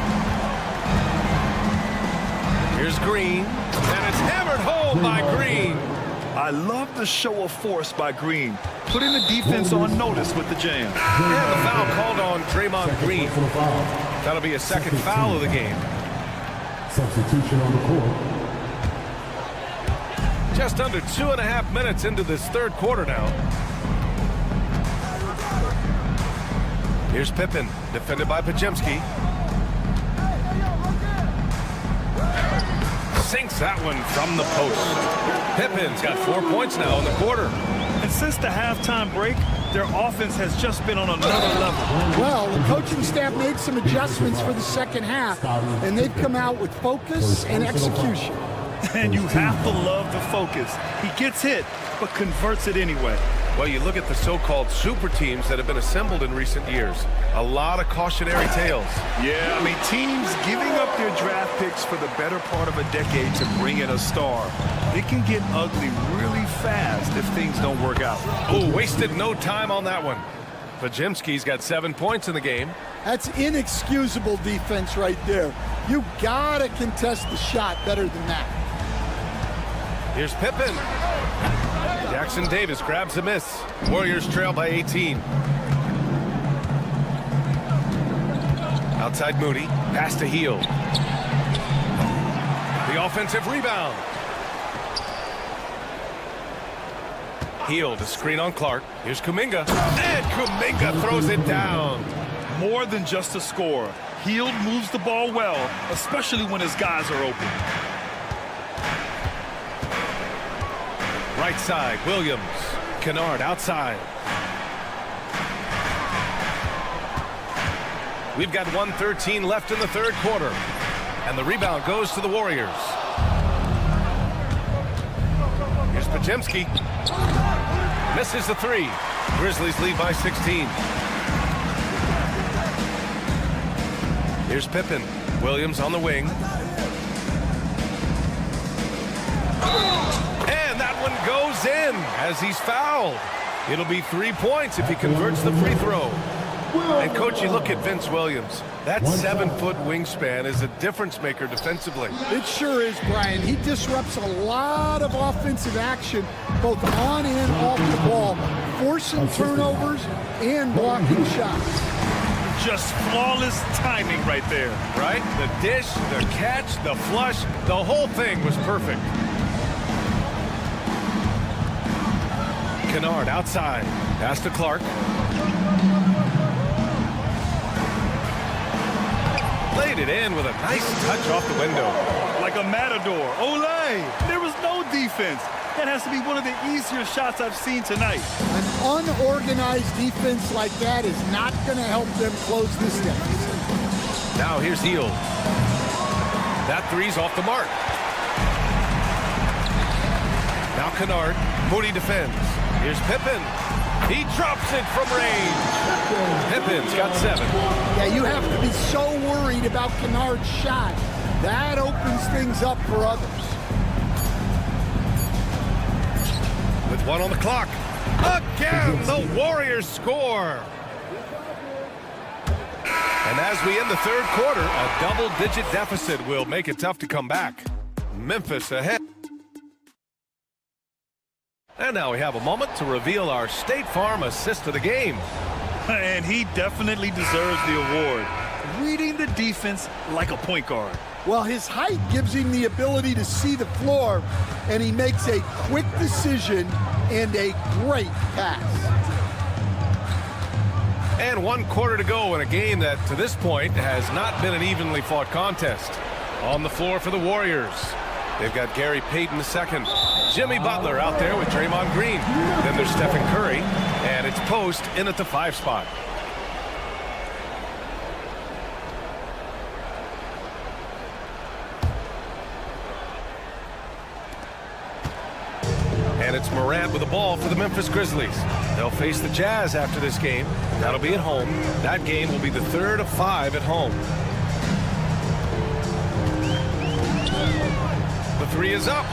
A: Here's Green, and it's hammered home by Green.
B: I love the show of force by Green, putting the defense on notice with the jam.
A: And the foul called on Draymond Green. That'll be a second foul of the game.
E: Substitution on the court.
A: Just under 2.5 minutes into this third quarter now. Here's Pippen, defended by Pajemski. Sinks that one from the post. Pippen's got 4 points now in the quarter.
B: And since the halftime break, their offense has just been on another level.
J: Well, the coaching staff made some adjustments for the second half, and they've come out with focus and execution.
B: And you have to love the focus. He gets hit, but converts it anyway.
A: Well, you look at the so-called super teams that have been assembled in recent years. A lot of cautionary tales.
B: Yeah, I mean, teams giving up their draft picks for the better part of a decade to bring in a star. It can get ugly really fast if things don't work out.
A: Oh, wasted no time on that one. Pajemski's got 7 points in the game.
J: That's inexcusable defense right there. You gotta contest the shot better than that.
A: Here's Pippen. Jackson Davis grabs the miss. Warriors trail by 18. Outside Moody. Pass to Heel. The offensive rebound. Heel to screen on Clark. Here's Kuminga. And Kuminga throws it down.
B: More than just a scorer. Hield moves the ball well, especially when his guys are open.
A: Right side, Williams. Kennard outside. We've got 1:13 left in the third quarter. And the rebound goes to the Warriors. Here's Pajemski. Misses the three. Grizzlies lead by 16. Here's Pippen. Williams on the wing. And that one goes in as he's fouled. It'll be 3 points if he converts the free throw. And, Coach, you look at Vince Williams. That 7-foot wingspan is a difference maker defensively.
J: It sure is, Brian. He disrupts a lot of offensive action, both on and off the ball, forcing turnovers and blocking shots.
B: Just flawless timing right there.
A: Right? The dish, the catch, the flush, the whole thing was perfect. Kennard outside. Pass to Clark. Laid it in with a nice touch off the window.
B: Like a matador. Olay! There was no defense. That has to be one of the easier shots I've seen tonight.
J: An unorganized defense like that is not going to help them close this deficit.
A: Now here's Heel. That three's off the mark. Now Kennard. Moody defends. Here's Pippen. He drops it from range. Pippen's got 7.
J: Yeah, you have to be so worried about Kennard's shot. That opens things up for others.
A: With 1 on the clock. Again, the Warriors score. And as we end the third quarter, a double-digit deficit will make it tough to come back. Memphis ahead. And now we have a moment to reveal our State Farm assist of the game.
B: And he definitely deserves the award. Reading the defense like a point guard.
J: Well, his height gives him the ability to see the floor, and he makes a quick decision and a great pass.
A: And 1 quarter to go in a game that, to this point, has not been an evenly fought contest. On the floor for the Warriors. They've got Gary Payton II. Jimmy Butler out there with Draymond Green. Then there's Stephen Curry. And it's Post in at the 5 spot. And it's Morant with the ball for the Memphis Grizzlies. They'll face the Jazz after this game. That'll be at home. That game will be the 3rd of 5 at home. The 3 is up.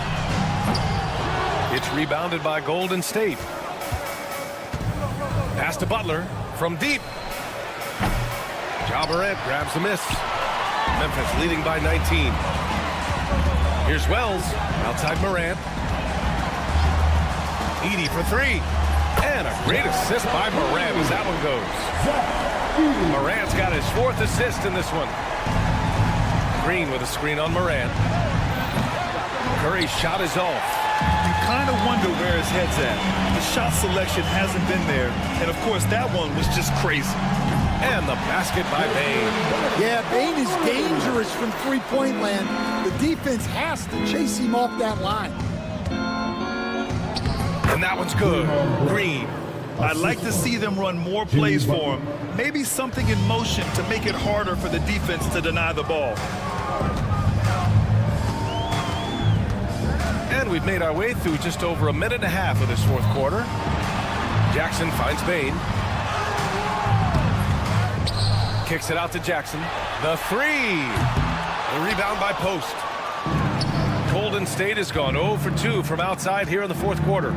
A: It's rebounded by Golden State. Pass to Butler from deep. Ja Morant grabs the miss. Memphis leading by 19. Here's Wells outside Morant. Edey for 3. And a great assist by Morant as that one goes. Morant's got his 4th assist in this one. Green with a screen on Morant. Curry's shot is off.
B: You kind of wonder where his head's at. The shot selection hasn't been there. And, of course, that one was just crazy.
A: And the basket by Bane.
J: Yeah, Bane is dangerous from three-point land. The defense has to chase him off that line.
A: And that one's good. Green.
B: I'd like to see them run more plays for him. Maybe something in motion to make it harder for the defense to deny the ball.
A: And we've made our way through just over a minute and a half of this 4th quarter. Jackson finds Bain. Kicks it out to Jackson. The three. The rebound by Post. Golden State has gone 0 for 2 from outside here in the fourth quarter.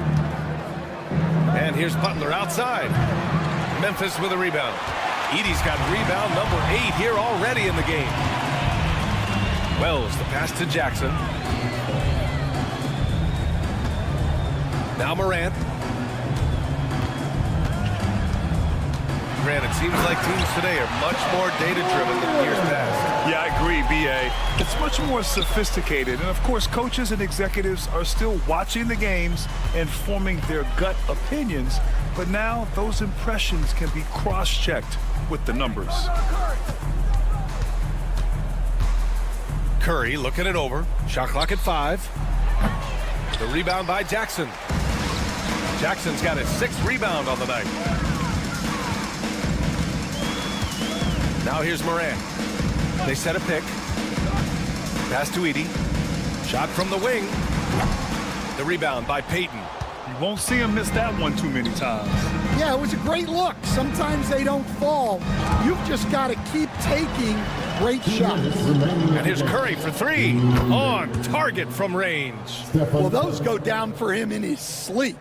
A: And here's Butler outside. Memphis with a rebound. Edey's got rebound number 8 here already in the game. Wells, the pass to Jackson. Now Morant. Grant, it seems like teams today are much more data-driven than years past.
B: Yeah, I agree, B.A. It's much more sophisticated. And, of course, coaches and executives are still watching the games and forming their gut opinions. But now those impressions can be cross-checked with the numbers.
A: Curry looking it over. Shot clock at 5. The rebound by Jackson. Jackson's got his 6th rebound on the night. Now here's Morant. They set a pick. Pass to Edey. Shot from the wing. The rebound by Payton.
B: You won't see him miss that one too many times.
J: Yeah, it was a great look. Sometimes they don't fall. You've just got to keep taking great shots.
A: And here's Curry for 3. On target from range.
J: Well, those go down for him in his sleep.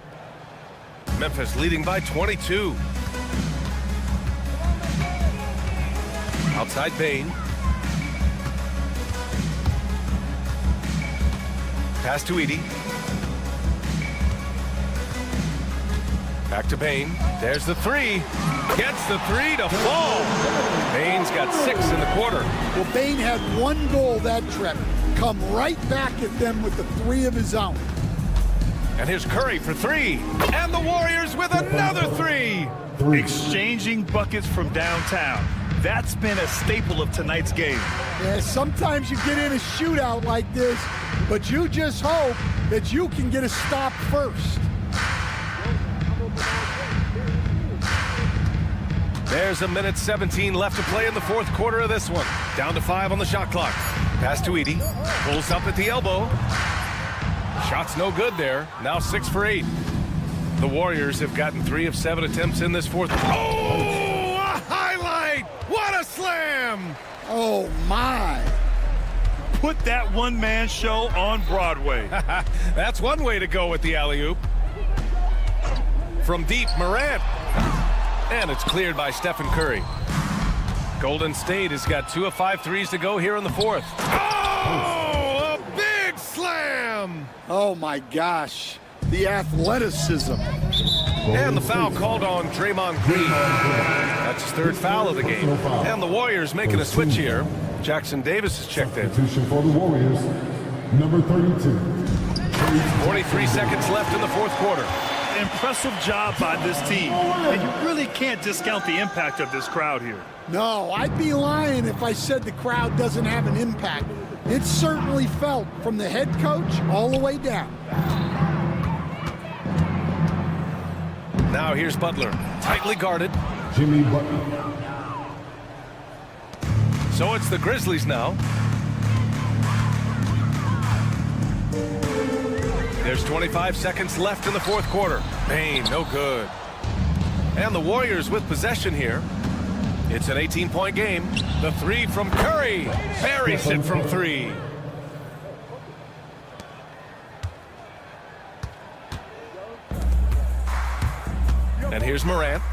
A: Memphis leading by 22. Outside Bain. Pass to Edey. Back to Bain. There's the 3. Gets the 3 to fall. Bain's got 6 in the quarter.
J: Well, Bain had 1 goal that trip. Come right back at them with the 3 of his own.
A: And here's Curry for 3. And the Warriors with another 3.
B: Exchanging buckets from downtown. That's been a staple of tonight's game.
J: Yeah, sometimes you get in a shootout like this, but you just hope that you can get a stop first.
A: There's a minute 17 left to play in the fourth quarter of this one. Down to 5 on the shot clock. Pass to Edey. Pulls up at the elbow. Shot's no good there. Now 6 for 8. The Warriors have gotten 3 of 7 attempts in this fourth. Oh, a highlight! What a slam!
J: Oh, my.
B: Put that one-man show on Broadway.
A: That's one way to go with the alley-oop. From deep, Morant. And it's cleared by Stephen Curry. Golden State has got 2 of 5 threes to go here in the fourth. Oh, a big slam!
J: Oh, my gosh. The athleticism.
A: And the foul called on Draymond Green. That's his 3rd foul of the game. And the Warriors making a switch here. Jackson Davis has checked in.
E: Substitution for the Warriors, number 32.
A: 43 seconds left in the fourth quarter.
B: Impressive job by this team. And you really can't discount the impact of this crowd here.
J: No, I'd be lying if I said the crowd doesn't have an impact. It's certainly felt from the head coach all the way down.
A: Now here's Butler, tightly guarded.
E: Jimmy Butler.
A: So it's the Grizzlies now. There's 25 seconds left in the fourth quarter. Bain, no good. And the Warriors with possession here. It's an 18-point game. The 3 from Curry. Buries it from 3. And here's Morant.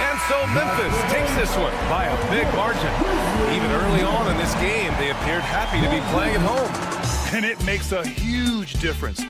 A: And so Memphis takes this one by a big margin. Even early on in this game, they appeared happy to be playing at home.
B: And it makes a huge difference.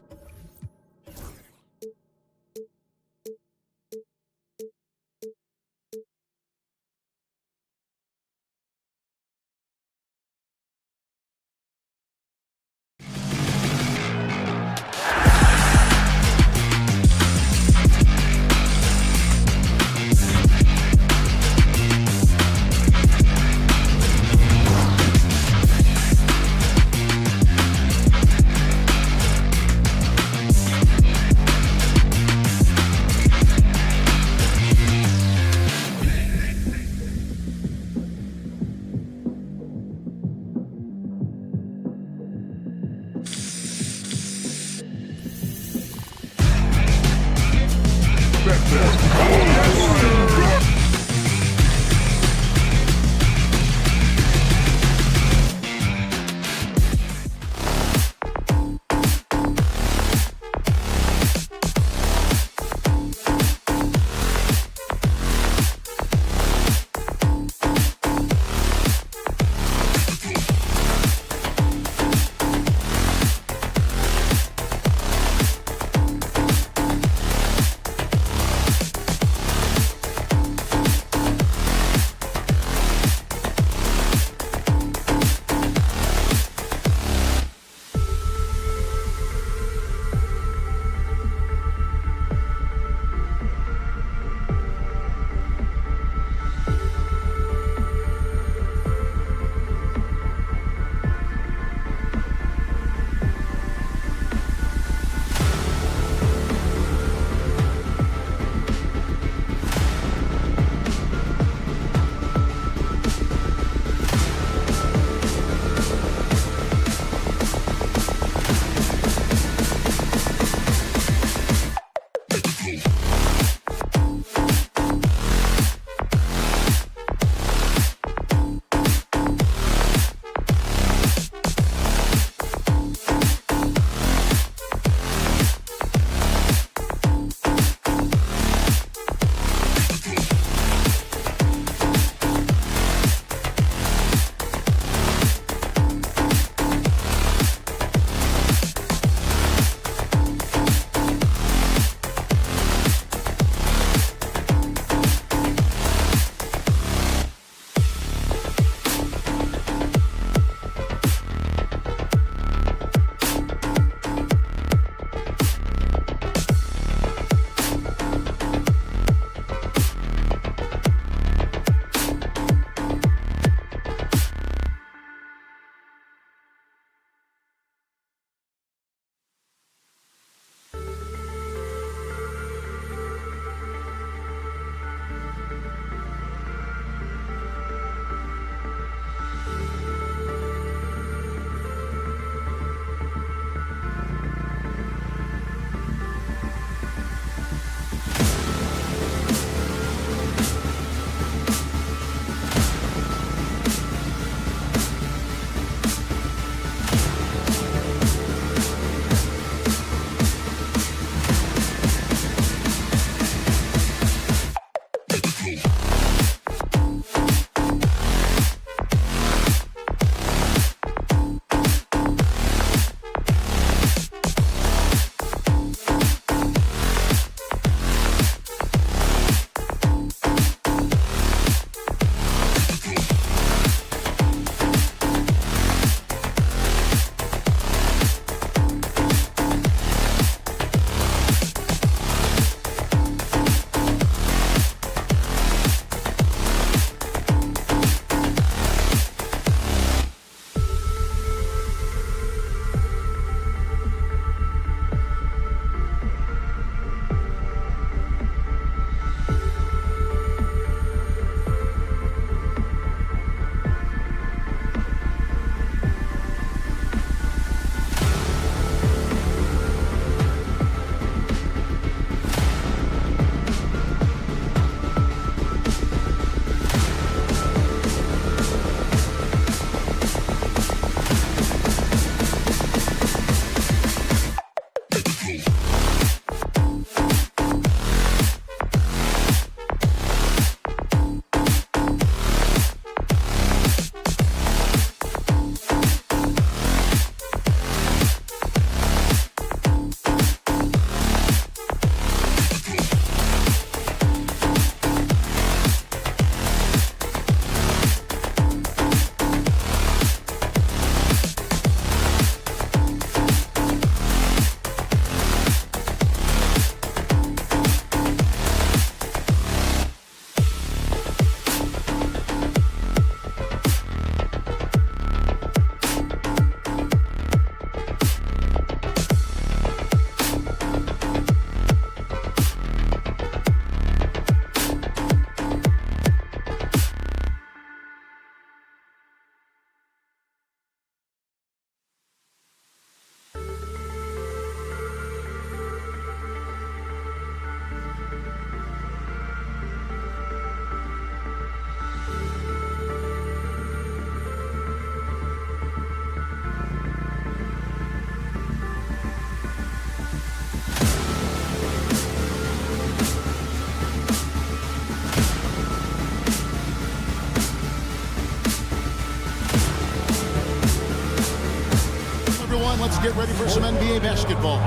H: time, let's get ready for some NBA basketball.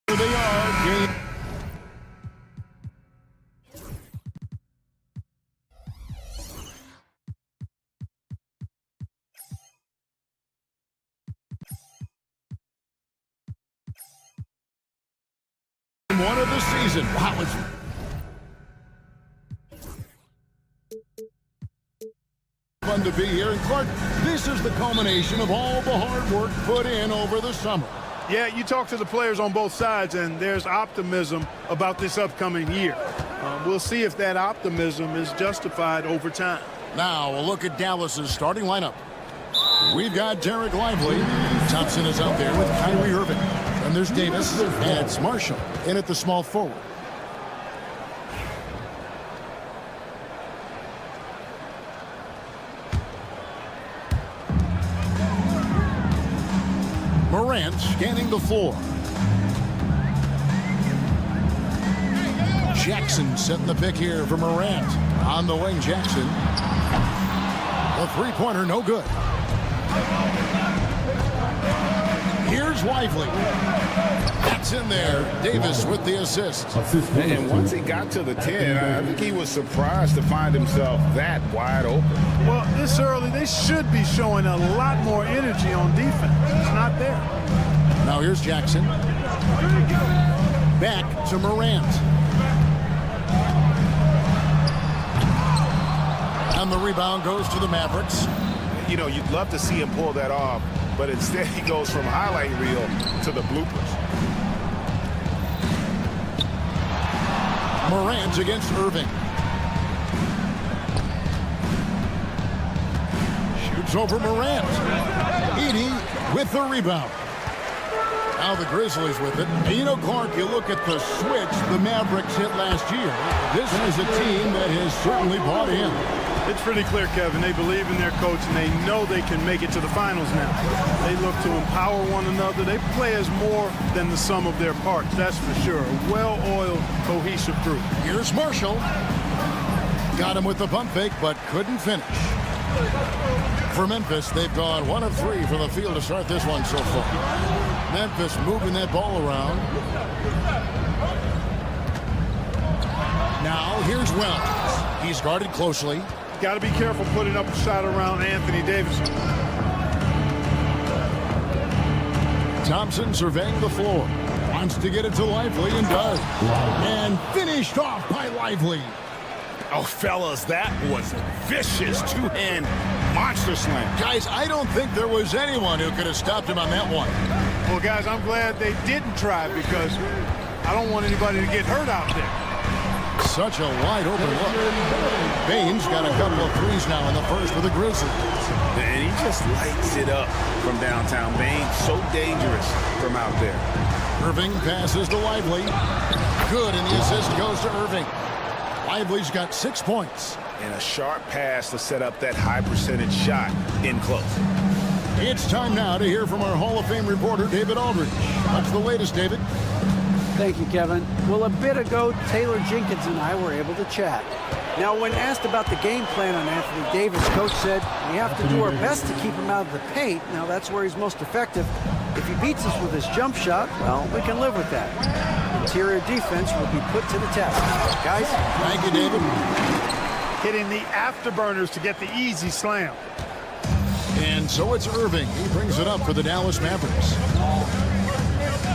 H: Here they are, game. One of the season. Wow, it's fun to be here. And Clark, this is the culmination of all the hard work put in over the summer.
B: Yeah, you talk to the players on both sides, and there's optimism about this upcoming year. We'll see if that optimism is justified over time.
H: Now, a look at Dallas's starting lineup. We've got Derek Lively. Thompson is out there with Kyrie Irving. And there's Davis, and it's Marshall in at the small forward. Morant scanning the floor. Jackson setting the pick here for Morant. On the wing, Jackson. A three-pointer, no good. Here's Lively. That's in there. Davis with the assist.
I: And once he got to the 10, I think he was surprised to find himself that wide open.
B: Well, this early, they should be showing a lot more energy on defense. It's not there.
H: Now here's Jackson. Back to Morant. And the rebound goes to the Mavericks.
I: You know, you'd love to see him pull that off, but instead he goes from highlight reel to the bloopers.
H: Morant against Irving. Shoots over Morant. Edey with the rebound. Now the Grizzlies with it. And you know, Clark, you look at the switch the Mavericks hit last year. This is a team that has certainly bought in.
B: It's pretty clear, Kevin. They believe in their coach, and they know they can make it to the finals now. They look to empower one another. They play as more than the sum of their parts, that's for sure. A well-oiled, cohesive group.
H: Here's Marshall. Got him with the pump fake, but couldn't finish. For Memphis, they've gone 1 of 3 from the field to start this one so far. Memphis moving that ball around. Now, here's Wells. He's guarded closely.
B: Got to be careful putting up a shot around Anthony Davis.
H: Thompson surveying the floor. Wants to get it to Lively and does. And finished off by Lively.
I: Oh, fellas, that was a vicious two-hand monster slam.
H: Guys, I don't think there was anyone who could have stopped him on that one.
B: Well, guys, I'm glad they didn't try because I don't want anybody to get hurt out there.
H: Such a wide open look. Baines got a couple of threes now in the first for the Grizzlies.
I: And he just lights it up from downtown. Baines so dangerous from out there.
H: Irving passes to Lively. Good, and the assist goes to Irving. Lively's got 6 points.
I: And a sharp pass to set up that high percentage shot in close.
H: It's time now to hear from our Hall of Fame reporter, David Aldridge. What's the latest, David?
K: Thank you, Kevin. Well, a bit ago, Taylor Jenkins and I were able to chat. Now, when asked about the game plan on Anthony Davis, Coach said, we have to do our best to keep him out of the paint. Now, that's where he's most effective. If he beats us with his jump shot, well, we can live with that. Interior defense will be put to the test. Guys?
H: Thank you, David.
B: Hitting the afterburners to get the easy slam.
H: And so it's Irving. He brings it up for the Dallas Mavericks.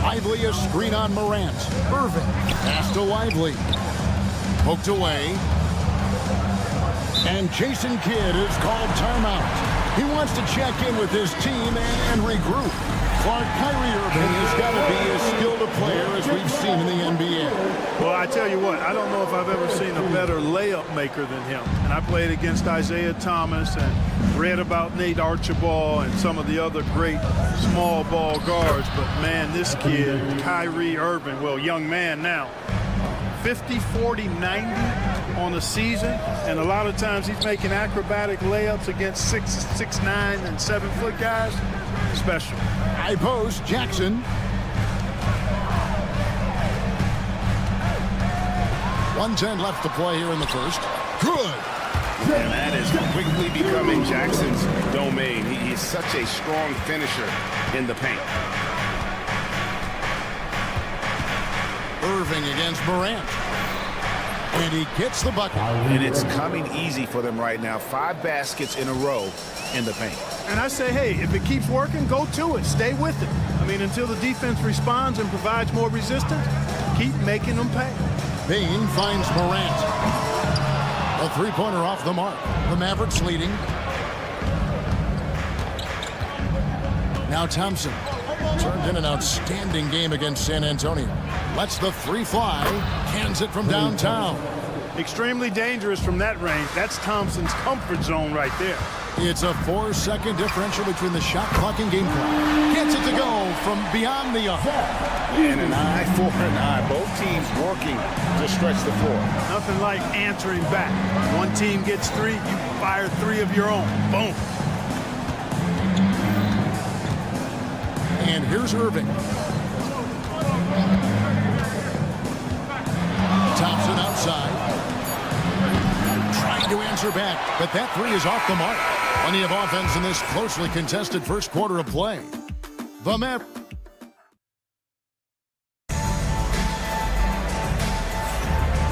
H: Lively, a screen on Morant. Irving. Pass to Lively. Poked away. And Jason Kidd is called timeout. He wants to check in with his team and regroup. Clark, Kyrie Irving has got to be as skilled a player as we've seen in the NBA.
B: Well, I tell you what, I don't know if I've ever seen a better layup maker than him. And I played against Isaiah Thomas and read about Nate Archibald and some of the other great small ball guards. But, man, this kid, Kyrie Irving, well, young man now, 50, 40, 90 on a season. And a lot of times he's making acrobatic layups against 6'9", and 7-foot guys. Special.
H: High post, Jackson. .110 left to play here in the first. Good.
I: And that is quickly becoming Jackson's domain. He's such a strong finisher in the paint.
H: Irving against Morant. And he gets the bucket.
I: And it's coming easy for them right now. 5 baskets in a row in the paint.
B: And I say, hey, if it keeps working, go to it. Stay with it. I mean, until the defense responds and provides more resistance, keep making them pay.
H: Bain finds Morant. A three-pointer off the mark. The Mavericks leading. Now Thompson turned in an outstanding game against San Antonio. Lets the three fly. Cans it from downtown.
B: Extremely dangerous from that range. That's Thompson's comfort zone right there.
H: It's a 4-second differential between the shot clock and game clock. Gets it to go from beyond the arc.
I: And an eye for an eye. Both teams working to stretch the floor.
B: Nothing like answering back. One team gets 3, you fire 3 of your own. Boom.
H: And here's Irving. Thompson outside. Trying to answer back, but that 3 is off the mark. Plenty of offense in this closely contested first quarter of play. The Mavericks.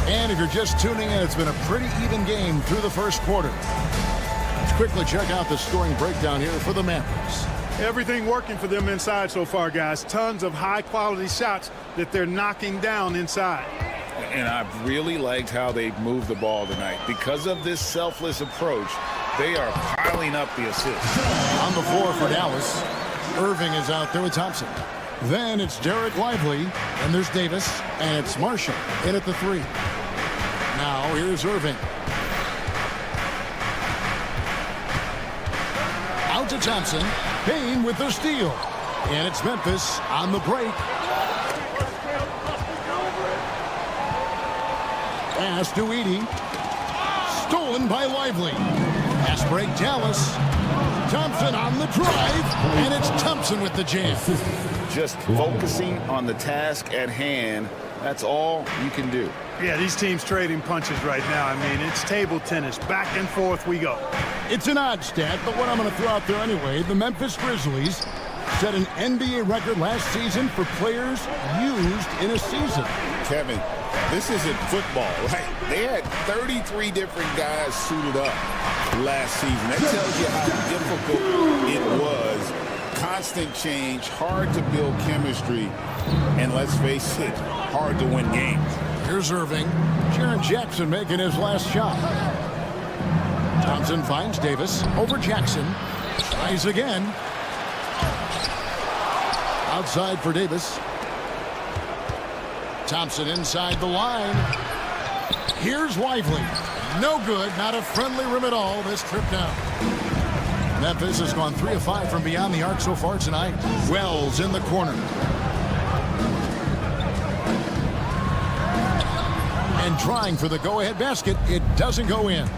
H: And if you're just tuning in, it's been a pretty even game through the first quarter. Let's quickly check out the scoring breakdown here for the Mavericks.
B: Everything working for them inside so far, guys. Tons of high-quality shots that they're knocking down inside.
I: And I've really liked how they've moved the ball tonight. Because of this selfless approach, they are piling up the assists.
H: On the floor for Dallas, Irving is out there with Thompson. Then it's Derek Lively, and there's Davis, and it's Marshall in at the 3. Now here's Irving. Out to Thompson. Bain with the steal. And it's Memphis on the break. Pass to Edey. Stolen by Lively. Pass break Dallas. Thompson on the drive. And it's Thompson with the jam.
I: Just focusing on the task at hand. That's all you can do.
B: Yeah, these teams trading punches right now. I mean, it's table tennis. Back and forth we go.
H: It's an odd stat, but what I'm going to throw out there anyway, the Memphis Grizzlies set an NBA record last season for players used in a season.
L: Kevin, this isn't football, right? They had 33 different guys suited up last season. That tells you how difficult it was. Constant change, hard to build chemistry, and let's face it, hard to win games.
H: Here's Irving. Jaren Jackson making his last shot. Thompson finds Davis over Jackson. Tries again. Outside for Davis. Thompson inside the line. Here's Lively. No good. Not a friendly rim at all this trip down. Memphis has gone 3 of 5 from beyond the arc so far tonight. Wells in the corner. And trying for the go-ahead basket. It doesn't go in.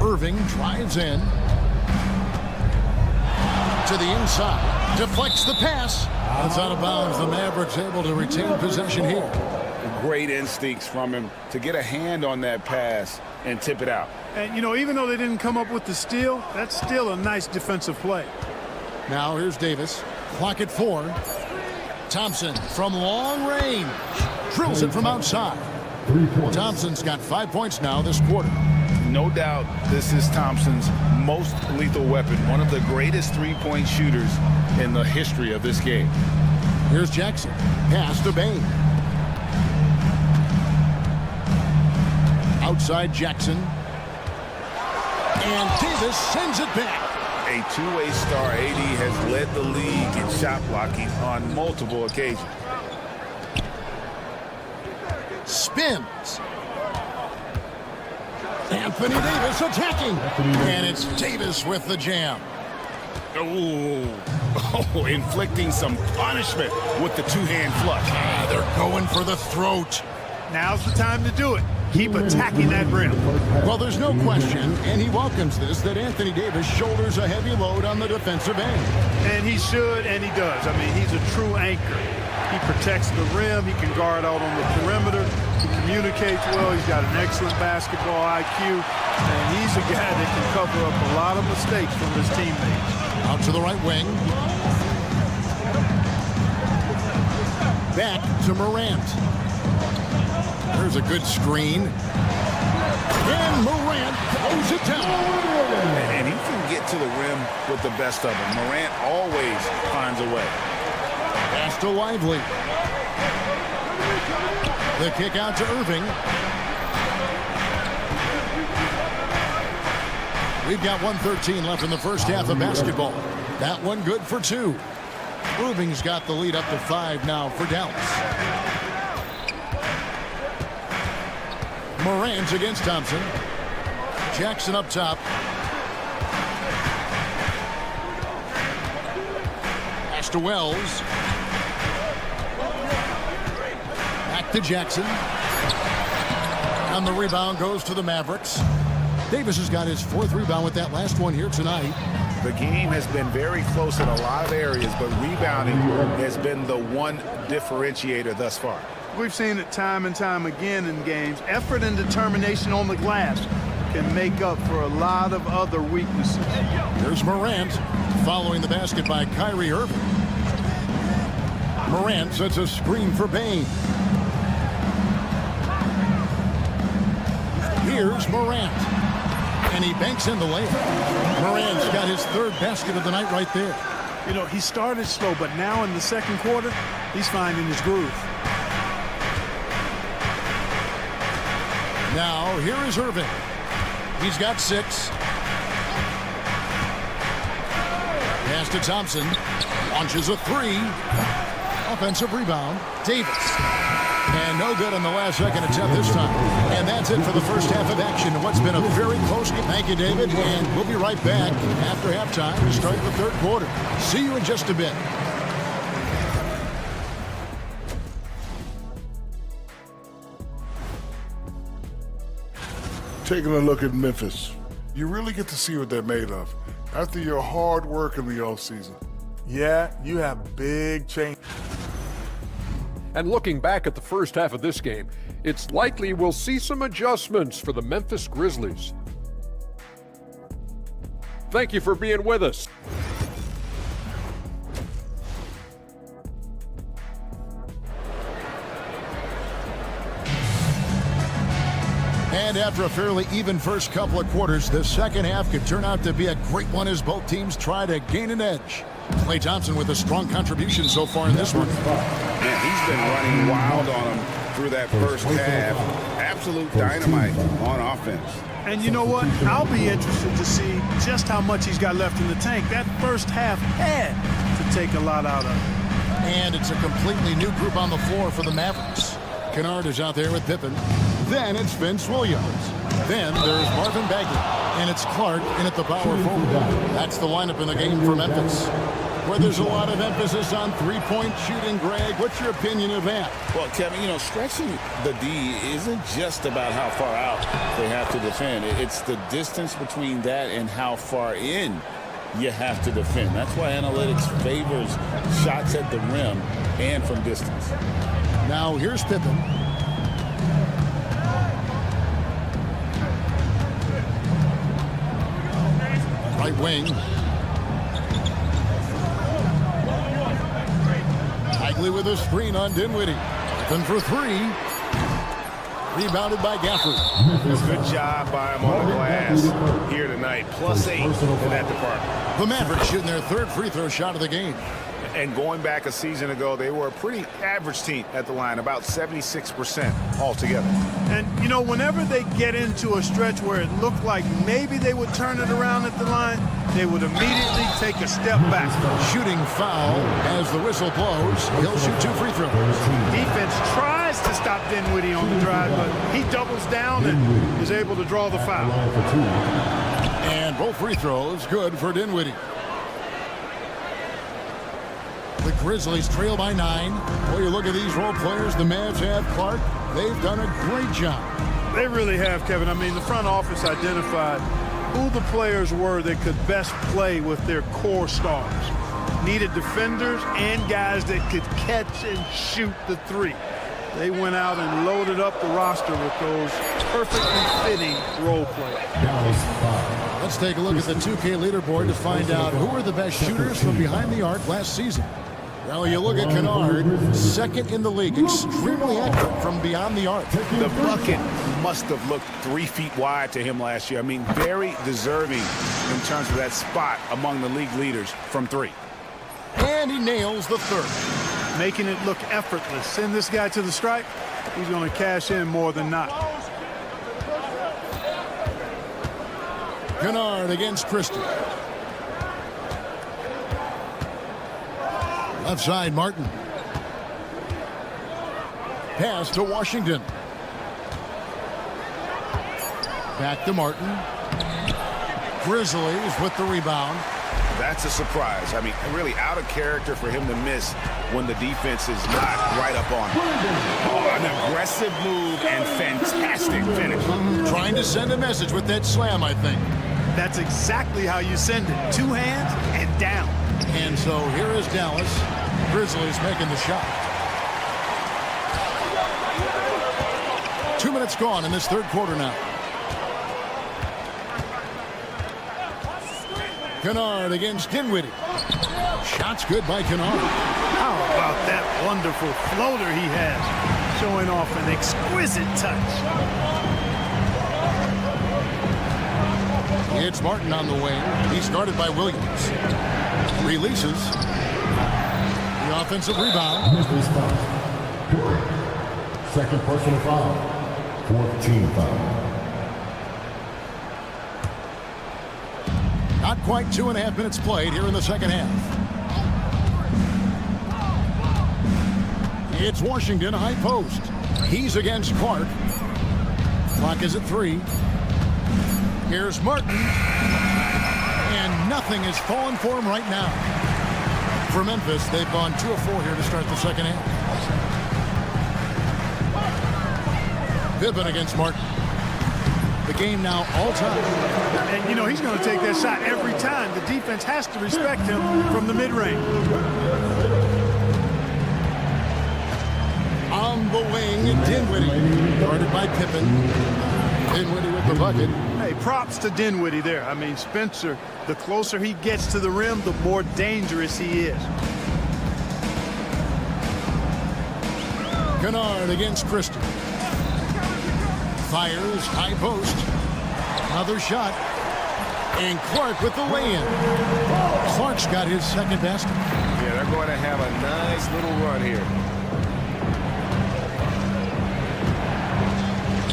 H: Irving drives in. To the inside. Deflects the pass. That's out of bounds. The Mavericks able to retain possession here.
I: Great instincts from him to get a hand on that pass and tip it out.
B: And, you know, even though they didn't come up with the steal, that's still a nice defensive play.
H: Now here's Davis. Clock at 4. Thompson from long range. Drills it from outside. Thompson's got 5 points now this quarter.
I: No doubt this is Thompson's most lethal weapon. One of the greatest three-point shooters in the history of this game.
H: Here's Jackson. Pass to Bain. Outside Jackson. And Davis sends it back.
I: A two-way star, AD has led the league in shot blocking on multiple occasions.
H: Spins. Anthony Davis attacking. And it's Davis with the jam.
I: Oh, inflicting some punishment with the two-hand flush.
H: They're going for the throat.
B: Now's the time to do it. Keep attacking that rim.
H: Well, there's no question, and he welcomes this, that Anthony Davis shoulders a heavy load on the defensive end.
B: And he should, and he does. I mean, he's a true anchor. He protects the rim. He can guard out on the perimeter. He communicates well. He's got an excellent basketball IQ. And he's a guy that can cover up a lot of mistakes from his teammates.
H: Out to the right wing. Back to Morant. There's a good screen. And Morant throws it down.
I: And he can get to the rim with the best of them. Morant always finds a way.
H: Pass to Lively. The kick out to Irving. We've got 1:13 left in the first half of basketball. That one good for 2. Irving's got the lead up to 5 now for Dallas. Morant against Thompson. Jackson up top. Pass to Wells. Back to Jackson. And the rebound goes to the Mavericks. Davis has got his 4th rebound with that last one here tonight.
I: The game has been very close in a lot of areas, but rebounding has been the one differentiator thus far.
B: We've seen it time and time again in games. Effort and determination on the glass can make up for a lot of other weaknesses.
H: There's Morant following the basket by Kyrie Irving. Morant sets a screen for Bane. Here's Morant. And he banks in the layup. Morant's got his 3rd basket of the night right there.
B: You know, he started slow, but now in the second quarter, he's finding his groove.
H: Now, here is Irving. He's got 6. Pass to Thompson. Launches a 3. Offensive rebound. Davis. And no good on the last second attempt this time. And that's it for the first half of action in what's been a very close game. Thank you, David. And we'll be right back after halftime to start the 3rd quarter. See you in just a bit.
G: Taking a look at Memphis, you really get to see what they're made of after your hard work in the offseason.
M: Yeah, you have big change.
F: And looking back at the first half of this game, it's likely we'll see some adjustments for the Memphis Grizzlies. Thank you for being with us.
H: And after a fairly even first couple of quarters, the second half could turn out to be a great one as both teams try to gain an edge. Klay Thompson with a strong contribution so far in this one.
I: Man, he's been running wild on him through that first half. Absolute dynamite on offense.
B: And you know what? I'll be interested to see just how much he's got left in the tank. That first half had to take a lot out of it.
H: And it's a completely new group on the floor for the Mavericks. Kennard is out there with Pippen. Then it's Vince Williams. Then there's Marvin Bagley. And it's Clark in at the power forward. That's the lineup in the game for Memphis, where there's a lot of emphasis on three-point shooting. Greg, what's your opinion of that?
L: Well, Kevin, you know, stretching the D isn't just about how far out they have to defend. It's the distance between that and how far in you have to defend. That's why analytics favors shots at the rim and from distance.
H: Now here's Pippen. Right wing. Bagley with a screen on Dinwiddie. Pippen for 3. Rebounded by Gafford.
A: Good job by him on the glass here tonight. +8 in that department.
H: The Mavericks shooting their 3rd free throw shot of the game.
I: And going back a season ago, they were a pretty average team at the line, about 76% altogether.
Q: And, you know, whenever they get into a stretch where it looked like maybe they would turn it around at the line, they would immediately take a step back.
H: Shooting foul as the whistle blows. He'll shoot 2 free throws.
Q: Defense tries to stop Dinwiddie on the drive, but he doubles down and is able to draw the foul.
H: And both free throws good for Dinwiddie. The Grizzlies trail by 9. Well, you look at these role players the Mavs have, Clark. They've done a great job.
Q: They really have, Kevin. I mean, the front office identified who the players were that could best play with their core stars. Needed defenders and guys that could catch and shoot the three. They went out and loaded up the roster with those perfectly fitting role players.
H: Let's take a look at the 2K leaderboard to find out who were the best shooters from behind the arc last season. Well, you look at Kennard, second in the league, extremely accurate from beyond the arc.
I: The bucket must have looked 3 feet wide to him last year. I mean, very deserving in terms of that spot among the league leaders from 3.
H: And he nails the third.
Q: Making it look effortless. Send this guy to the stripe, he's going to cash in more than not.
H: Kennard against Christie. Left side, Martin. Pass to Washington. Back to Martin. Grizzlies with the rebound.
I: That's a surprise. I mean, really out of character for him to miss when the defense is not right up on him. Oh, an aggressive move and fantastic finish.
H: Trying to send a message with that slam, I think.
Q: That's exactly how you send it. 2 hands and down.
H: And so here is Dallas. Grizzlies making the shot. 2 minutes gone in this third quarter now. Kennard against Dinwiddie. Shots good by Kennard.
Q: How about that wonderful floater he has, showing off an exquisite touch.
H: It's Martin on the wing. He's guarded by Williams. Releases. The offensive rebound.
E: Memphis foul. Second personal foul. 4th team foul.
H: Not quite 2.5 minutes played here in the second half. It's Washington high post. He's against Clark. Clock is at 3. Here's Martin. And nothing is falling for him right now. For Memphis, they've gone 2 of 4 here to start the second half. Pippen against Martin. The game now all time.
Q: And, you know, he's going to take that shot every time. The defense has to respect him from the mid-range.
H: On the wing, Dinwiddie. Guarded by Pippen. Dinwiddie with the bucket.
Q: Hey, props to Dinwiddie there. I mean, Spencer, the closer he gets to the rim, the more dangerous he is.
H: Kennard against Christie. Fires, high post. Another shot. And Clark with the lay-in. Clark's got his second basket.
A: Yeah, they're going to have a nice little run here.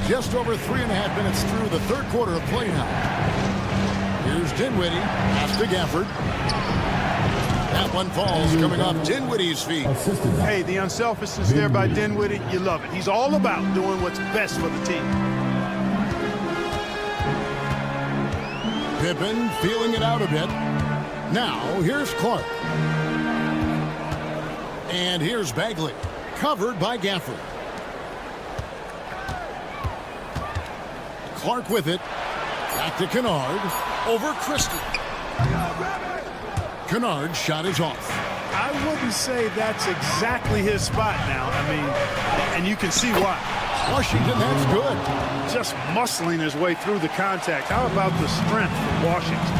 H: Just over 3.5 minutes through the third quarter of play now. Here's Dinwiddie. Pass to Gafford. That one falls coming off Dinwiddie's feet.
Q: Hey, the unselfishness there by Dinwiddie, you love it. He's all about doing what's best for the team.
H: Pippen feeling it out a bit. Now, here's Clark. And here's Bagley. Covered by Gafford. Clark with it. Back to Kennard. Over Christie. Kennard's shot is off.
Q: I wouldn't say that's exactly his spot now. I mean, and you can see why.
H: Washington, that's good.
Q: Just muscling his way through the contact. How about the strength for Washington?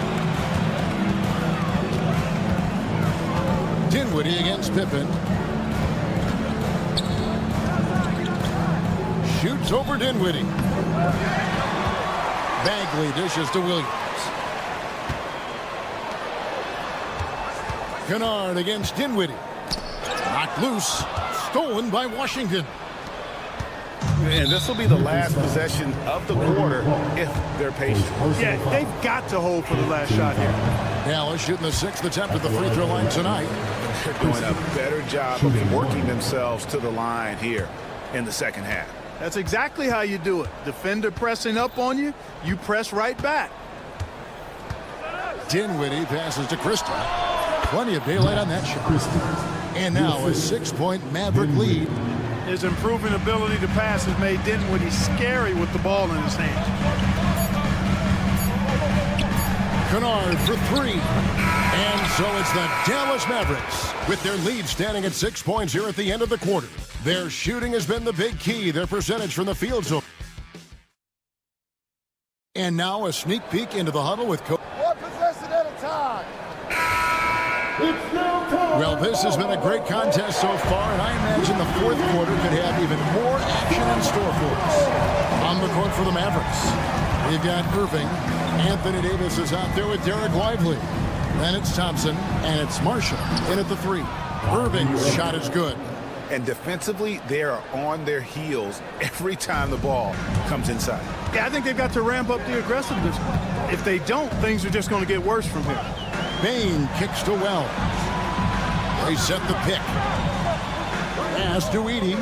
H: Dinwiddie against Pippen. Shoots over Dinwiddie. Bagley dishes to Williams. Kennard against Dinwiddie. Knocked loose. Stolen by Washington.
I: And this will be the last possession of the quarter if they're patient.
Q: Yeah, they've got to hold for the last shot here.
H: Dallas shooting the 6th attempt at the free throw line tonight.
I: They're doing a better job of working themselves to the line here in the second half.
Q: That's exactly how you do it. Defender pressing up on you, you press right back.
H: Dinwiddie passes to Krista. Plenty of daylight on that shot. And now a 6-point Maverick lead.
Q: His improving ability to pass has made Dinwiddie scary with the ball in his hands.
H: Kennard for 3. And so it's the Dallas Mavericks with their lead standing at 6 points here at the end of the quarter. Their shooting has been the big key. Their percentage from the field zone. And now a sneak peek into the huddle with Coach.
J: One possession at a time.
H: Well, this has been a great contest so far, and I imagine the fourth quarter could have even more action in store for us. On the court for the Mavericks, we've got Irving. Anthony Davis is out there with Derek Lively. Then it's Thompson, and it's Marshall in at the 3. Irving's shot is good.
I: And defensively, they are on their heels every time the ball comes inside.
Q: Yeah, I think they've got to ramp up the aggressiveness. If they don't, things are just going to get worse from here.
H: Bain kicks to Wells. They set the pick. Pass to Edey.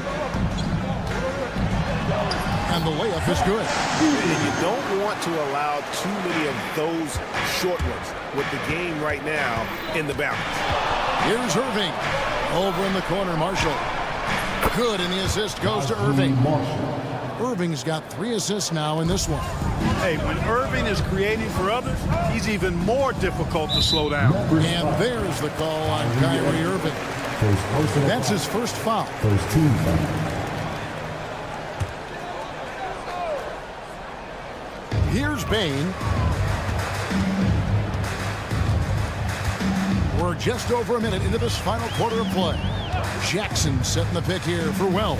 H: And the layup is good.
A: And you don't want to allow too many of those short ones with the game right now in the balance.
H: Here's Irving. Over in the corner, Marshall. Good, and the assist goes to Irving. Irving's got 3 assists now in this one.
Q: Hey, when Irving is creating for others, he's even more difficult to slow down.
H: And there's the call on Kyrie Irving. That's his first foul.
E: First team foul.
H: Here's Bain. We're just over a minute into this final quarter of play. Jackson setting the pick here for Wells.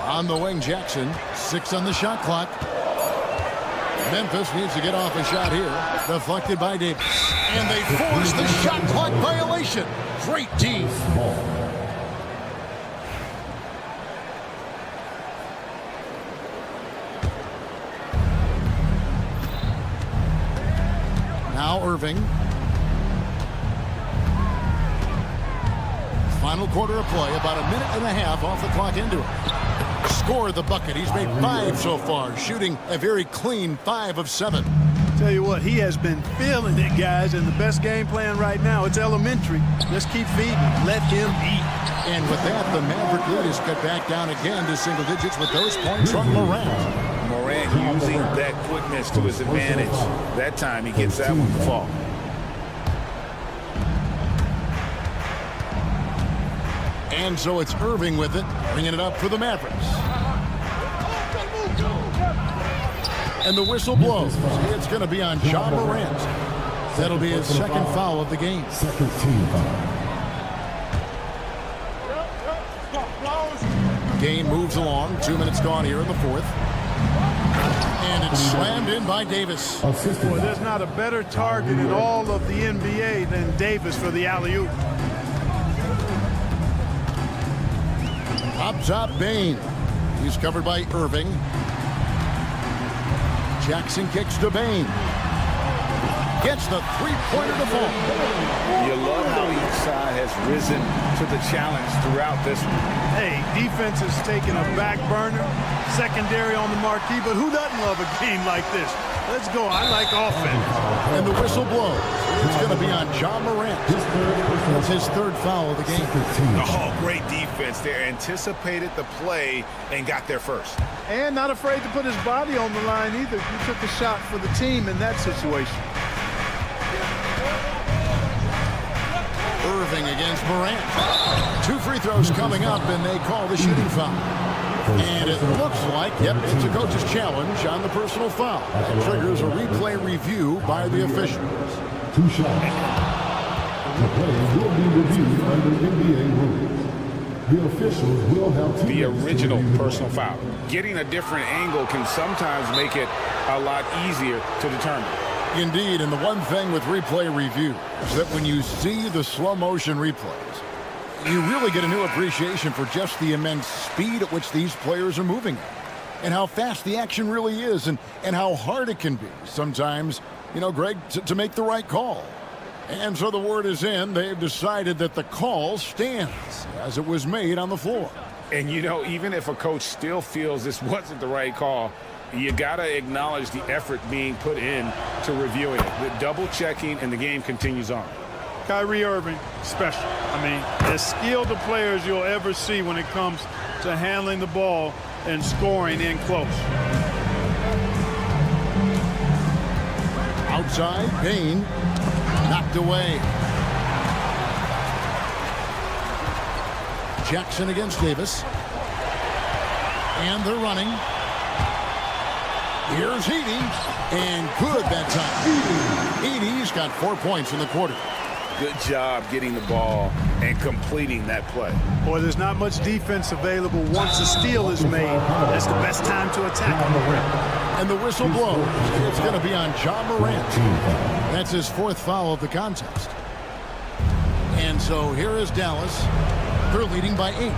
H: On the wing, Jackson. 6 on the shot clock. Memphis needs to get off a shot here. Deflected by Davis. And they force the shot clock violation. Great team. Now Irving. Final quarter of play, about a minute and a half off the clock into it. Scored the bucket. He's made 5 so far, shooting a very clean 5 of 7.
Q: Tell you what, he has been feeling it, guys, and the best game plan right now, it's elementary. Let's keep feeding. Let him eat.
H: And with that, the Maverick lead is cut back down again to single digits with those points from Morant.
I: Morant using that quickness to his advantage. That time he gets that one to fall.
H: And so it's Irving with it, bringing it up for the Mavericks. And the whistle blows. It's going to be on Ja Morant. That'll be his second foul of the game.
E: Second team foul.
H: Game moves along. 2 minutes gone here in the fourth. And it's slammed in by Davis.
Q: Boy, there's not a better target in all of the NBA than Davis for the alley-oop.
H: Up top, Bain. He's covered by Irving. Jackson kicks to Bain. Gets the three-pointer to fall.
I: You love how each side has risen to the challenge throughout this one.
Q: Hey, defense is taking a back burner, secondary on the marquee, but who doesn't love a game like this? Let's go. I like offense.
H: And the whistle blows. It's going to be on Ja Morant. That's his third foul of the game.
I: Oh, great defense there. Anticipated the play and got there first.
Q: And not afraid to put his body on the line either. He took a shot for the team in that situation.
H: Irving against Morant. 2 free throws coming up, and they call the shooting foul. And it looks like, yep, it's a coach's challenge on the personal foul. That triggers a replay review by the officials.
E: 2 shots. The play will be reviewed under NBA rules. The officials will have to...
I: The original personal foul. Getting a different angle can sometimes make it a lot easier to determine.
H: Indeed, and the one thing with replay review is that when you see the slow motion replays, you really get a new appreciation for just the immense speed at which these players are moving at, and how fast the action really is, and how hard it can be sometimes, you know, Greg, to make the right call. And so the word is in. They've decided that the call stands as it was made on the floor.
I: And, you know, even if a coach still feels this wasn't the right call, you got to acknowledge the effort being put in to reviewing it. The double checking, and the game continues on.
Q: Kyrie Irving, special. I mean, as skilled the players you'll ever see when it comes to handling the ball and scoring in close.
H: Outside, Payne knocked away. Jackson against Davis. And they're running. Here's Heaney. And good that time. Heaney's got 4 points in the quarter.
I: Good job getting the ball and completing that play.
Q: Boy, there's not much defense available once a steal is made. That's the best time to attack on the rim.
H: And the whistle blows. It's going to be on John Morant. That's his 4th foul of the contest. And so here is Dallas. They're leading by 8.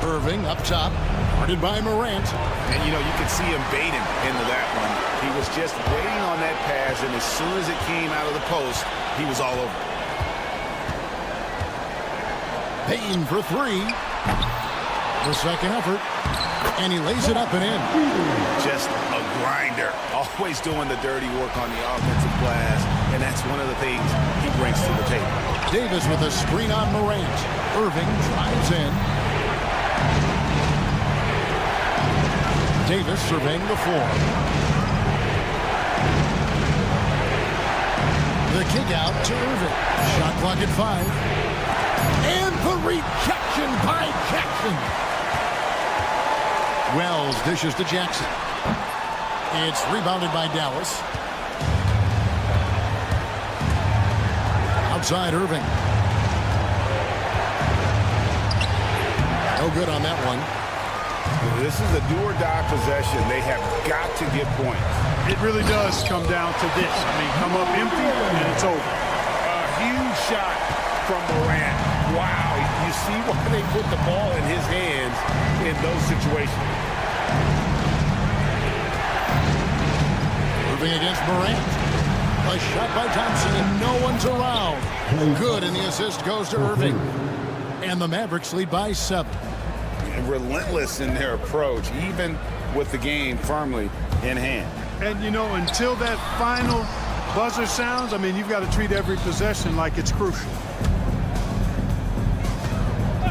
H: Irving up top, guarded by Morant.
I: And, you know, you could see him baiting into that one. He was just waiting on that pass, and as soon as it came out of the post, he was all over.
H: Payne for 3. The second effort. And he lays it up and in.
I: Just a grinder. Always doing the dirty work on the offensive glass, and that's one of the things he brings to the table.
H: Davis with a screen on Morant. Irving drives in. Davis surveying the floor. The kick out to Irving. Shot clock at 5. And the rejection by Jackson. Wells dishes to Jackson. It's rebounded by Dallas. Outside Irving. No good on that one.
I: This is a do-or-die possession. They have got to get points.
Q: It really does come down to this. I mean, come up empty and it's over.
I: A huge shot from Morant. Wow, you see why they put the ball in his hands in those situations.
H: Irving against Morant. A shot by Thompson and no one's around. Good, and the assist goes to Irving. And the Mavericks lead by 7.
I: And relentless in their approach, even with the game firmly in hand.
Q: And, you know, until that final buzzer sounds, I mean, you've got to treat every possession like it's crucial.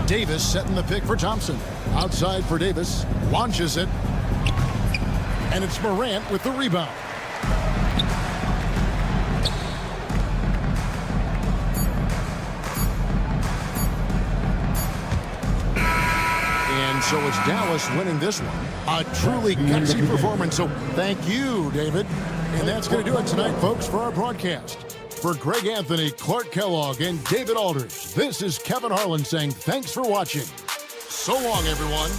H: Davis setting the pick for Thompson. Outside for Davis. Launches it. And it's Morant with the rebound. And so it's Dallas winning this one. A truly gutsy performance. So thank you, David. And that's going to do it tonight, folks, for our broadcast. For Greg Anthony, Clark Kellogg, and David Aldridge, this is Kevin Harlan saying thanks for watching. So long, everyone.